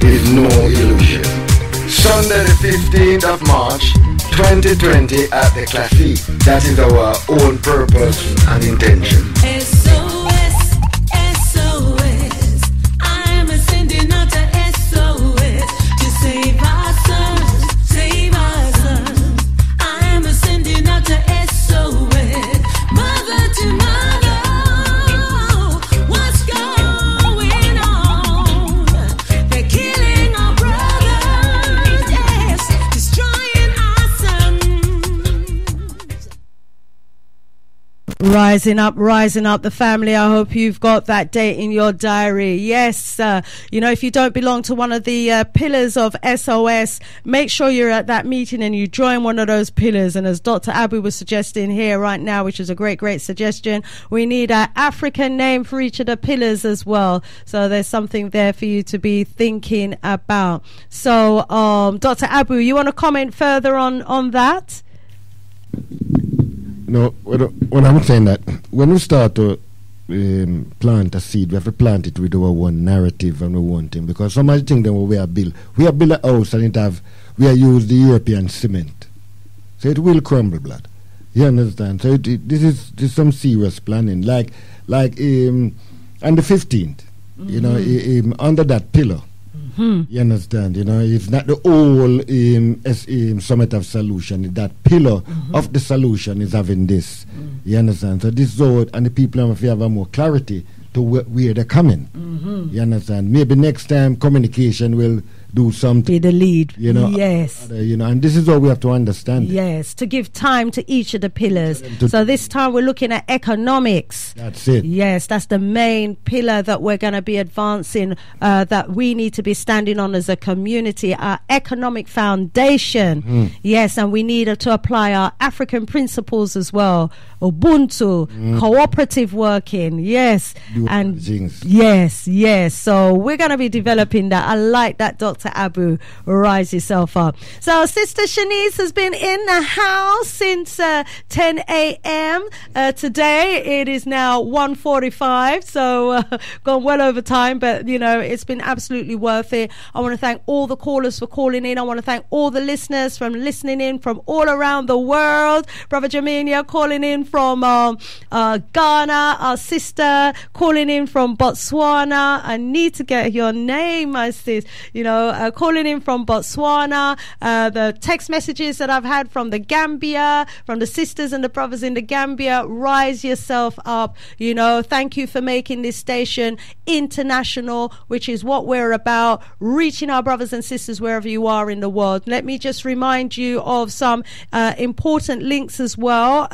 is no illusion. Sunday the 15th of March 2020 at the Classique. That is our own purpose and intention. SOS, SOS. I am sending out a SOS to save our sons, save our sons. I am sending out a SOS, mother to mother. What's going on? They're killing our brothers, yes, destroying our sons. Rising up, the family. I hope you've got that date in your diary. Yes, if you don't belong to one of the pillars of SOS, make sure you're at that meeting and you join one of those pillars. And as Dr. Abu was suggesting here right now, which is a great suggestion, we need an African name for each of the pillars as well. So there's something there for you to be thinking about. So, Dr. Abu, you want to comment further on that? No, when I'm saying that, when we start to plant a seed, we have to plant it with our one narrative and our one thing. Because some of the things that we are built a house and we are used the European cement. So it will crumble, blood. You understand? So this is some serious planning. Like on the 15th, under that pillar. You understand? It's not the whole summit of solution. That pillar of the solution is having this. You understand? So this zone and the people have more clarity to where they're coming. You understand? Maybe next time communication will do something. Be the lead. Yes. And this is what we have to understand. Yes, to give time to each of the pillars. So this time we're looking at economics. That's it. Yes, that's the main pillar that we're going to be advancing, that we need to be standing on as a community, our economic foundation. Yes, and we need to apply our African principles as well. Ubuntu, cooperative working. Yes. And yes. So we're going to be developing that. I like that, Dr. Abu. Rise yourself up. So Sista Shanice has been in the house since 10 a.m. Today. It is now 1:45, so gone well over time, but it's been absolutely worth it. I want to thank all the callers for calling in. I want to thank all the listeners from listening in from all around the world. Brother Jaminia calling in from Ghana, our sister calling in from Botswana. I need to get your name, my sis. Calling in from Botswana, the text messages that I've had from the Gambia, from the sisters and the brothers in the Gambia. Rise yourself up. Thank you for making this station international, which is what we're about, reaching our brothers and sisters wherever you are in the world. Let me just remind you of some important links as well.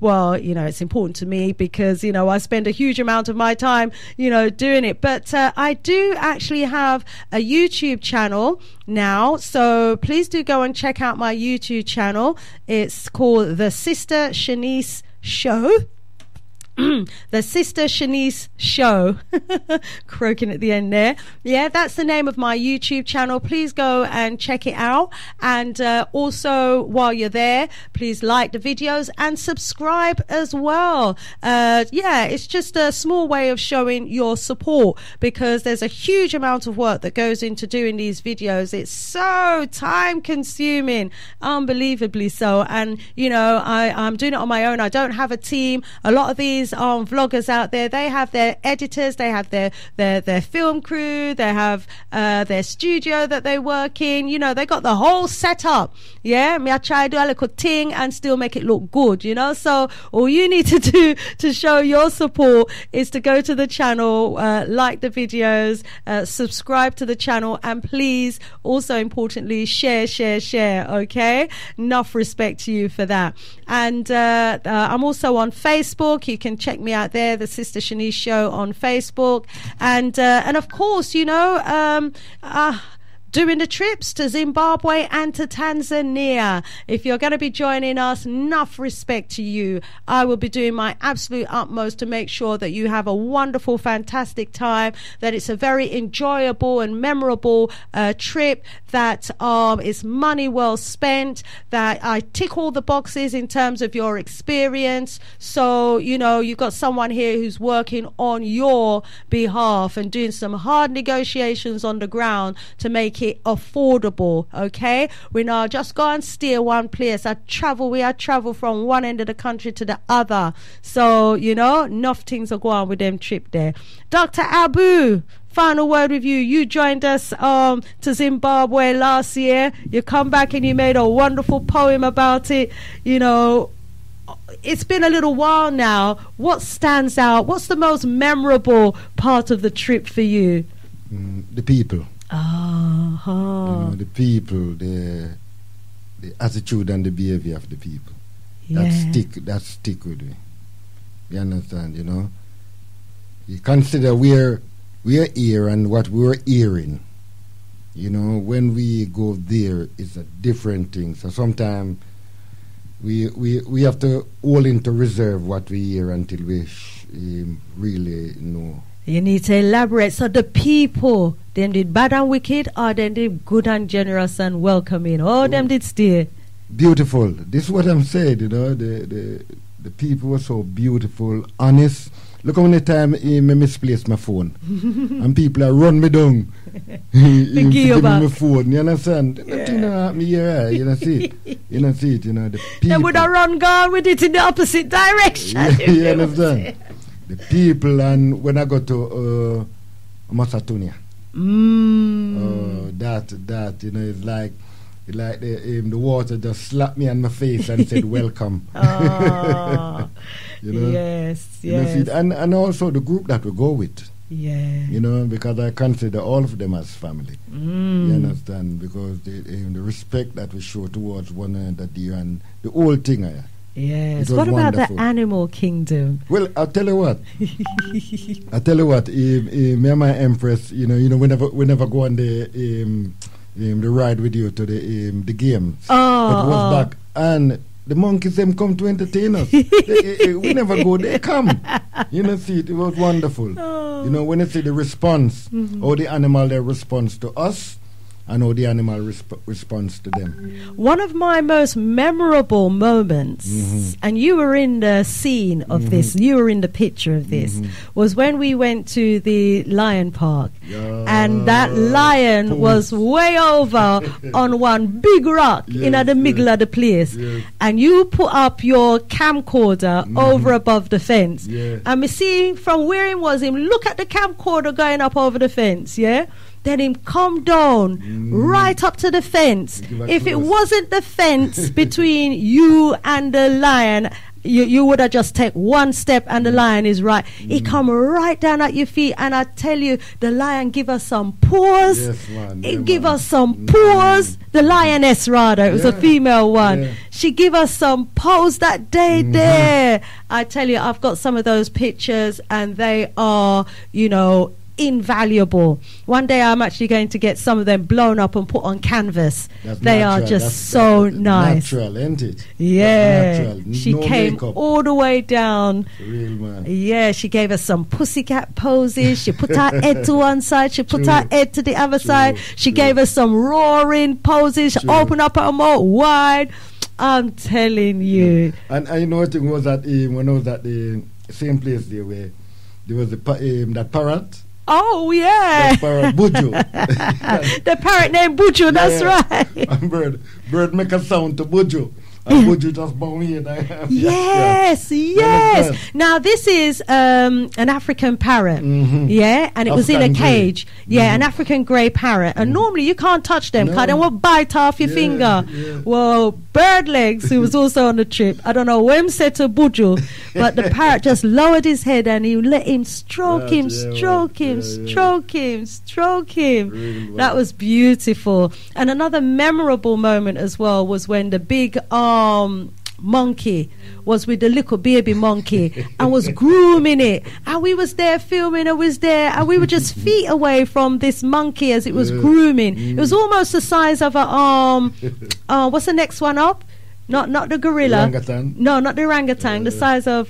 It's important to me because, I spend a huge amount of my time, doing it. But I do actually have a YouTube channel now, so please do go and check out my YouTube channel. It's called the Sista Shanice Show. The Sista Shanice Show. Croaking at the end there. Yeah, that's the name of my YouTube channel. Please go and check it out. And also, while you're there, please like the videos and subscribe as well. It's just a small way of showing your support, because there's a huge amount of work that goes into doing these videos. It's so time consuming, unbelievably so. And I'm doing it on my own. I don't have a team. A lot of these vloggers out there, they have their editors, they have their film crew, they have their studio that they work in. They got the whole setup. Yeah, me I try to do a little thing and still make it look good. So all you need to do to show your support is to go to the channel, like the videos, subscribe to the channel, and please, also importantly, share. Okay, enough respect to you for that. And I'm also on Facebook. You can can check me out there, the Sista Shanice Show on Facebook. And of course, doing the trips to Zimbabwe and to Tanzania. If you're going to be joining us, enough respect to you. I will be doing my absolute utmost to make sure that you have a wonderful, fantastic time, that it's a very enjoyable and memorable trip, that is money well spent, that I tick all the boxes in terms of your experience. So, you've got someone here who's working on your behalf and doing some hard negotiations on the ground to make it affordable. Okay, we now just go and steer one place. We travel from one end of the country to the other. So enough things are going on with them trip there. Dr. Abu, final word with you. You joined us to Zimbabwe last year. You come back and you made a wonderful poem about it. It's been a little while now. What stands out? What's the most memorable part of the trip for you? The people. Uh-huh. The people, the attitude and the behavior of the people. Yeah. That stick with me. You understand, You consider we're here and what we're hearing. When we go there, it's a different thing. So sometimes we have to hold into reserve what we hear until we really know. You need to elaborate. So the people, them did bad and wicked, or them did good and generous and welcoming? Or them did stay? Beautiful. This is what I'm saying, the people were so beautiful, honest. Look how many times I misplaced my phone. And people are run me down. Give you back. My phone, you understand? Yeah. Me here, you see it. The people. They would have run gone with it in the opposite direction. You understand? The people, and when I go to Masatonia, that it's like the water just slapped me on my face and said welcome. Yes. And also the group that we go with. Yeah. Because I consider all of them as family. You understand? Because the respect that we show towards one another there and the whole thing. Yes. What about wonderful. the animal kingdom? Well, I'll tell you what. Me and my empress, whenever go on the ride with you to the games. But was back and the monkeys them come to entertain us. We never go, they come. See it was wonderful. When you see the response, how the animal their response to us, and how the animal responds to them. One of my most memorable moments, and you were in the scene of this, you were in the picture of this, was when we went to the lion park. And that lion was way over on one big rock in the middle of the place. And you put up your camcorder over above the fence. And me see from where him was, him look at the camcorder going up over the fence, then him come down right up to the fence. If it wasn't the fence between you and the lion, you would have just take one step and the lion is right. He come right down at your feet, and I tell you, the lion give us some paws. It give us some paws. The lioness, rather, it was a female one. She give us some paws that day there. I tell you, I've got some of those pictures, and they are, invaluable. One day I'm actually going to get some of them blown up and put on canvas. They are just so nice. Natural, isn't it? Yeah. She came makeup. all the way down. Real man. Yeah, she gave us some pussycat poses. She put her head to one side. She put her head to the other side. She gave us some roaring poses. She opened up her mouth wide. I'm telling you. And I know what thing was that when I was at the same place there where there was that parrot. Oh, yeah. The parrot, Buju. The parrot named Buju, that's right. And bird make a sound to Buju. And Buju just bow here. Yes. Now, this is an African parrot. And it was in a cage. An African grey parrot. And normally you can't touch them because they will bite off your finger. Well, Bird Legs, who was also on the trip, I don't know when said to Buju, but the parrot just lowered his head and he let him stroke him. That was beautiful. And another memorable moment as well was when the big monkey was with the little baby monkey and was grooming it, and we was there filming, and was there, and we were just feet away from this monkey as it was grooming. It was almost the size of a what's the next one up? Not the gorilla. Orangutan. No, not the orangutan. The size of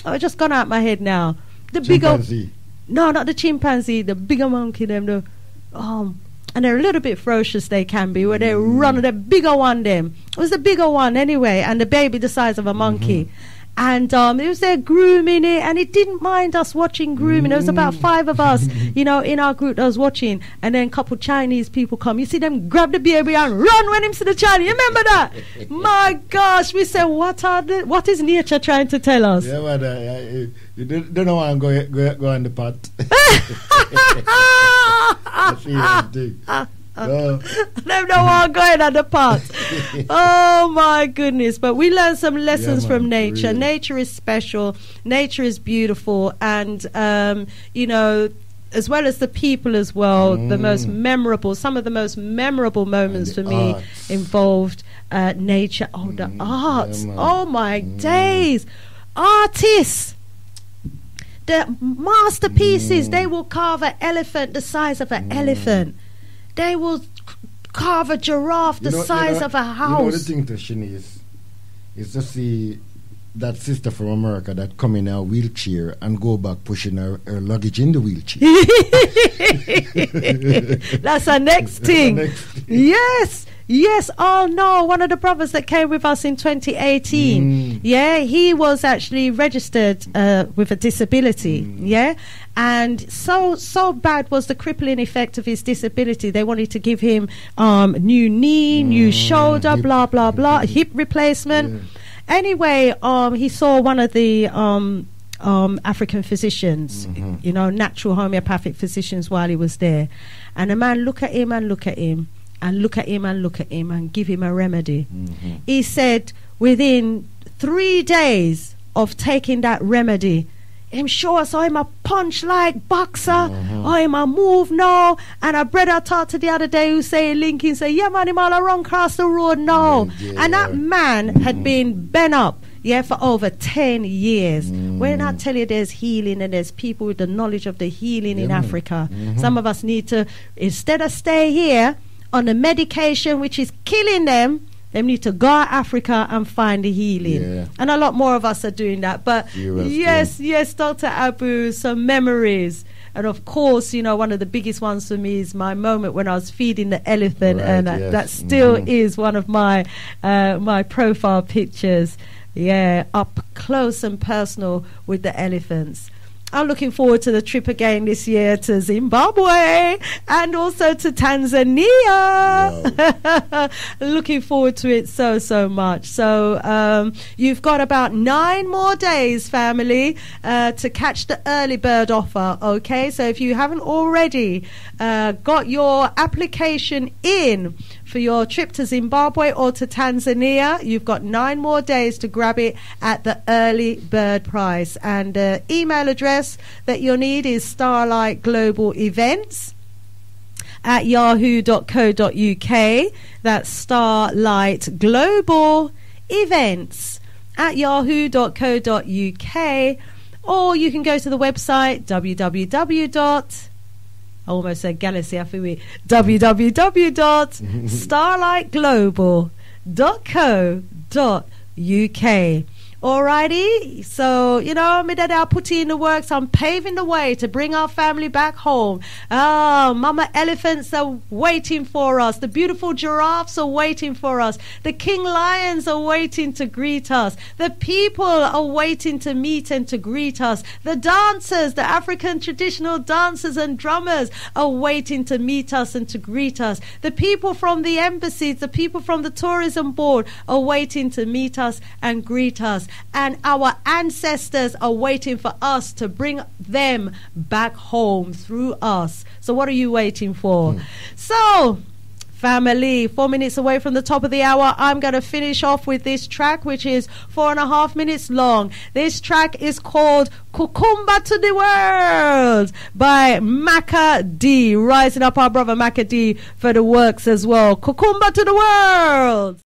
it's just gone out my head now. The Chimpanzee. bigger. No, not the chimpanzee. The bigger monkey. Them and they're a little bit ferocious. They can be where they run. The bigger one. Them it was the bigger one anyway, and the baby the size of a monkey. And it was there grooming it, and it didn't mind us watching grooming. There was about 5 of us, in our group that was watching. And then a couple Chinese people come. You see them grab the baby and run when him see the Chinese. You remember that? My gosh, we said, what is nature trying to tell us? Yeah, but you don't know why I'm go on the pot. That's the thing. Them know I'm going on the pot. Oh my goodness. But we learn some lessons from nature. Really. Nature is special. Nature is beautiful. And as well as the people as well, some of the most memorable moments for me involved nature. Oh, the arts. Oh my days. Artists. The masterpieces. They will carve an elephant the size of an elephant. They will carve a giraffe the size of a house. The thing to Shanice is to see that sister from America that come in a wheelchair and go back pushing her luggage in the wheelchair. That's our next thing. Yes. Oh no, one of the brothers that came with us in 2018. Yeah, he was actually registered with a disability. Yeah. And so bad was the crippling effect of his disability. They wanted to give him new knee, new shoulder, blah blah blah, hip replacement. Anyway, he saw one of the African physicians, natural homeopathic physicians while he was there. And a man look at him and look at him and look at him and look at him and give him a remedy. He said within 3 days of taking that remedy, him sure so him a punch like boxer, or him a move now. And a brother talked to the other day who say Lincoln say, yeah man, him all around cross the road now. And that man had been bent up for over 10 years. When I tell you there's healing and there's people with the knowledge of the healing in Africa. Some of us need to, instead of stay here on the medication which is killing them, they need to go to Africa and find the healing. And a lot more of us are doing that. But yes, Dr. Abu, some memories. And of course, one of the biggest ones for me is my moment when I was feeding the elephant. And that still is one of my my profile pictures. Yeah, up close and personal with the elephants. I'm looking forward to the trip again this year to Zimbabwe and also to Tanzania. Looking forward to it so much. So you've got about 9 more days, family, to catch the early bird offer. Okay, so if you haven't already got your application in for your trip to Zimbabwe or to Tanzania, you've got 9 more days to grab it at the early bird price. And the email address that you'll need is starlightglobalevents@yahoo.co.uk. That's starlightglobalevents@yahoo.co.uk. Or you can go to the website www.starlightglobal.co.uk. Alrighty, so me that I put in the works. I'm paving the way to bring our family back home. Mama elephants are waiting for us. The beautiful giraffes are waiting for us. The king lions are waiting to greet us. The people are waiting to meet and to greet us. The dancers, the African traditional dancers and drummers are waiting to meet us and to greet us. The people from the embassies, the people from the tourism board are waiting to meet us and greet us. And our ancestors are waiting for us to bring them back home through us. So what are you waiting for? So, family, 4 minutes away from the top of the hour, I'm going to finish off with this track, which is 4.5 minutes long. This track is called Cucumber to the World by Macca D. Rising up our brother Macca D for the works as well. Cucumber to the World.